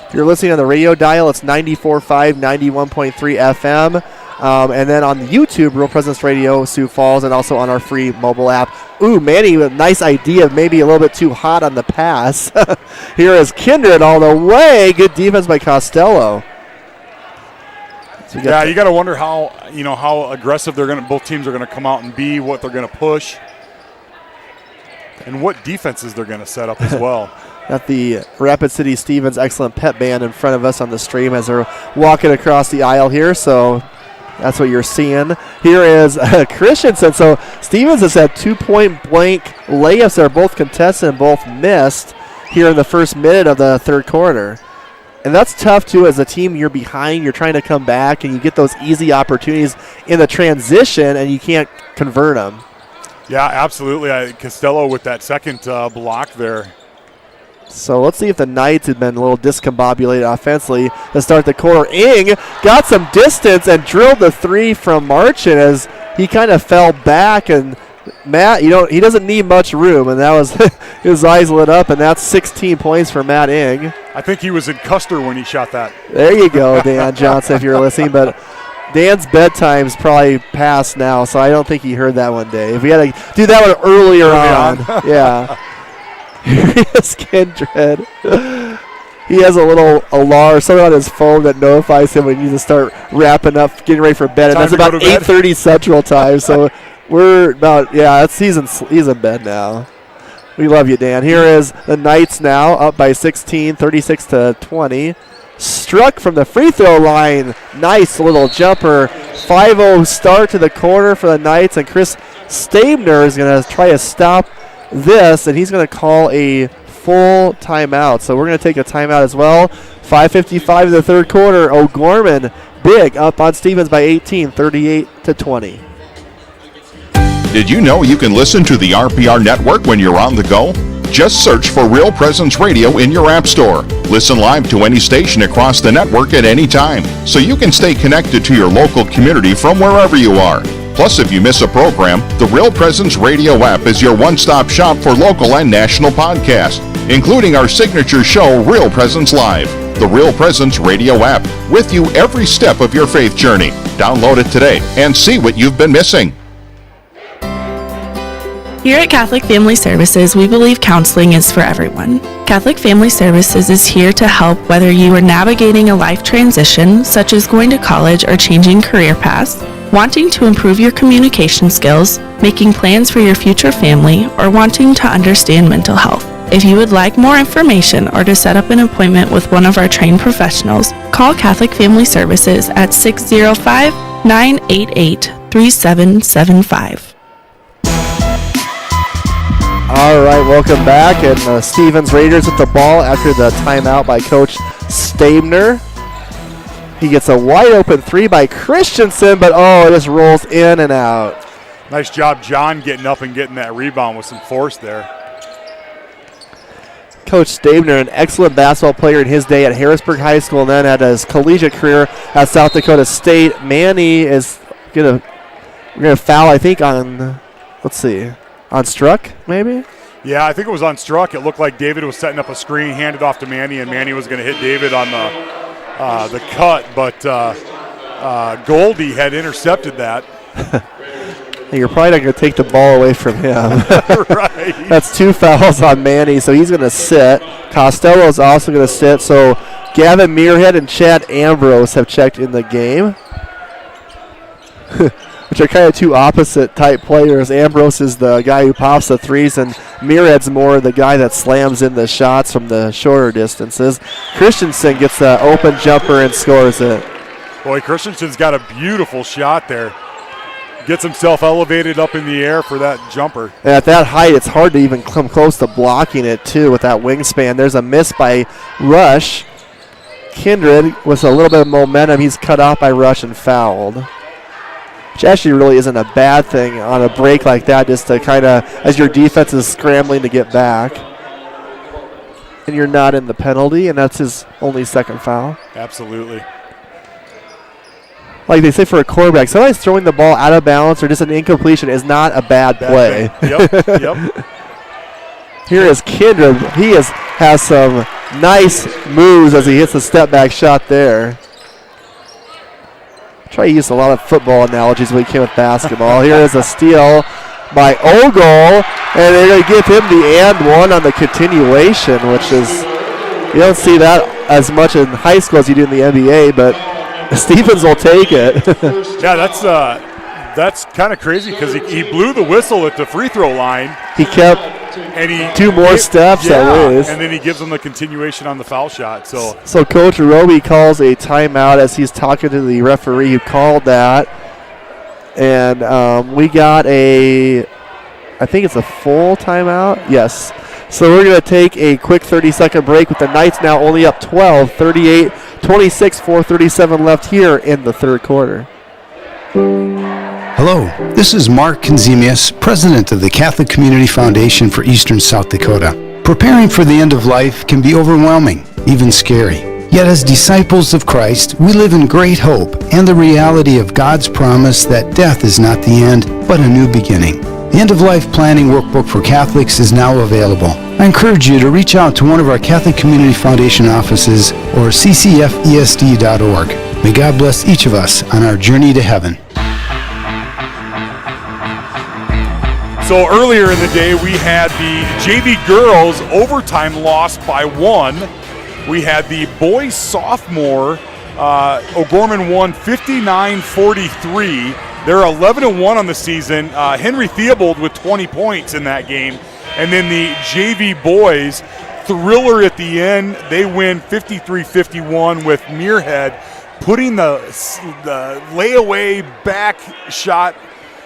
If you're listening on the radio dial, it's 94.5, 91.3 FM. And then on the YouTube, Real Presence Radio, Sioux Falls, and also on our free mobile app. Ooh, Manny, with a nice idea, maybe a little bit too hot on the pass. Here is Kindred all the way. Good defense by Costello. So you got to wonder how aggressive both teams are going to come out and be, what they're going to push, and what defenses they're going to set up as well. Got the Rapid City Stevens Excellent Pep Band in front of us on the stream as they're walking across the aisle here, so that's what you're seeing. Here is Christensen. So Stevens has had 2-point-blank layups that are both contested and both missed here in the first minute of the third quarter. And that's tough, too, as a team you're behind. You're trying to come back, and you get those easy opportunities in the transition, and you can't convert them. Yeah, absolutely. Costello with that second block there. So let's see if the Knights had been a little discombobulated offensively to start the quarter. Ing got some distance and drilled the three from Marchand as he kind of fell back. And Matt, he doesn't need much room, and that was his eyes lit up, and that's 16 points for Matt Ing. I think he was in Custer when he shot that. There you go, Dan Johnson, if you're listening. But Dan's bedtime's probably past now, so I don't think he heard that one day. If we had to do that one earlier on. Yeah. Here is Kindred. He has a little alarm, something on his phone that notifies him when he needs to start wrapping up, getting ready for bed. And that's about 8:30 Central Time. So we're about, he's in bed now. We love you, Dan. Here is the Knights now, up by 16, 36-20. Struck from the free throw line. Nice little jumper. 5-0 start to the corner for the Knights, and Chris Stabner is going to try to stop this, and he's going to call a full timeout. So we're going to take a timeout as well. 5:55 in the third quarter. O'Gorman big up on Stevens by 18, 38-20. Did you know you can listen to the RPR network when you're on the go? Just search for Real Presence Radio in your app store. Listen live to any station across the network at any time, so you can stay connected to your local community from wherever you are. Plus, if you miss a program, the Real Presence Radio app is your one-stop shop for local and national podcasts, including our signature show, Real Presence Live. The Real Presence Radio app, with you every step of your faith journey. Download it today and see what you've been missing. Here at Catholic Family Services, we believe counseling is for everyone. Catholic Family Services is here to help whether you are navigating a life transition, such as going to college or changing career paths, wanting to improve your communication skills, making plans for your future family, or wanting to understand mental health. If you would like more information or to set up an appointment with one of our trained professionals, call Catholic Family Services at 605-988-3775. All right, welcome back. And the Stevens Raiders with the ball after the timeout by Coach Stabner. He gets a wide open three by Christensen, but it just rolls in and out. Nice job, John, getting up and getting that rebound with some force there. Coach Stabner, an excellent basketball player in his day at Harrisburg High School and then had his collegiate career at South Dakota State. Manny is we're gonna foul, I think, on, let's see, on Struck, maybe? Yeah, I think it was on Struck. It looked like David was setting up a screen, handed off to Manny, and Manny was going to hit David on the cut, but Goldie had intercepted that. You're probably not going to take the ball away from him. Right. That's 2 fouls on Manny, so he's going to sit. Costello is also going to sit. So Gavin Muirhead and Chad Ambrose have checked in the game, which are kind of two opposite type players. Ambrose is the guy who pops the threes, and Muirhead's more the guy that slams in the shots from the shorter distances. Christensen gets the open jumper and scores it. Boy, Christensen's got a beautiful shot there. Gets himself elevated up in the air for that jumper. And at that height, it's hard to even come close to blocking it, too, with that wingspan. There's a miss by Rush. Kindred, with a little bit of momentum, he's cut off by Rush and fouled. Which actually really isn't a bad thing on a break like that, just to kind of, as your defense is scrambling to get back. And you're not in the penalty, and that's his only second foul. Absolutely. Like they say for a quarterback, sometimes throwing the ball out of bounds or just an incompletion is not a bad play. Yep. Here is Kindred. He has some nice moves as he hits the step back shot there. Try to use a lot of football analogies when he came with basketball. Here is a steal by Ogle, and they're going to give him the and one on the continuation, which is, you don't see that as much in high school as you do in the NBA, but Stevens will take it. Yeah, that's kind of crazy because he blew the whistle at the free throw line. He kept two more steps at least. And then he gives them the continuation on the foul shot. So Coach Roby calls a timeout as he's talking to the referee who called that. And we got I think it's a full timeout. Yes. So we're going to take a quick 30-second break with the Knights now only up 12, 38-26, 4:37 left here in the third quarter. Hello, this is Mark Konzemius, president of the Catholic Community Foundation for Eastern South Dakota. Preparing for the end of life can be overwhelming, even scary. Yet as disciples of Christ, we live in great hope and the reality of God's promise that death is not the end, but a new beginning. The End-of-Life Planning Workbook for Catholics is now available. I encourage you to reach out to one of our Catholic Community Foundation offices or ccfesd.org. May God bless each of us on our journey to heaven. So earlier in the day, we had the JV girls overtime loss by 1. We had the boys sophomore, O'Gorman won 59-43. They're 11-1 on the season. Henry Theobald with 20 points in that game. And then the JV boys, thriller at the end. They win 53-51 with Muirhead putting the layaway back shot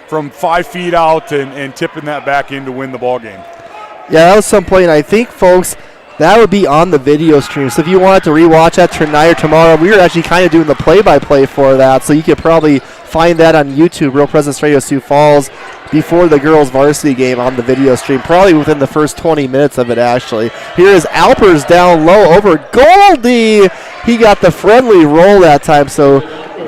from 5 feet out and tipping that back in to win the ball game. Yeah, that was some play, and I think, folks, that would be on the video stream. So if you wanted to rewatch that tonight or tomorrow, we were actually kind of doing the play-by-play for that. So you could probably find that on YouTube, Real Presence Radio Sioux Falls, before the girls' varsity game on the video stream, probably within the first 20 minutes of it, actually. Here is Alpers down low over Goldie. He got the friendly roll that time, so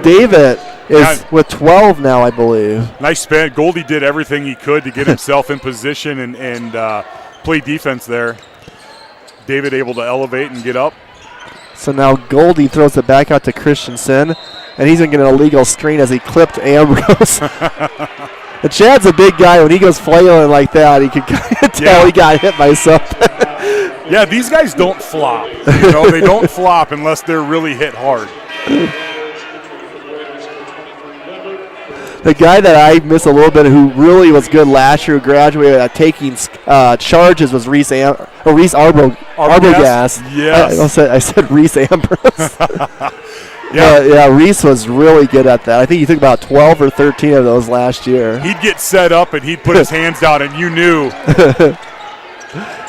David is with 12 now, I believe. Nice spin. Goldie did everything he could to get himself in position and play defense there. David able to elevate and get up. So now Goldie throws it back out to Christensen, and he's going to get an illegal screen as he clipped Ambrose. And Chad's a big guy. When he goes flailing like that, he can kind of tell he got hit by something. Yeah, these guys don't flop. You know, they don't flop unless they're really hit hard. The guy that I miss a little bit, who really was good last year, who graduated at taking charges, was Reese Arbogast. Yes. I said Reese Ambrose. Yeah, Reese was really good at that. I think he took about 12 or 13 of those last year. He'd get set up and he'd put his hands down, and you knew. And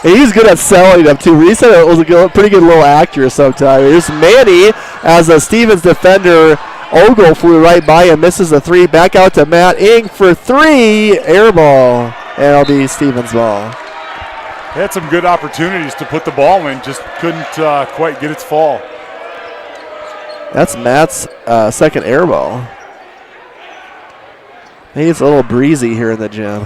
he's good at selling them, too. Reese was a pretty good little actor sometimes. Here's Manny as a Stevens defender. Ogle flew right by and misses a 3. Back out to Matt Ing for 3. Air ball. And it'll be Stevens' ball. They had some good opportunities to put the ball in, just couldn't quite get its fall. That's Matt's second air ball. Maybe it's a little breezy here in the gym.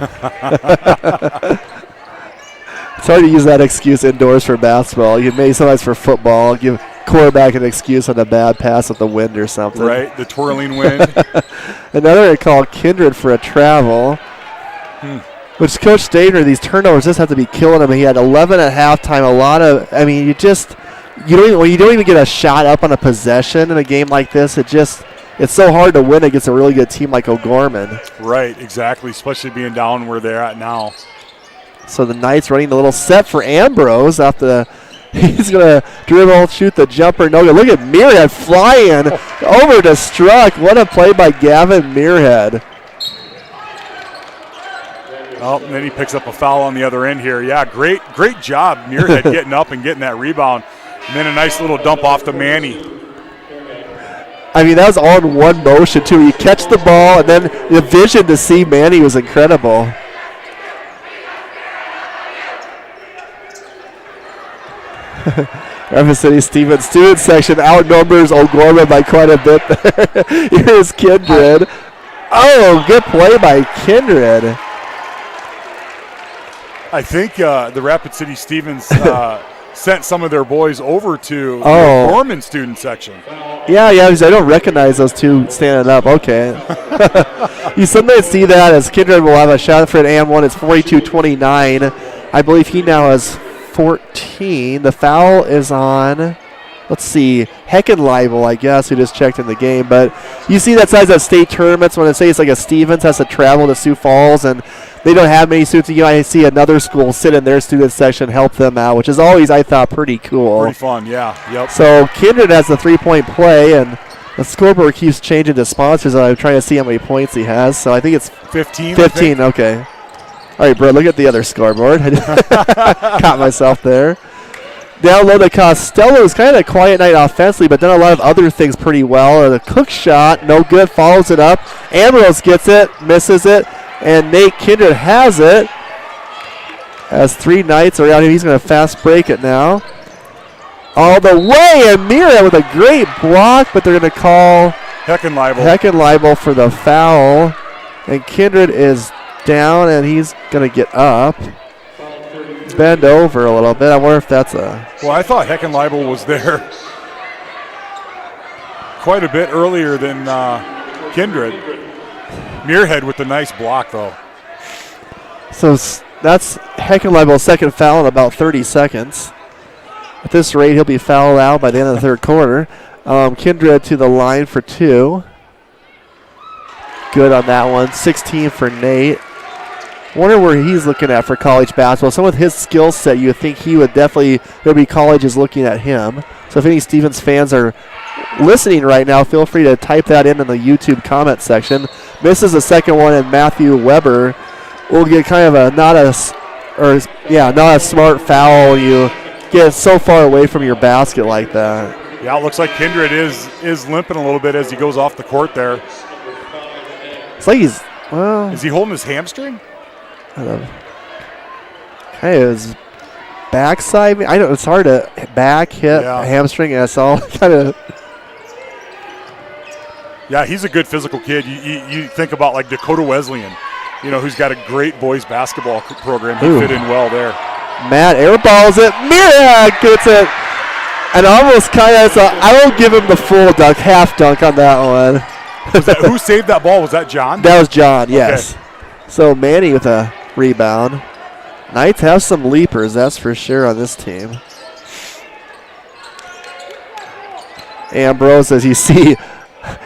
It's hard to use that excuse indoors for basketball. You maybe sometimes for football, give quarterback an excuse on a bad pass with the wind or something. Right, the twirling wind. Another call, Kindred, for a travel. Which Coach Stainer, these turnovers just have to be killing him. He had 11 at halftime. A lot of, I mean, you don't even get a shot up on a possession in a game like this. It's so hard to win against a really good team like O'Gorman. Right, exactly, especially being down where they're at now. So the Knights running the little set for Ambrose he's going to dribble, shoot the jumper. No good. Look at Muirhead flying over to Struck. What a play by Gavin Muirhead. Oh, and then he picks up a foul on the other end here. Yeah, great job, Muirhead, getting up and getting that rebound. And then a nice little dump off to Manny. I mean, that was all in one motion, too. You catch the ball, and then the vision to see Manny was incredible. Rapid City Stevens student section outnumbers O'Gorman by quite a bit there. Here's Kindred. Oh, good play by Kindred. I think the Rapid City Stevens sent some of their boys over to the Gorman student section. Yeah, because I don't recognize those two standing up. Okay. You sometimes see that as Kindred will have a shot for an AM1. It's 42-29. I believe he now has 14. The foul is on let's see, Heckenleibel, I guess, who just checked in the game. But you see that size of state tournaments when I say it's like a Stevens has to travel to Sioux Falls, and they don't have many students. You know, I see another school sit in their student section, help them out, which is always, I thought, pretty cool. Pretty fun, yeah. Yep. So Kindred has the 3-point play, and the scoreboard keeps changing to sponsors, and I'm trying to see how many points he has. So I think it's 15. 15, okay. All right, bro, look at the other scoreboard. Caught myself there. Down low to Costello. It's kind of a quiet night offensively, but done a lot of other things pretty well. The Cook shot, no good, follows it up. Ambrose gets it, misses it, and Nate Kindred has it. As 3 Knights around him, he's going to fast break it now. All the way, and Mira with a great block, but they're going to call Heckenleibel for the foul. And Kindred is down, and he's going to get up. Bend over a little bit. I wonder if that's a... Well, I thought Heckenleibel was there quite a bit earlier than Kindred. Muirhead with the nice block, though. So that's Heckenleibel's second foul in about 30 seconds. At this rate, he'll be fouled out by the end of the third quarter. Kindred to the line for 2. Good on that one. 16 for Nate. Wonder where he's looking at for college basketball. Some of his skill set, you would think he would definitely, there'll be colleges looking at him. So if any Stevens fans are listening right now, feel free to type that in the YouTube comment section. Misses the second one, and Matthew Weber will get kind of a not a smart foul. You get so far away from your basket like that. Yeah, it looks like Kindred is limping a little bit as he goes off the court there. It's like he's, well... Is he holding his hamstring? Kind of his backside. I know it's hard to back hit a hamstring, and it's all kind of. Yeah, he's a good physical kid. You think about like Dakota Wesleyan, who's got a great boys basketball program. He fit in well there. Matt airballs it. Mira gets it, and almost kind of. I won't give him the full dunk, half dunk on that one. Who saved that ball? Was that John? That was John. Yes. Okay. So Manny with a rebound. Knights have some leapers, that's for sure, on this team. Ambrose, as you see,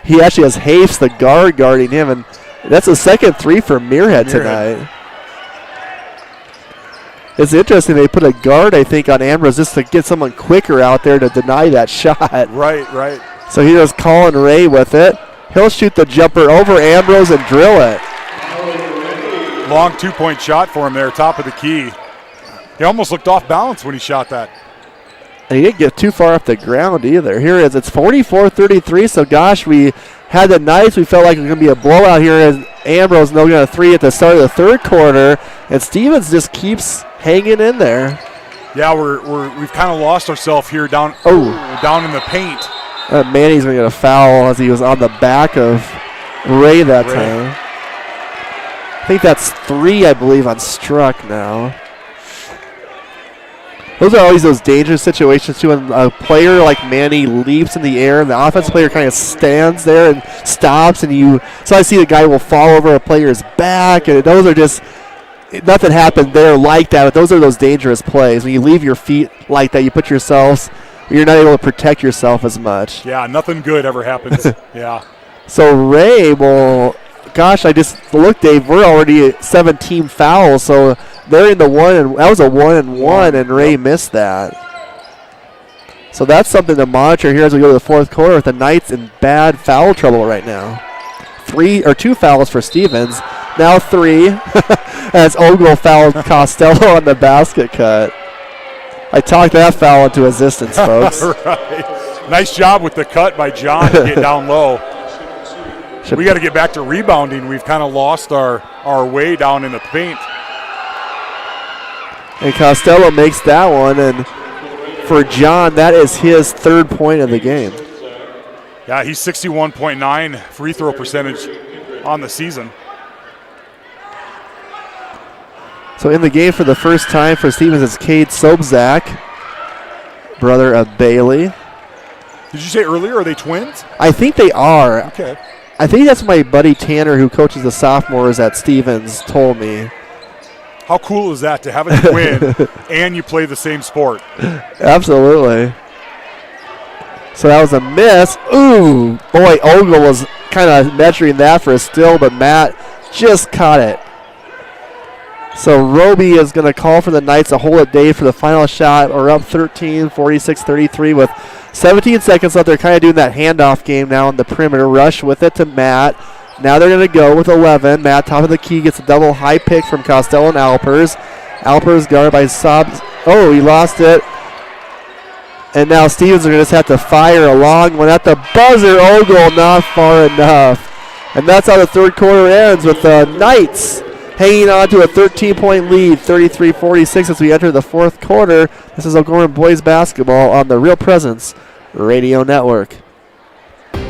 he actually has Hafes, the guard, guarding him, and that's a second 3 for Muirhead tonight. It's interesting they put a guard, I think, on Ambrose just to get someone quicker out there to deny that shot. Right. So here's Colin Ray with it. He'll shoot the jumper over Ambrose and drill it. Long 2-point shot for him there, top of the key. He almost looked off balance when he shot that. And he didn't get too far off the ground either. Here it is. It's 44-33, so gosh, we had the Knights. We felt like it was going to be a blowout here as Ambrose no got a 3 at the start of the third quarter, and Stevens just keeps hanging in there. Yeah, we've kind of lost ourselves here down in the paint. Manny's going to get a foul as he was on the back of Ray that time. I think that's 3, I believe, on Struck now. Those are always those dangerous situations, too, when a player like Manny leaps in the air and the offense player kind of stands there and stops, and so I see the guy will fall over a player's back, and those are just, nothing happened there like that, but those are those dangerous plays. When you leave your feet like that, you put yourselves, you're not able to protect yourself as much. Yeah, nothing good ever happens. Yeah. So Ray will... Gosh, I just looked, Dave. We're already at 17 fouls, so they're in the 1, and that was a 1-and-1, and Ray missed that. So that's something to monitor here as we go to the fourth quarter with the Knights in bad foul trouble right now. 2 fouls for Stevens, now 3 as Ogle fouled Costello on the basket cut. I talked that foul into existence, folks. Right. Nice job with the cut by John to get down low. We got to get back to rebounding. We've kind of lost our way down in the paint. And Costello makes that one, and for John, that is his 3rd point of the game. Yeah, he's 61.9 free throw percentage on the season. So in the game for the first time for Stevens is Cade Sobzak, brother of Bailey. Did you say earlier, are they twins? I think they are. Okay. I think that's my buddy Tanner, who coaches the sophomores at Stevens, told me. How cool is that to have a twin and you play the same sport? Absolutely. So that was a miss. Ooh, boy, Ogle was kind of measuring that for a steal, but Matt just caught it. So Roby is going to call for the Knights a hold it day for the final shot. We're up 13, 46-33 with 17 seconds left. They're kind of doing that handoff game now on the perimeter. Rush with it to Matt. Now they're going to go with 11. Matt, top of the key, gets a double high pick from Costello and Alpers. Alpers guarded by Sobs. Oh, he lost it. And now Stevens are going to just have to fire a long one at the buzzer. Ogle not far enough. And that's how the third quarter ends with the Knights hanging on to a 13-point lead, 33-46 as we enter the fourth quarter. This is O'Gorman Boys Basketball on the Real Presence Radio Network.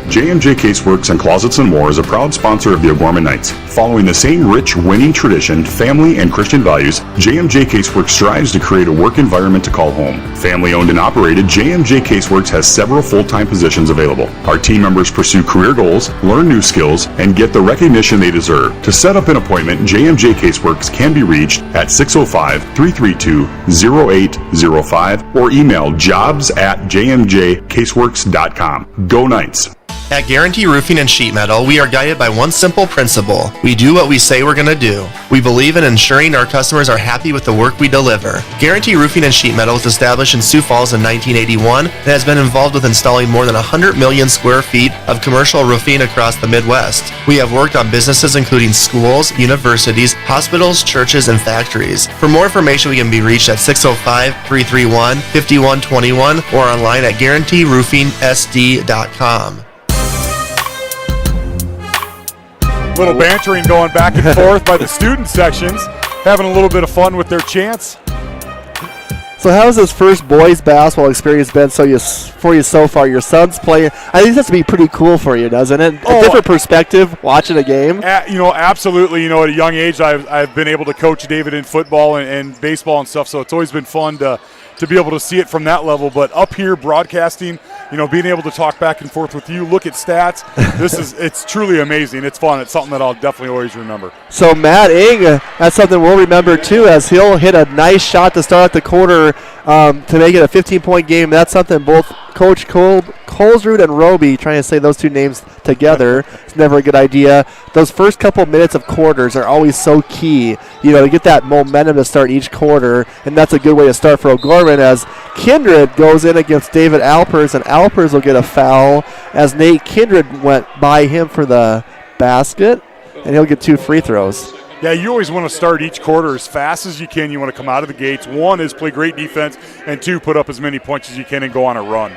J&J Caseworks and Closets and More is a proud sponsor of the O'Gorman Knights. Following the same rich, winning tradition, family, and Christian values, J&J Caseworks strives to create a work environment to call home. Family owned and operated, J&J Caseworks has several full-time positions available. Our team members pursue career goals, learn new skills, and get the recognition they deserve. To set up an appointment, J&J Caseworks can be reached at 605-332-0805 or email jobs@jmjcaseworks.com. Go Knights! At Guarantee Roofing and Sheet Metal, we are guided by one simple principle. We do what we say we're going to do. We believe in ensuring our customers are happy with the work we deliver. Guarantee Roofing and Sheet Metal was established in Sioux Falls in 1981 and has been involved with installing more than 100 million square feet of commercial roofing across the Midwest. We have worked on businesses including schools, universities, hospitals, churches, and factories. For more information, we can be reached at 605-331-5121 or online at guaranteeroofingsd.com. Little bantering going back and forth by the student sections, having a little bit of fun with their chants. So how has this first boys basketball experience been for you so far? Your son's playing. I think that's to be pretty cool for you, doesn't it? A different perspective watching a game. Absolutely. At a young age, I've been able to coach David in football and baseball and stuff, so it's always been fun to be able to see it from that level. But up here broadcasting, being able to talk back and forth with you, look at stats, it's truly amazing. It's fun. It's something that I'll definitely always remember. So Matt Ing, that's something we'll remember too, as he'll hit a nice shot to start the quarter to make it a 15-point game. That's something both Coach Colesrud and Roby, trying to say those two names together, it's never a good idea. Those first couple minutes of quarters are always so key, to get that momentum to start each quarter, and that's a good way to start for O'Gorman as Kindred goes in against David Alpers, and Alpers will get a foul as Nate Kindred went by him for the basket, and he'll get 2 free throws. Yeah, you always want to start each quarter as fast as you can. You want to come out of the gates. 1 is play great defense, and 2, put up as many points as you can and go on a run.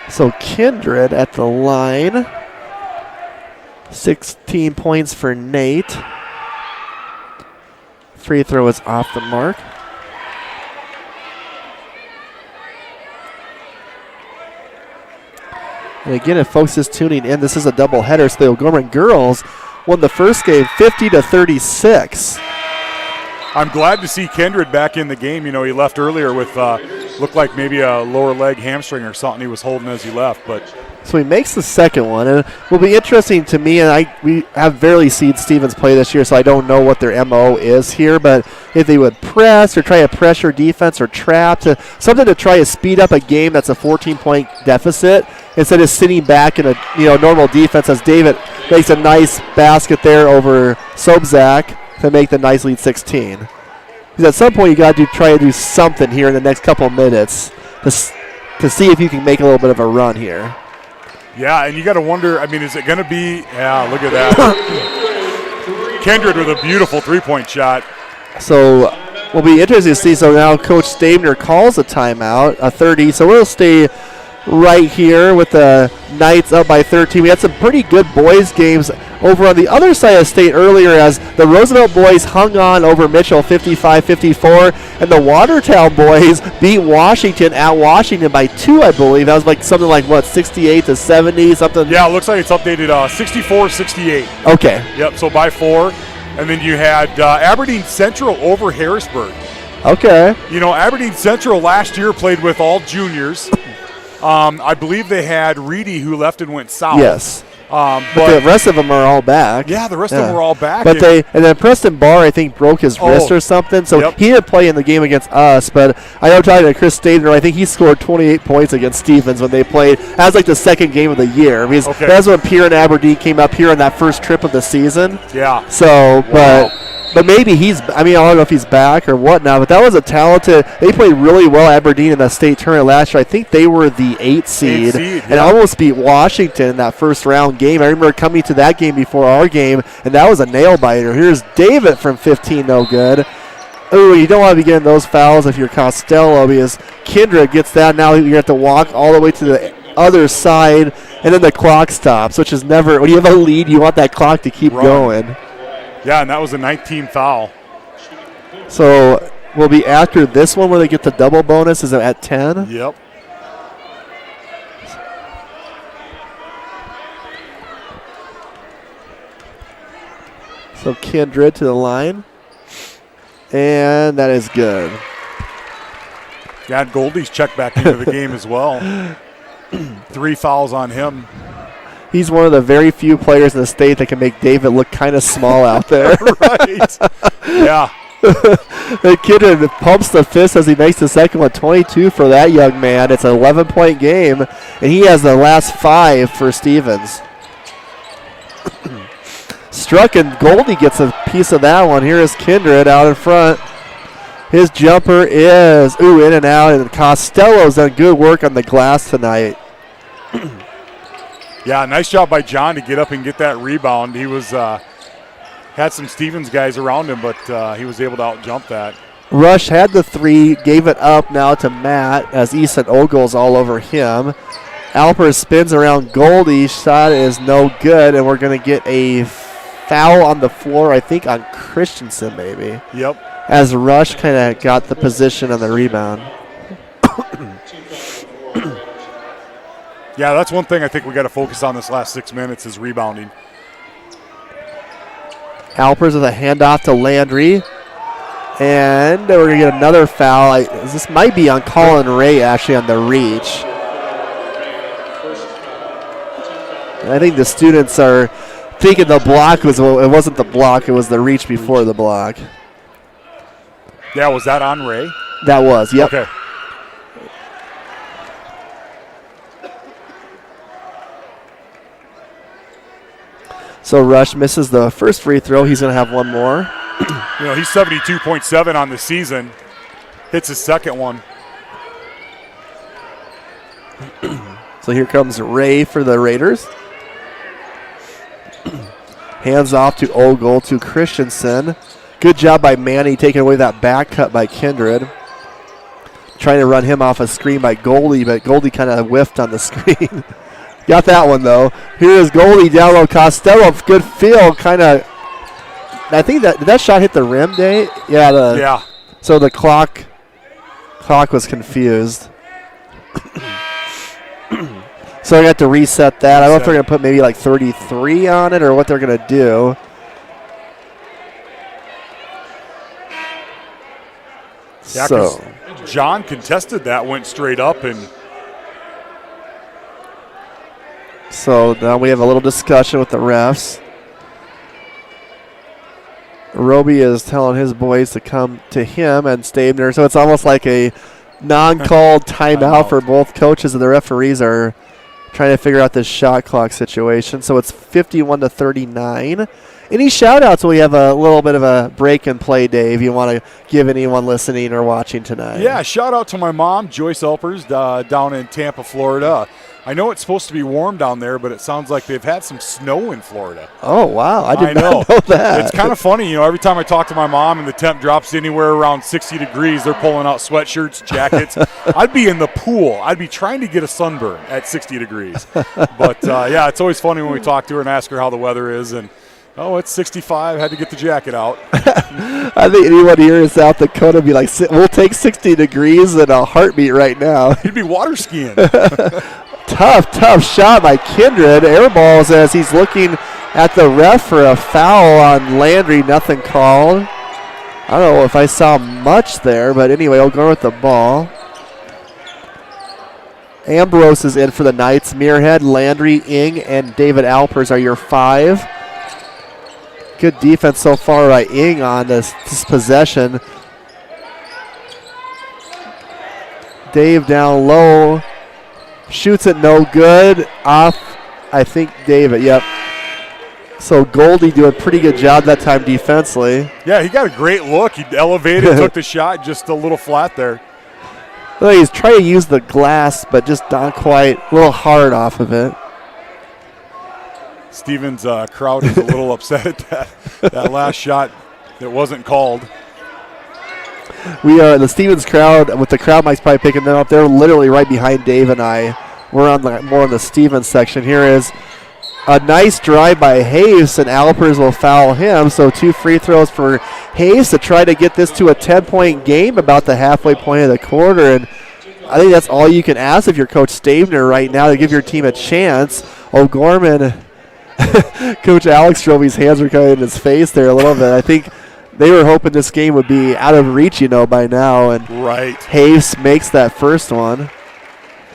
So Kindred at the line. 16 points for Nate. Free throw is off the mark. And again, if folks is tuning in, this is a doubleheader. So the O'Gorman girls won the first game 50-36. I'm glad to see Kindred back in the game. He left earlier with looked like maybe a lower leg hamstring or something he was holding as he left. But so he makes the second one, and it will be interesting to me. And we have barely seen Stevens play this year, so I don't know what their MO is here. But if they would press or try to pressure defense or trap, something to try to speed up a game that's a 14-point deficit instead of sitting back in a normal defense, as David makes a nice basket there over Sobzak to make the nice lead 16. Because at some point you got to try to do something here in the next couple of minutes to see if you can make a little bit of a run here. Yeah, and you got to wonder, is it going to be, look at that. Kindred with a beautiful three-point shot. So we'll be interested to see. So now Coach Stabner calls a timeout, a 30. So we'll stay right here with the Knights up by 13. We had some pretty good boys games over on the other side of state earlier as the Roosevelt boys hung on over Mitchell 55-54, and the Watertown boys beat Washington at Washington by 2, I believe. That was something like 68-70 something. Yeah, it looks like it's updated 64-68. Okay. Yep, so by 4. And then you had Aberdeen Central over Harrisburg. Okay. Aberdeen Central last year played with all juniors. I believe they had Reedy, who left and went south. Yes. But the rest of them are all back. Yeah, the rest of them were all back. But and then Preston Barr, I think, broke his wrist or something. So he didn't play in the game against us. But I know talking to Chris Stader, I think he scored 28 points against Stevens when they played. That was like the second game of the year. Because that's when Pierre and Aberdeen came up here on that first trip of the season. Yeah. So, but maybe I don't know if he's back or whatnot, but that was a talented, they played really well Aberdeen in the state tournament last year. I think they were the 8th seed and almost beat Washington in that first round game. I remember coming to that game before our game, and that was a nail biter. Here's David from 15, no good. Ooh, you don't want to be getting those fouls if you're Costello, because Kindred gets that. Now you have to walk all the way to the other side, and then the clock stops, which is never, when you have a lead, you want that clock to keep going. Yeah, and that was a 19 foul. So will be after this one where they get the double bonus. Is it at 10? Yep. So Kindred to the line. And that is good. Yeah, Goldie's checked back into the game as well. 3 fouls on him. He's one of the very few players in the state that can make David look kind of small out there. Right. Yeah. The kid pumps the fist as he makes the second one. 22 for that young man. It's an 11-point game, and he has the last 5 for Stevens. Struck, and Goldie gets a piece of that one. Here is Kindred out in front. His jumper is, in and out, and Costello's done good work on the glass tonight. Yeah, nice job by John to get up and get that rebound. He was had some Stevens guys around him, but he was able to out-jump that. Rush had the 3, gave it up now to Matt as Easton Ogle's all over him. Alpers spins around Goldie. Shot is no good, and we're going to get a foul on the floor, I think, on Christensen maybe. Yep. As Rush kind of got the position on the rebound. Yeah, that's one thing I think we got to focus on this last 6 minutes is rebounding. Alpers with a handoff to Landry. And we're going to get another foul. This might be on Colin Ray, actually, on the reach. And I think the students are thinking the block was, well, it wasn't the block, it was the reach before the block. Yeah, was that on Ray? That was, yep. Okay. So Rush misses the first free throw. He's going to have one more. He's 72.7 on the season. Hits his second one. So here comes Ray for the Raiders. Hands off to Ogle to Christensen. Good job by Manny taking away that back cut by Kindred. Trying to run him off a screen by Goldie, but Goldie kind of whiffed on the screen. Got that one, though. Here is Goldie down low. Costello, good feel, kind of. I think did that shot hit the rim, Dave? Yeah. Yeah. So the clock was confused. So I got to reset that. I don't know if they're going to put maybe like 33 on it or what they're going to do. Yeah, because John contested that, went straight up, and so now we have a little discussion with the refs. Roby is telling his boys to come to him and Stabner, so it's almost like a non-called timeout for both coaches, and the referees are trying to figure out this shot clock situation. So it's 51-39. Any shout-outs when we have a little bit of a break and play, Dave, you want to give anyone listening or watching tonight? Yeah, shout-out to my mom, Joyce Alpers, down in Tampa, Florida. I know it's supposed to be warm down there, but it sounds like they've had some snow in Florida. Oh, wow. I did not know that. It's kind of funny. Every time I talk to my mom and the temp drops anywhere around 60 degrees, they're pulling out sweatshirts, jackets. I'd be in the pool. I'd be trying to get a sunburn at 60 degrees. But, yeah, it's always funny when we talk to her and ask her how the weather is. And, it's 65. Had to get the jacket out. I think anyone here in South Dakota would be like, we'll take 60 degrees in a heartbeat right now. He'd be water skiing. Tough shot by Kindred. Air balls as he's looking at the ref for a foul on Landry. Nothing called. I don't know if I saw much there, but anyway, I'll go with the ball. Ambrose is in for the Knights. Muirhead, Landry, Ing, and David Alpers are your 5. Good defense so far by Ing on this possession. Dave down low. Shoots it no good. Off, I think, David. Yep. So Goldie doing a pretty good job that time defensively. Yeah, he got a great look. He elevated, took the shot, just a little flat there. Well, he's trying to use the glass, but just not quite. A little hard off of it. Stevens' crowd is a little upset at that last shot that wasn't called. We are the Stevens crowd, with the crowd mics probably picking them up. They're literally right behind Dave and I. We're on more on the Stevens section. Here is a nice drive by Hayes, and Alpers will foul him. So 2 free throws for Hayes to try to get this to a 10-point game about the halfway point of the quarter. And I think that's all you can ask if you're Coach Stabner right now to give your team a chance. O'Gorman, Coach Alex Stroby's hands were kind of in his face there a little bit. I think they were hoping this game would be out of reach, by now. And right. Hayes makes that first one.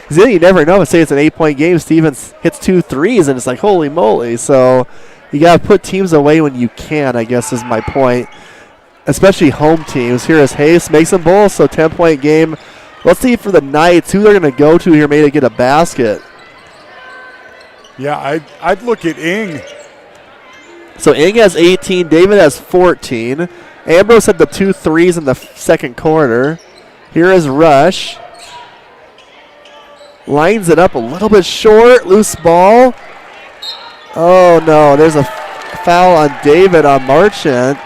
Then you never know. Say it's an 8-point game. Stevens hits 2 threes, and it's like, holy moly. So you got to put teams away when you can, I guess is my point, especially home teams. Here is Hayes, makes them both, so 10-point game. Let's see for the Knights who they're going to go to here maybe to get a basket. Yeah, I'd look at Ing. So Ing has 18. David has 14. Ambrose had the 2 threes in the second quarter. Here is Rush. Lines it up a little bit short. Loose ball. Oh, no. There's a foul on David on Marchant.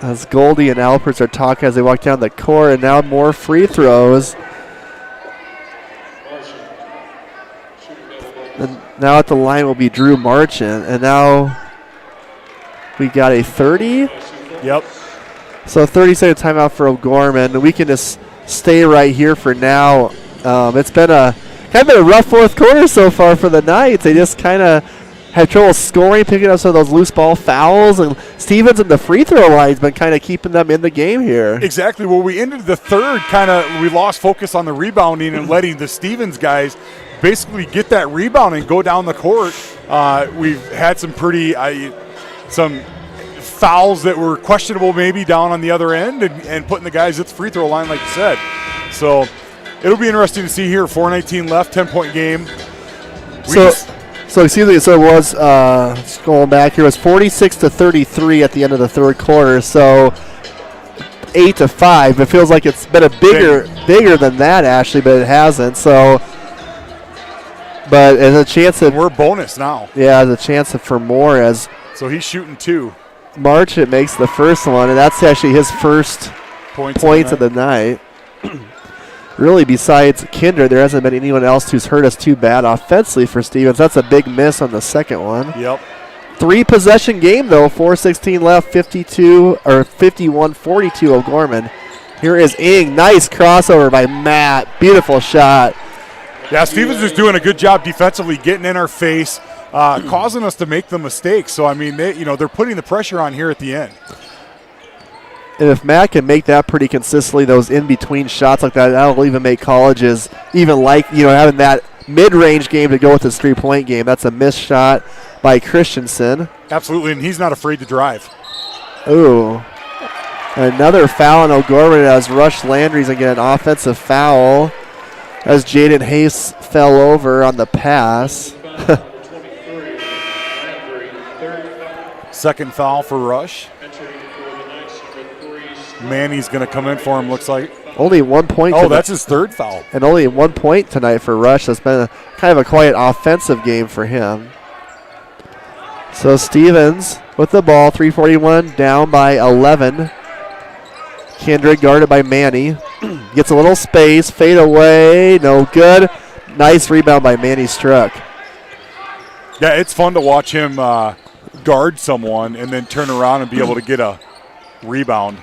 As Goldie and Alpers are talking as they walk down the court, and now more free throws. And now at the line will be Drew Marchant, and now we got a 30. Yep. So 30-second timeout for O'Gorman. We can just stay right here for now. It's been a rough fourth quarter so far for the Knights. They just kind of had trouble scoring, picking up some of those loose ball fouls, and Stevens in the free throw line has been kind of keeping them in the game here. Exactly. Well, we ended the third we lost focus on the rebounding and letting the Stevens guys basically get that rebound and go down the court. We've had some some fouls that were questionable maybe down on the other end and putting the guys at the free throw line like you said. So it'll be interesting to see here. 4:19 left, 10-point game. So excuse me, so it was, scrolling back here, it was 46-33 at the end of the third quarter, so 8-5. It feels like it's been a bigger than that, actually, but it hasn't. So, but there's a chance that we're bonus now. Yeah, there's a chance for more as. So he's shooting 2. Marchant makes the first one, and that's actually his first points of the night. Really, besides Kinder, there hasn't been anyone else who's hurt us too bad offensively for Stevens. That's a big miss on the second one. Yep. 3-possession game, though. 4:16 left, 51-42 O'Gorman. Here is Ing. Nice crossover by Matt. Beautiful shot. Yeah, Stevens is doing a good job defensively, getting in our face, causing us to make the mistakes. So, I mean, they're putting the pressure on here at the end. And if Matt can make that pretty consistently, those in-between shots like that, that'll even make colleges even like, having that mid-range game to go with his 3-point game. That's a missed shot by Christensen. Absolutely, and he's not afraid to drive. Ooh. Another foul on O'Gorman as Rush Landry's going to get an offensive foul as Jaden Hayes fell over on the pass. Second foul for Rush. Manny's going to come in for him, looks like. Only 1 point. Oh, that's his third foul. And only 1 point tonight for Rush. That's been kind of a quiet offensive game for him. So Stevens with the ball, 3:41 down by 11. Kindred guarded by Manny. Gets a little space, fade away, no good. Nice rebound by Manny Struck. Yeah, it's fun to watch him guard someone and then turn around and be able to get a rebound.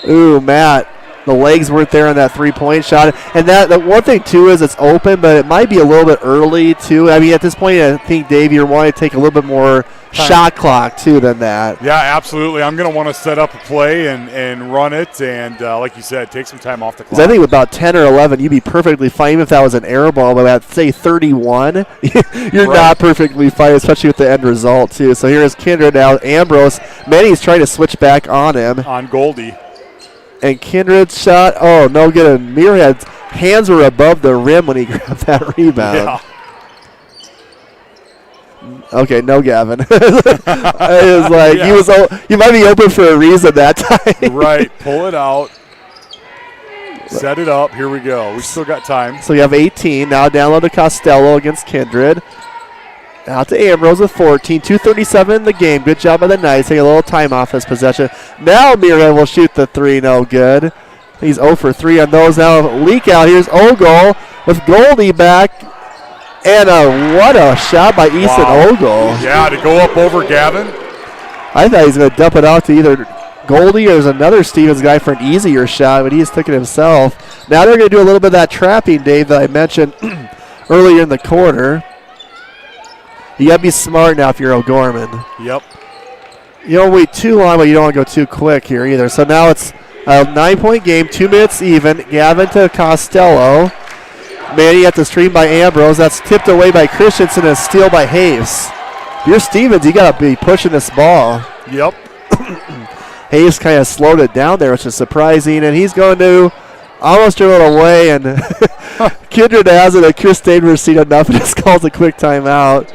Ooh, Matt the legs weren't there on that three-point shot. And that one thing, too, is it's open, but it might be a little bit early, too. I mean, at this point, I think, Dave, you're wanting to take a little bit more shot clock, too, than that. Yeah, absolutely. I'm going to want to set up a play and run it, and like you said, take some time off the clock. I think with about 10 or 11, you'd be perfectly fine if that was an air ball, but at, say, 31, you're not perfectly fine, especially with the end result, too. So here is Kindred now. Ambrose, Manny's trying to switch back on him. On Goldie. And Kindred's shot, oh, no good. And Muirhead's hands were above the rim when he grabbed that rebound. Yeah. Okay, no Gavin. It was like he might be open for a reason that time. Right, pull it out. Set it up. Here we go. We still got time. So you have 18. Now down low to Costello against Kindred. Out to Ambrose with 14. 2:37 in the game. Good job by the Knights. Take a little time off this possession. Now Muirhead will shoot the three. No good. He's 0 for 3 on those. Now leak out. Here's Ogle with Goldie back. And what a shot by Easton Ogle. Yeah, to go up over Gavin. I thought he was going to dump it out to either Goldie or there's another Stevens guy for an easier shot, but he just took it himself. Now they're going to do a little bit of that trapping, Dave, that I mentioned earlier in the quarter. You got to be smart now if you're O'Gorman. Yep. You don't wait too long, but you don't want to go too quick here either. So now it's a 9-point game, 2 minutes even. Gavin to Costello. Manny at the stream by Ambrose. That's tipped away by Christensen and a steal by Hayes. If you're Stevens, you got to be pushing this ball. Yep. Hayes kind of slowed it down there, which is surprising. And he's going to almost dribble it away. And Kindred has it. And Chris Stainber's seen enough and just calls a quick timeout,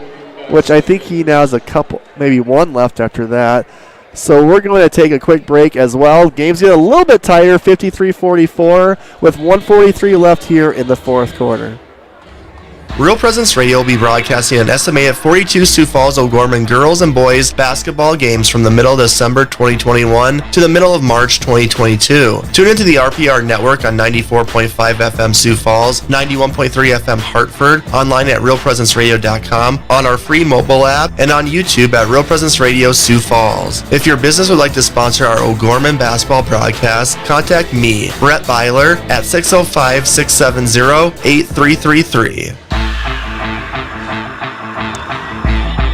which I think he now has a couple, maybe one left after that. So we're going to take a quick break as well. Game's getting a little bit tighter, 53-44, with 1:43 left here in the fourth quarter. Real Presence Radio will be broadcasting an estimated 42 Sioux Falls O'Gorman girls and boys basketball games from the middle of December 2021 to the middle of March 2022. Tune into the RPR network on 94.5 FM Sioux Falls, 91.3 FM Hartford, online at realpresenceradio.com, on our free mobile app, and on YouTube at Real Presence Radio Sioux Falls. If your business would like to sponsor our O'Gorman basketball broadcast, contact me, Brett Byler, at 605-670-8333.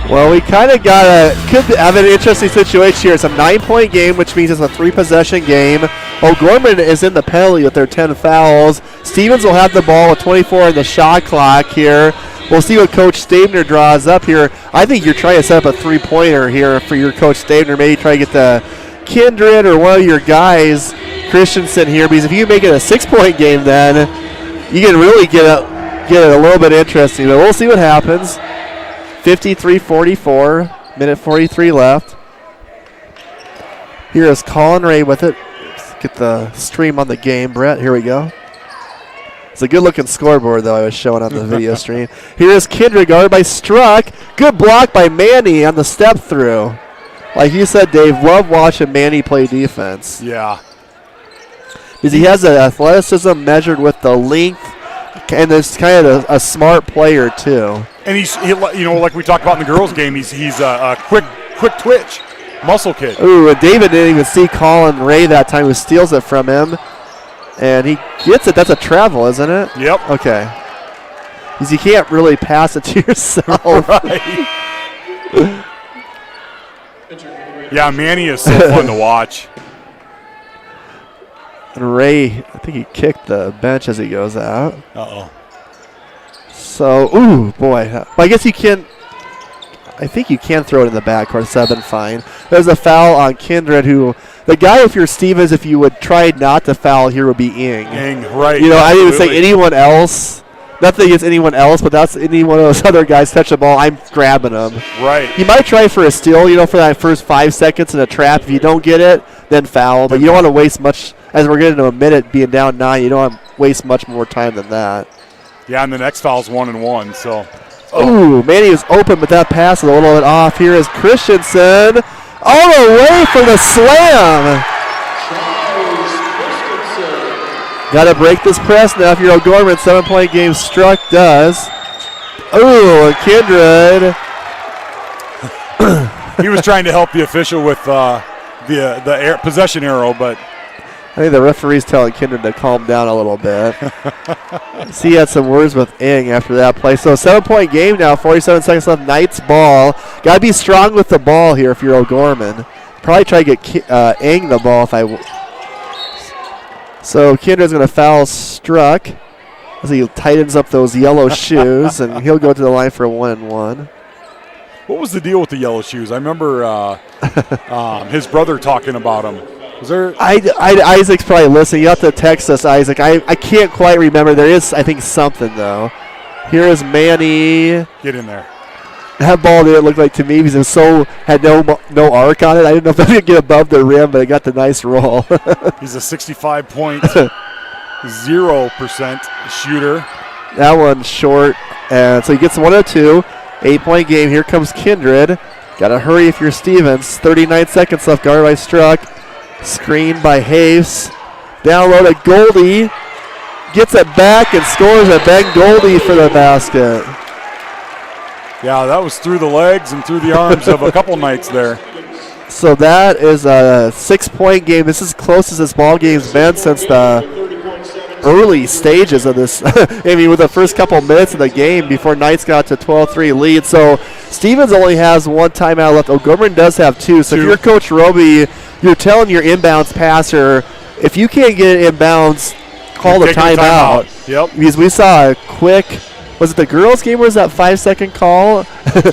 Well, we kind of could have an interesting situation here. It's a 9-point game, which means it's a 3-possession game. O'Gorman is in the penalty with their 10 fouls. Stevens will have the ball with 24 on the shot clock here. We'll see what Coach Stabner draws up here. I think you're trying to set up a three-pointer here for your Coach Stabner. Maybe try to get the Kindred or one of your guys, Christensen, here. Because if you make it a 6-point game, then you can really get it a little bit interesting. But we'll see what happens. 53-44, minute 43 left. Here is Colin Ray with it. Let's get the stream on the game, Brett. Here we go. It's a good-looking scoreboard, though, I was showing on the video stream. Here is Kindred, guarded by Struck. Good block by Manny on the step-through. Like you said, Dave, love watching Manny play defense. Yeah. Because he has the athleticism measured with the length, and it's kind of a smart player, too. And he's like we talked about in the girls' game, he's a quick twitch, muscle kid. Ooh, and David didn't even see Colin Ray that time, who steals it from him. And he gets it. That's a travel, isn't it? Yep. Okay. Because you can't really pass it to yourself. Right. Yeah, Manny is so fun to watch. And Ray, I think he kicked the bench as he goes out. Uh-oh. So, ooh, boy. I guess you can. I think you can throw it in the backcourt. So that'd been fine. There's a foul on Kindred, who the guy, if you're Stevens, if you would try not to foul here, would be Ing. Right. You know, I didn't even say anyone else. Nothing against anyone else, but that's any one of those other guys touch the ball, I'm grabbing them. Right. You might try for a steal, for that first 5 seconds in a trap. If you don't get it, then foul. But you don't want to waste much. As we're getting to a minute being down 9, you don't want to waste much more time than that. Yeah, and the next foul's 1-1, so. Ooh, Manny was open, but that pass is a little bit off. Here is Christensen all the way for the slam. Got to break this press now if you're O'Gorman. 7-point game. Struck does. Ooh, and Kindred. He was trying to help the official with the possession arrow, but I think the referee's telling Kindred to calm down a little bit. So he had some words with Ing after that play. So 7-point game now, 47 seconds left. Knights ball. Got to be strong with the ball here if you're O'Gorman. Probably try to get Ing the ball if So Kindred's going to foul Struck as he tightens up those yellow shoes, and he'll go to the line for a 1-and-1. What was the deal with the yellow shoes? I remember his brother talking about them. Was there? Isaac's probably listening. You have to text us, Isaac. I can't quite remember. There is, I think, something, though. Here is Manny. Get in there. That ball didn't look like to me because it had no arc on it. I didn't know if it could get above the rim, but it got the nice roll. He's a 65.0% shooter. That one's short. And so he gets 102. 8-point game. Here comes Kindred. Got to hurry if you're Stevens. 39 seconds left. Guard by Struck. Screen by Haves. Down low to Goldie. Gets it back and scores a Ben Goldie for the basket. Yeah, that was through the legs and through the arms of a couple Knights there. So that is a 6-point game. This is close as this ball game's been since the early stages of this. I mean, with the first couple minutes of the game before Knights got to 12-3 lead. So Stevens only has one timeout left. O'Gorman does have two. So if you're Coach Roby, you're telling your inbounds passer, if you can't get it inbounds, call the timeout. Yep. Because we saw a quick, was it the girls' game or was that 5-second call?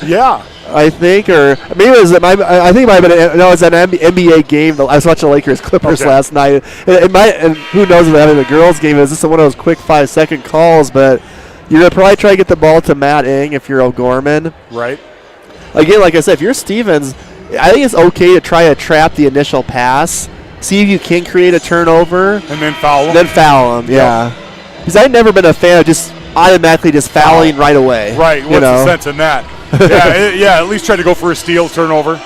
Yeah. I think, or maybe it was. I think it might have been. No, it's an NBA game. I was watching the Lakers Clippers last night. It might, and who knows if having the girls' game is. This is one of those quick 5-second calls, but you're gonna probably try to get the ball to Matt Ing if you're O'Gorman. Right. Again, like I said, if you're Stevens, I think it's okay to try to trap the initial pass, see if you can create a turnover, and then foul him. Yeah. Because I've never been a fan of just automatically just fouling right away. Right. What's the sense in that? At least try to go for a steal turnover.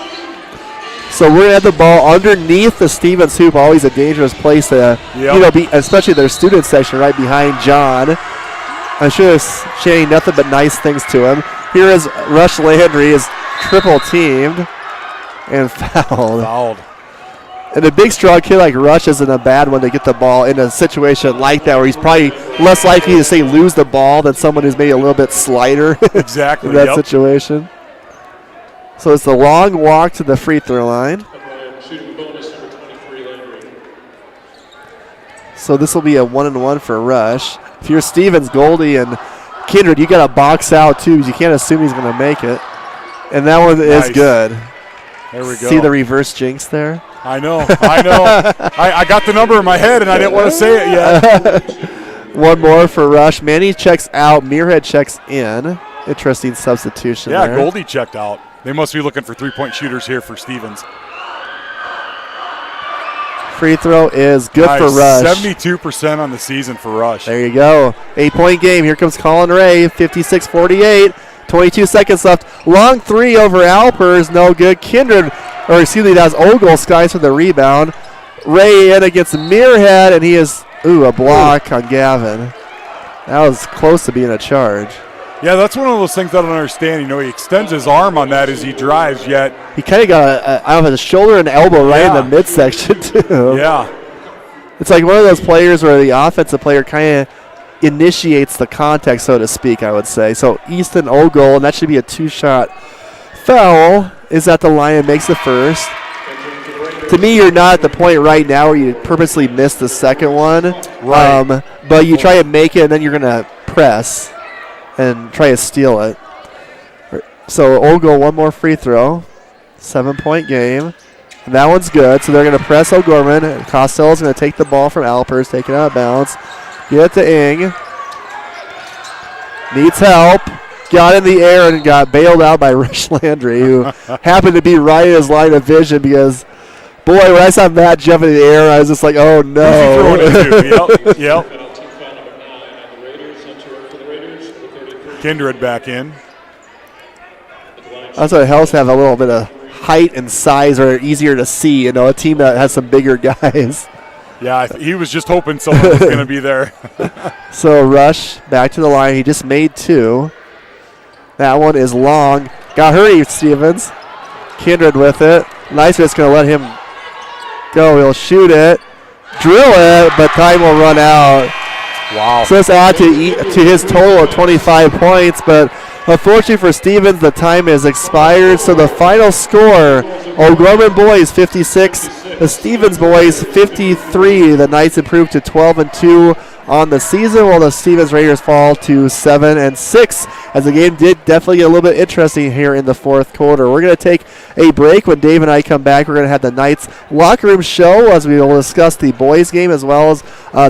So we're at the ball underneath the Stevens hoop, always a dangerous place to, be, especially their student section right behind John. I'm sure it's saying nothing but nice things to him. Here is Rush Landry, is triple teamed and fouled. And a big, strong kid like Rush isn't a bad one to get the ball in a situation like that where he's probably less likely to, say, lose the ball than someone who's maybe a little bit slighter exactly, in that situation. So it's the long walk to the free throw line. So this will be a 1-and-1 for Rush. If you're Stevens, Goldie, and Kindred, you got to box out too because you can't assume he's going to make it. And that one is good. There we go. See the reverse jinx there? I know. I got the number in my head, and I didn't want to say it yet. One more for Rush. Manny checks out. Muirhead checks in. Interesting substitution there. Yeah, Goldie checked out. They must be looking for three-point shooters here for Stevens. Free throw is good for Rush. 72% on the season for Rush. There you go. 8-point game. Here comes Colin Ray. 56-48. 22 seconds left. Long three over Alpers. No good. That's Ogle skies for the rebound. Ray in against Muirhead, and he is, a block on Gavin. That was close to being a charge. Yeah, that's one of those things I don't understand. He extends his arm on that as he drives, yet. He kind of got a shoulder and elbow right in the midsection, too. Yeah. It's like one of those players where the offensive player kind of initiates the contact, so to speak, I would say. So Easton Ogle, and that should be a 2-shot foul, is at the line and makes the first. To me, you're not at the point right now where you purposely missed the second one. Right. But you try to make it, and then you're going to press and try to steal it. So Ogle, one more free throw. 7-point game. And that one's good. So they're going to press O'Gorman. Costello's going to take the ball from Alpers, take it out of bounds. Get it to Ing. Needs help. Got in the air and got bailed out by Rush Landry, who happened to be right in his line of vision because, boy, when I saw Matt jump in the air, I was just like, oh, no. Yep. Kindred back in. That's what helps have a little bit of height and size or easier to see, a team that has some bigger guys. Yeah, he was just hoping someone was going to be there. So Rush back to the line. He just made 2. That one is long. Got hurried, Stevens. Kindred with it. Nice, just going to let him go. He'll shoot it. drill it, but time will run out. Wow. So let's add to his total of 25 points, but unfortunately for Stevens, the time has expired. So the final score, O'Gorman boys 56, the Stevens boys 53. The Knights improved to 12-2 on the season, while the Stevens Raiders fall to 7-6, as the game did definitely get a little bit interesting here in the fourth quarter. We're going to take a break. When Dave and I come back, we're going to have the Knights locker room show, as we will discuss the boys game as well as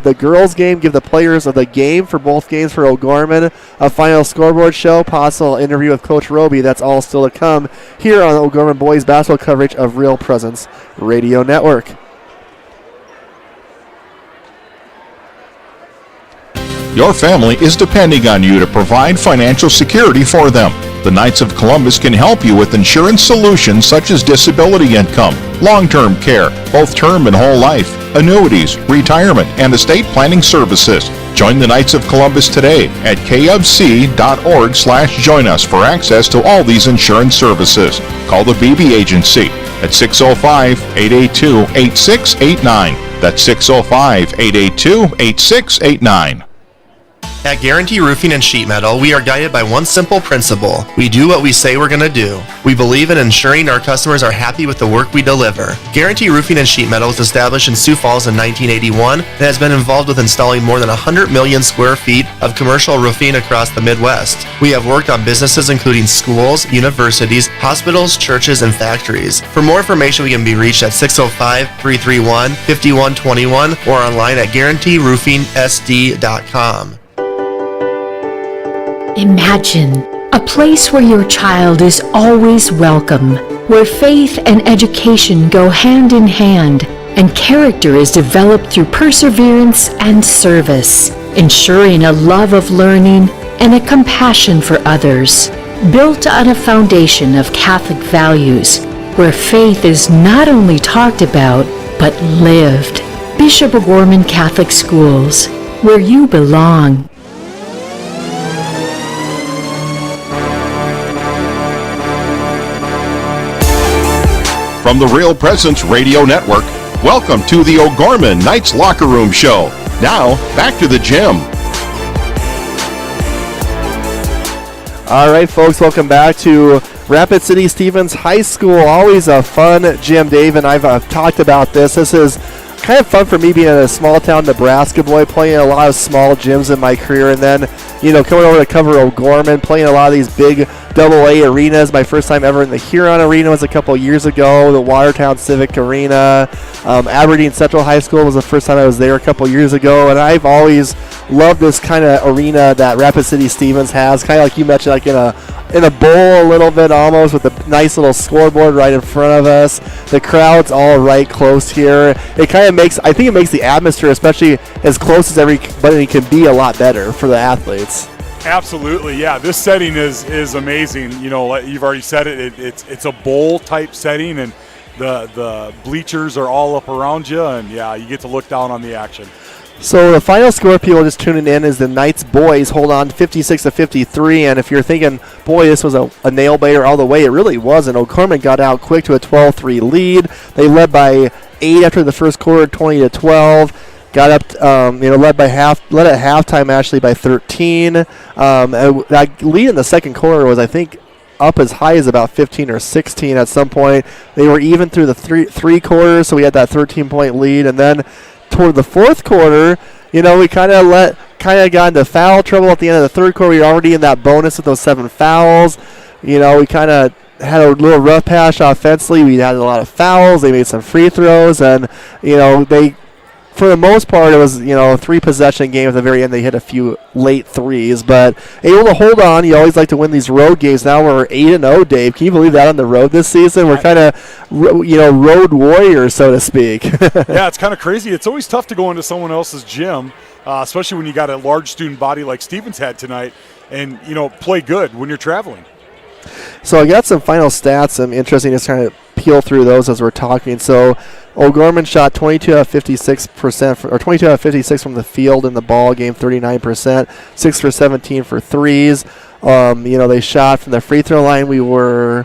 the girls game, give the players of the game for both games for O'Gorman, a final scoreboard show, possible interview with Coach Roby. That's all still to come here on O'Gorman boys basketball coverage of Real Presence Radio Network. Your family is depending on you to provide financial security for them. The Knights of Columbus can help you with insurance solutions such as disability income, long-term care, both term and whole life, annuities, retirement, and estate planning services. Join the Knights of Columbus today at kfc.org/join us for access to all these insurance services. Call the BB Agency at 605-882-8689. That's 605-882-8689. At Guarantee Roofing and Sheet Metal, we are guided by one simple principle. We do what we say we're going to do. We believe in ensuring our customers are happy with the work we deliver. Guarantee Roofing and Sheet Metal was established in Sioux Falls in 1981 and has been involved with installing more than 100 million square feet of commercial roofing across the Midwest. We have worked on businesses including schools, universities, hospitals, churches, and factories. For more information, we can be reached at 605-331-5121 or online at guaranteeroofingsd.com. Imagine a place where your child is always welcome, where faith and education go hand in hand, and character is developed through perseverance and service, ensuring a love of learning and a compassion for others. Built on a foundation of Catholic values, where faith is not only talked about, but lived. Bishop O'Gorman Catholic Schools, where you belong. From the Real Presence Radio Network, welcome to the O'Gorman Knights Locker Room Show. Now, back to the gym. All right, folks, welcome back to Rapid City Stevens High School. Always a fun gym, Dave, and I've talked about this. This is kind of fun for me being a small-town Nebraska boy, playing a lot of small gyms in my career, and then, coming over to cover O'Gorman, playing a lot of these big AA arenas. My first time ever in the Huron Arena was a couple years ago, the Watertown Civic Arena. Aberdeen Central High School was the first time I was there a couple years ago, and I've always loved this kind of arena that Rapid City Stevens has, kind of like you mentioned, like in a bowl a little bit almost, with a nice little scoreboard right in front of us. The crowd's all right close here. It kind of makes the atmosphere, especially as close as everybody can be, a lot better for the athletes. Absolutely, yeah. This setting is amazing. You've already said it. It's a bowl type setting, and the bleachers are all up around you, and yeah, you get to look down on the action. So the final score, people just tuning in, is the Knights boys hold on 56-53. And if you're thinking, boy, this was a nail biter all the way, it really wasn't. O'Gorman got out quick to a 12-3 lead. They led by 8 after the first quarter, 20-12. Got up, led at halftime actually by 13. That lead in the second quarter was, I think, up as high as about 15 or 16 at some point. They were even through the three quarters, so we had that 13-point lead. And then toward the fourth quarter, we kind of got into foul trouble at the end of the third quarter. We were already in that bonus with those 7 fouls. We kind of had a little rough patch offensively. We had a lot of fouls. They made some free throws, and they, for the most part, it was, a 3-possession game. At the very end, they hit a few late threes, but able to hold on. You always like to win these road games. Now we're 8-0, Dave. Can you believe that on the road this season? We're kind of, road warriors, so to speak. Yeah, it's kind of crazy. It's always tough to go into someone else's gym, especially when you got a large student body like Stevens had tonight, and, play good when you're traveling. So I got some final stats. I'm interested to kind of peel through those as we're talking. So O'Gorman shot 22 out of 56%, or 22 out of 56 from the field in the ball game, 39%, 6 for 17 for threes. They shot from the free throw line. We were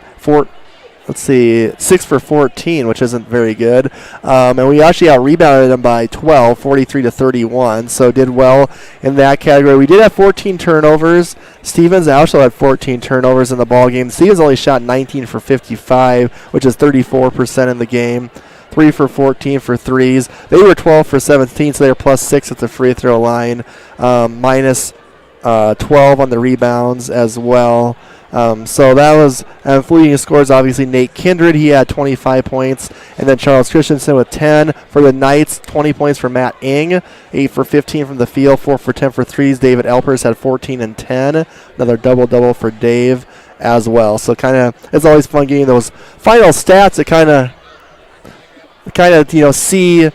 let's see, 6 for 14, which isn't very good. And we actually out-rebounded them by 12, 43-31, so did well in that category. We did have 14 turnovers. Stevens also had 14 turnovers in the ball game. Stevens only shot 19 for 55, which is 34% in the game. 3 for 14 for threes. They were 12 for 17, so they were plus 6 at the free throw line. Minus 12 on the rebounds as well. So that was leading scores, obviously, Nate Kindred. He had 25 points. And then Charles Christensen with 10 for the Knights, 20 points for Matt Ing, 8 for 15 from the field, 4 for 10 for threes. David Alpers had 14 and 10. Another double-double for Dave as well. So kind of, it's always fun getting those final stats that kind of see,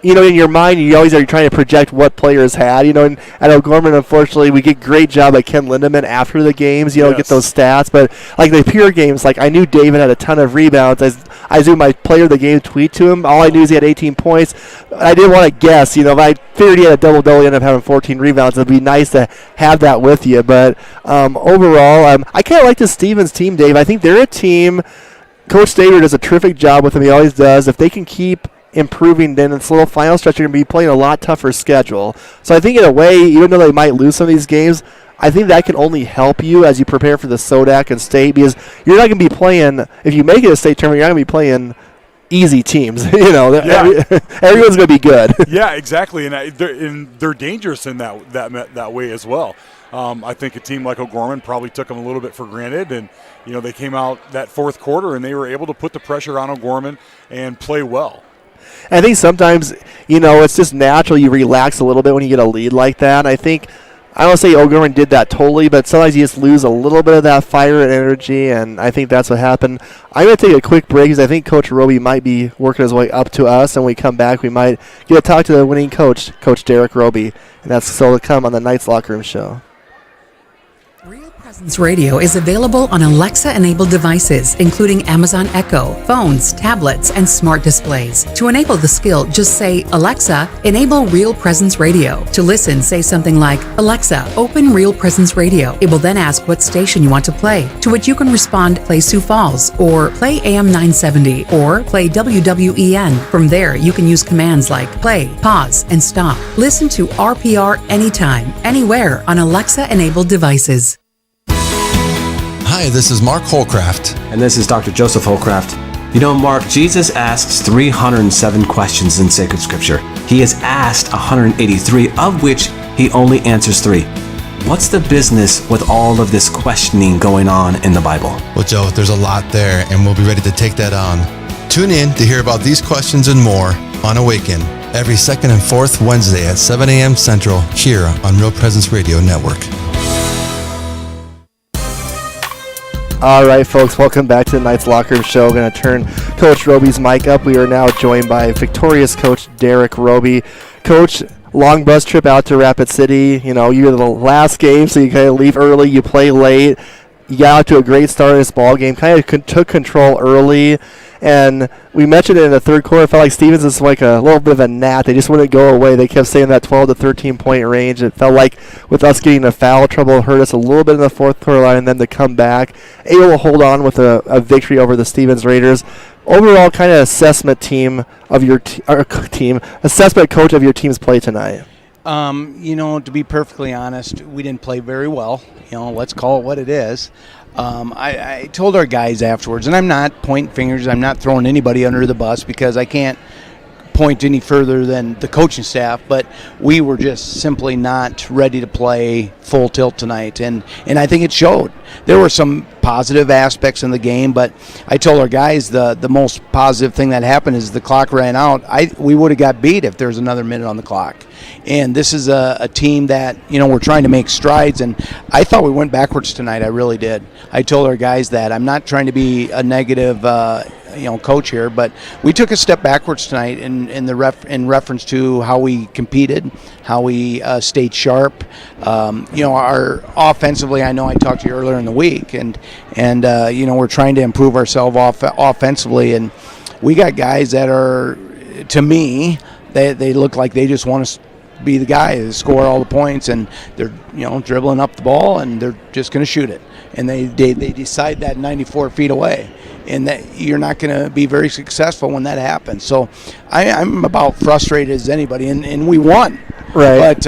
in your mind, you always are trying to project what players had. And at O'Gorman, unfortunately, we get great job by Ken Lindemann after the games, get those stats. But like the pure games, like I knew David had a ton of rebounds. I do my player of the game tweet to him. All I knew is he had 18 points. I didn't want to guess. If I figured he had a double-double, he ended up having 14 rebounds. It'd be nice to have that with you. But overall, I kind of like the Stevens team, Dave. I think they're a team. Coach Stater does a terrific job with them. He always does. If they can keep improving, then this little final stretch, you're going to be playing a lot tougher schedule. So I think in a way, even though they might lose some of these games, I think that can only help you as you prepare for the SODAC and state, because you're not going to be playing, if you make it a state tournament, you're not going to be playing easy teams. Everyone's going to be good. Yeah, exactly, and they're dangerous in that way as well. I think a team like O'Gorman probably took them a little bit for granted, and they came out that fourth quarter and they were able to put the pressure on O'Gorman and play well. I think sometimes, it's just natural. You relax a little bit when you get a lead like that. I don't say O'Gorman did that totally, but sometimes you just lose a little bit of that fire and energy, and I think that's what happened. I'm going to take a quick break because I think Coach Roby might be working his way up to us, and when we come back, we might get to talk to the winning coach, Coach Derek Roby, and that's still to come on the Knights Locker Room Show. Presence Radio is available on Alexa-enabled devices, including Amazon Echo, phones, tablets, and smart displays. To enable the skill, just say, Alexa, enable Real Presence Radio. To listen, say something like, Alexa, open Real Presence Radio. It will then ask what station you want to play, to which you can respond, play Sioux Falls, or play AM 970, or play WWEN. From there, you can use commands like play, pause, and stop. Listen to RPR anytime, anywhere on Alexa-enabled devices. Hi, this is Mark Holcraft. And this is Dr. Joseph Holcraft. Mark, Jesus asks 307 questions in sacred scripture. He is asked 183, of which he only answers 3. What's the business with all of this questioning going on in the Bible? Well, Joe, there's a lot there, and we'll be ready to take that on. Tune in to hear about these questions and more on Awaken, every second and fourth Wednesday at 7 a.m. Central, here on Real Presence Radio Network. All right, folks, welcome back to the Knights Locker Room Show. We're going to turn Coach Roby's mic up. We are now joined by victorious Coach Derek Roby. Coach, long bus trip out to Rapid City. You're the last game, so you kind of leave early, you play late. You got out to a great start in this ball game, kind of took control early. And we mentioned it in the third quarter. It felt like Stevens is like a little bit of a gnat. They just wouldn't go away. They kept staying in that 12 to 13-point range. It felt like with us getting a foul trouble, it hurt us a little bit in the fourth quarter line, and then to come back, able to hold on with a victory over the Stevens Raiders. Overall, kind of assessment assessment coach of your team's play tonight. To be perfectly honest, we didn't play very well. Let's call it what it is. I told our guys afterwards, and I'm not pointing fingers, I'm not throwing anybody under the bus because I can't point any further than the coaching staff, but we were just simply not ready to play full tilt tonight, and I think it showed. There were some positive aspects in the game, but I told our guys the most positive thing that happened is the clock ran out. We would have got beat if there was another minute on the clock. And this is a team that, we're trying to make strides, and I thought we went backwards tonight. I really did. I told our guys that. I'm not trying to be a negative coach here, but we took a step backwards tonight in reference to how we competed, how we stayed sharp. Our offensively, I know I talked to you earlier in the week, and we're trying to improve ourselves offensively, and we got guys that are, to me, they look like they just want to be the guy to score all the points, and they're dribbling up the ball and they're just going to shoot it, and they decide that 94 feet away, and that you're not going to be very successful when that happens. So I'm about frustrated as anybody, and we won. Right. But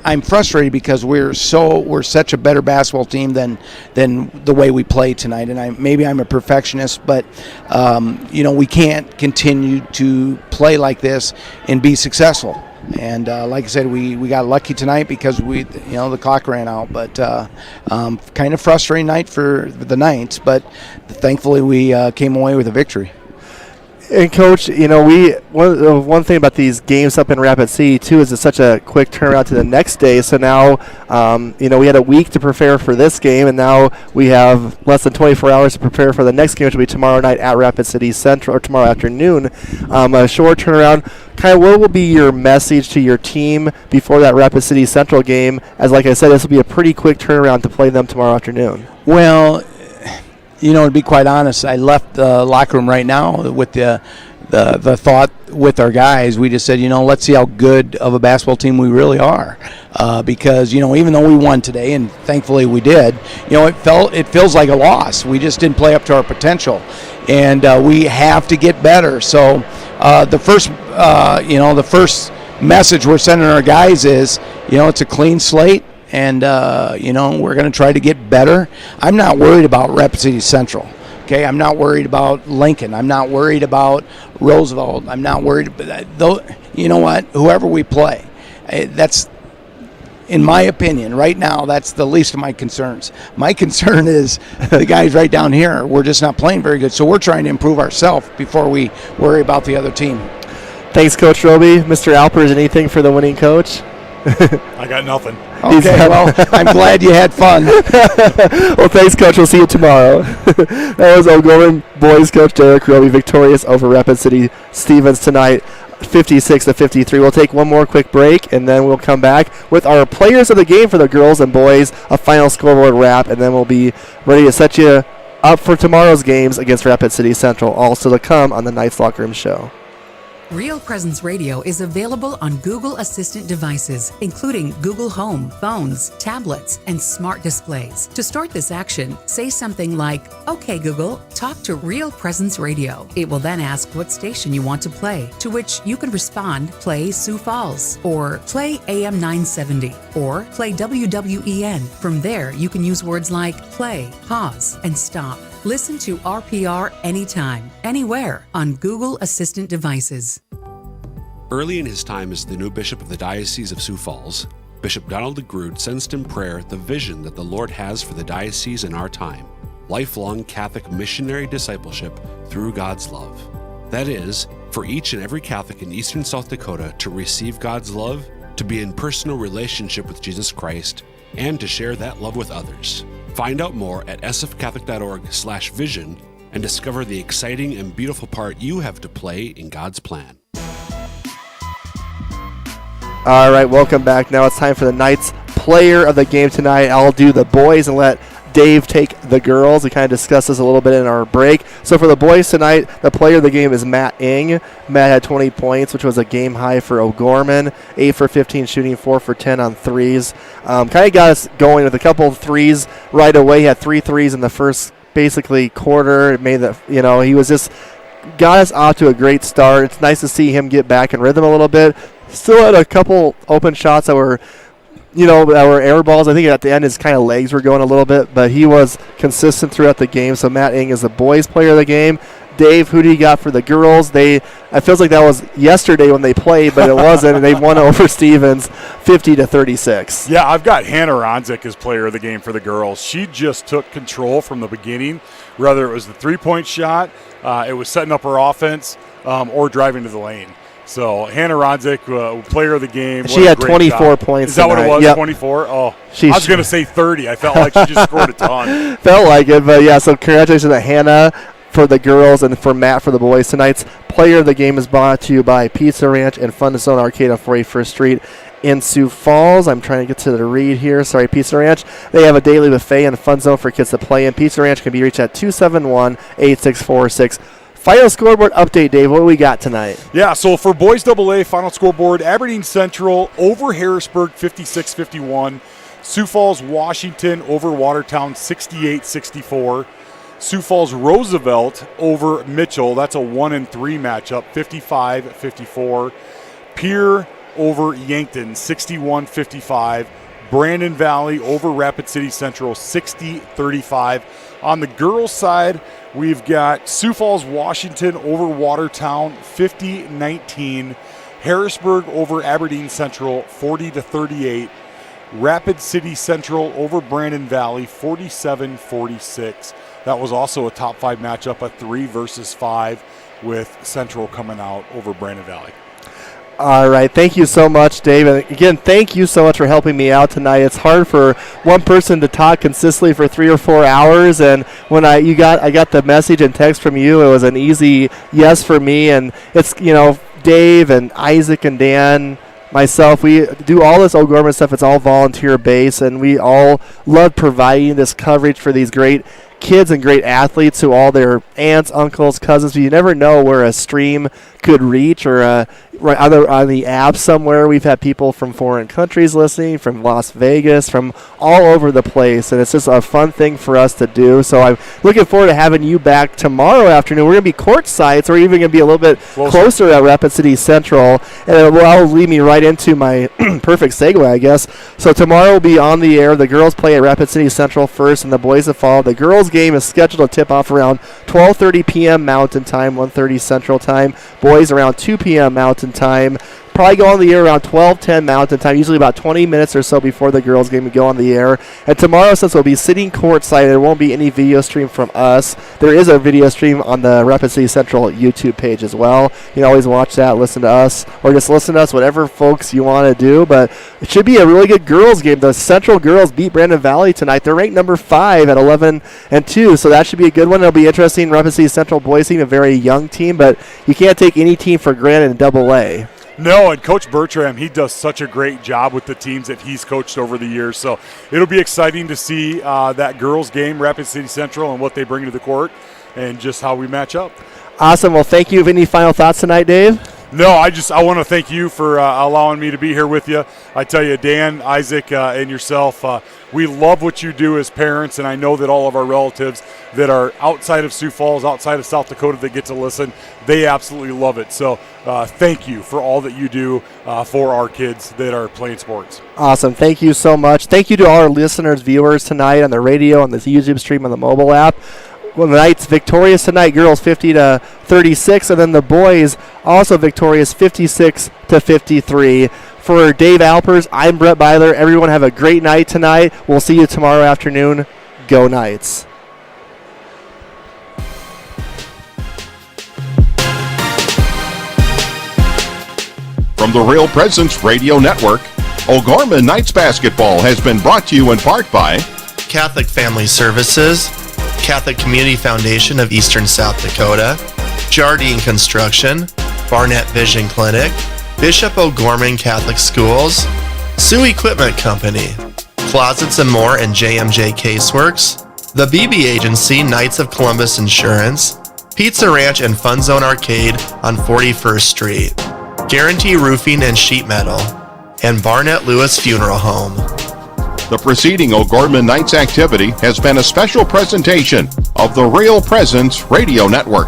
I'm frustrated because we're such a better basketball team than the way we play tonight. And maybe I'm a perfectionist, but we can't continue to play like this and be successful. And like I said, we got lucky tonight because the clock ran out. But kind of frustrating night for the Knights, but thankfully we came away with a victory. And Coach, one thing about these games up in Rapid City too is it's such a quick turnaround to the next day. So now, we had a week to prepare for this game, and now we have less than 24 hours to prepare for the next game, which will be tomorrow night at Rapid City Central, or tomorrow afternoon. A short turnaround. Kind of, what will be your message to your team before that Rapid City Central game? As like I said, this will be a pretty quick turnaround to play them tomorrow afternoon. Well, to be quite honest, I left the locker room right now with the thought with our guys. We just said, let's see how good of a basketball team we really are, because even though we won today, and thankfully we did, it feels like a loss. We just didn't play up to our potential, and we have to get better. So the first message we're sending our guys is, it's a clean slate. And, we're going to try to get better. I'm not worried about Rapid City Central. Okay, I'm not worried about Lincoln. I'm not worried about Roosevelt. I'm not worried about though. You know what? Whoever we play, that's, in my opinion, right now, that's the least of my concerns. My concern is the guys right down here. We're just not playing very good. So we're trying to improve ourselves before we worry about the other team. Thanks, Coach Roby. Mr. Alpers, anything for the winning coach? I got nothing. Okay, well, I'm glad you had fun. Well, thanks, Coach. We'll see you tomorrow. That was O'Gorman boys coach Derek Roby, victorious over Rapid City Stevens tonight, 56-53. We'll take one more quick break, and then we'll come back with our players of the game for the girls and boys, a final scoreboard wrap, and then we'll be ready to set you up for tomorrow's games against Rapid City Central, also to come on the Knights Locker Room Show. Real Presence Radio is available on Google Assistant devices, including Google Home, phones, tablets, and smart displays. To start this action, say something like, "Okay, Google, talk to Real Presence Radio." It will then ask what station you want to play, to which you can respond, "Play Sioux Falls," or "Play AM 970," or "Play WWEN." From there, you can use words like play, pause, and stop. Listen to RPR anytime, anywhere on Google Assistant devices. Early in his time as the new bishop of the Diocese of Sioux Falls, Bishop Donald DeGrood sensed in prayer the vision that the Lord has for the diocese in our time: lifelong Catholic missionary discipleship through God's love. That is, for each and every Catholic in eastern South Dakota to receive God's love, to be in personal relationship with Jesus Christ, and to share that love with others. Find out more at sfcatholic.org/vision and discover the exciting and beautiful part you have to play in God's plan. All right, welcome back. Now it's time for the Knights player of the game tonight. I'll do the boys and let Dave take the girls. We kind of discussed this a little bit in our break. So for the boys tonight, the player of the game is Matt Ing. Matt had 20 points, which was a game high for O'Gorman. 8 for 15 shooting, 4 for 10 on threes. Kind of got us going with a couple of threes right away. He had 3 threes in the first basically quarter. It made the, he was just got us off to a great start. It's nice to see him get back in rhythm a little bit. Still had a couple open shots that were that were air balls. I think at the end his kind of legs were going a little bit, but he was consistent throughout the game. So Matt Ing is the boys player of the game. Dave, who do you got for the girls? It feels like that was yesterday when they played, but it wasn't, and they won over Stevens 50-36. Yeah, I've got Hannah Ronsik as player of the game for the girls. She just took control from the beginning, whether it was the three-point shot, it was setting up her offense, or driving to the lane. So Hannah Ronsik, player of the game. She had 24 points. Is that tonight. what it was? Yep. 24? Oh, I was going to say 30. I felt like she just scored a ton. Felt like it, but yeah. So congratulations to Hannah for the girls and for Matt for the boys. Tonight's player of the game is brought to you by Pizza Ranch and Fun Zone Arcade on 41st Street in Sioux Falls. I'm trying to get to the read here. Sorry, Pizza Ranch. They have a daily buffet and Fun Zone for kids to play in. Pizza Ranch can be reached at 271-8646. Final scoreboard update, Dave. What do we got tonight? Yeah, so for boys AA, final scoreboard, Aberdeen Central over Harrisburg 56-51. Sioux Falls, Washington over Watertown 68-64. Sioux Falls, Roosevelt over Mitchell. That's a 1-3 matchup, 55-54. Pierre over Yankton, 61-55. Brandon Valley over Rapid City Central, 60-35. On the girls' side, we've got Sioux Falls, Washington over Watertown, 50-19. Harrisburg over Aberdeen Central, 40-38. Rapid City Central over Brandon Valley, 47-46. That was also a top 5 matchup, a 3 versus 5, with Central coming out over Brandon Valley. All right. Thank you so much, Dave. And again, thank you so much for helping me out tonight. It's hard for one person to talk consistently for 3 or 4 hours. And when I got the message and text from you, it was an easy yes for me. And it's, Dave and Isaac and Dan, myself, we do all this O'Gorman stuff. It's all volunteer based, and we all love providing this coverage for these great kids and great athletes to all their aunts, uncles, cousins. You never know where a stream could reach, or either on the app somewhere. We've had people from foreign countries listening, from Las Vegas, from all over the place, and it's just a fun thing for us to do. So I'm looking forward to having you back tomorrow afternoon. We're going to be courtside, so we're even going to be a little bit closer at Rapid City Central, and it will lead me right into my perfect segue, I guess. So tomorrow will be on the air. The girls play at Rapid City Central first, and the boys will follow. The girls game is scheduled to tip off around 12:30 p.m. Mountain Time, 1:30 Central Time. Boys around 2 p.m. Mountain Time. Probably go on the air around 12:10 Mountain Time, usually about 20 minutes or so before the girls' game to go on the air. And tomorrow, since we'll be sitting courtside, there won't be any video stream from us. There is a video stream on the Rapid City Central YouTube page as well. You can always watch that, listen to us, or just listen to us, whatever folks you want to do. But it should be a really good girls' game. The Central girls beat Brandon Valley tonight. They're ranked number 5 at 11-2, so that should be a good one. It'll be interesting. Rapid City Central boys team, a very young team, but you can't take any team for granted in AA. No, and Coach Bertram, he does such a great job with the teams that he's coached over the years. So it'll be exciting to see that girls' game, Rapid City Central, and what they bring to the court and just how we match up. Awesome. Well, thank you. Any final thoughts tonight, Dave? No, I want to thank you for allowing me to be here with you. I tell you, Dan, Isaac, and yourself, we love what you do as parents, and I know that all of our relatives that are outside of Sioux Falls, outside of South Dakota that get to listen, they absolutely love it. So thank you for all that you do for our kids that are playing sports. Awesome. Thank you so much. Thank you to all our listeners, viewers tonight on the radio, on the YouTube stream, on the mobile app. Well, the Knights victorious tonight, girls 50-36, and then the boys also victorious 56-53. For Dave Alpers, I'm Brett Byler. Everyone have a great night tonight. We'll see you tomorrow afternoon. Go Knights. From the Real Presence Radio Network, O'Gorman Knights basketball has been brought to you in part by Catholic Family Services, Catholic Community Foundation of Eastern South Dakota, Jardine Construction, Barnett Vision Clinic, Bishop O'Gorman Catholic Schools, Sioux Equipment Company, Closets and More and JMJ Caseworks, the BB Agency, Knights of Columbus Insurance, Pizza Ranch and Fun Zone Arcade on 41st Street, Guarantee Roofing and Sheet Metal, and Barnett Lewis Funeral Home. The preceding O'Gorman Knights activity has been a special presentation of the Real Presence Radio Network.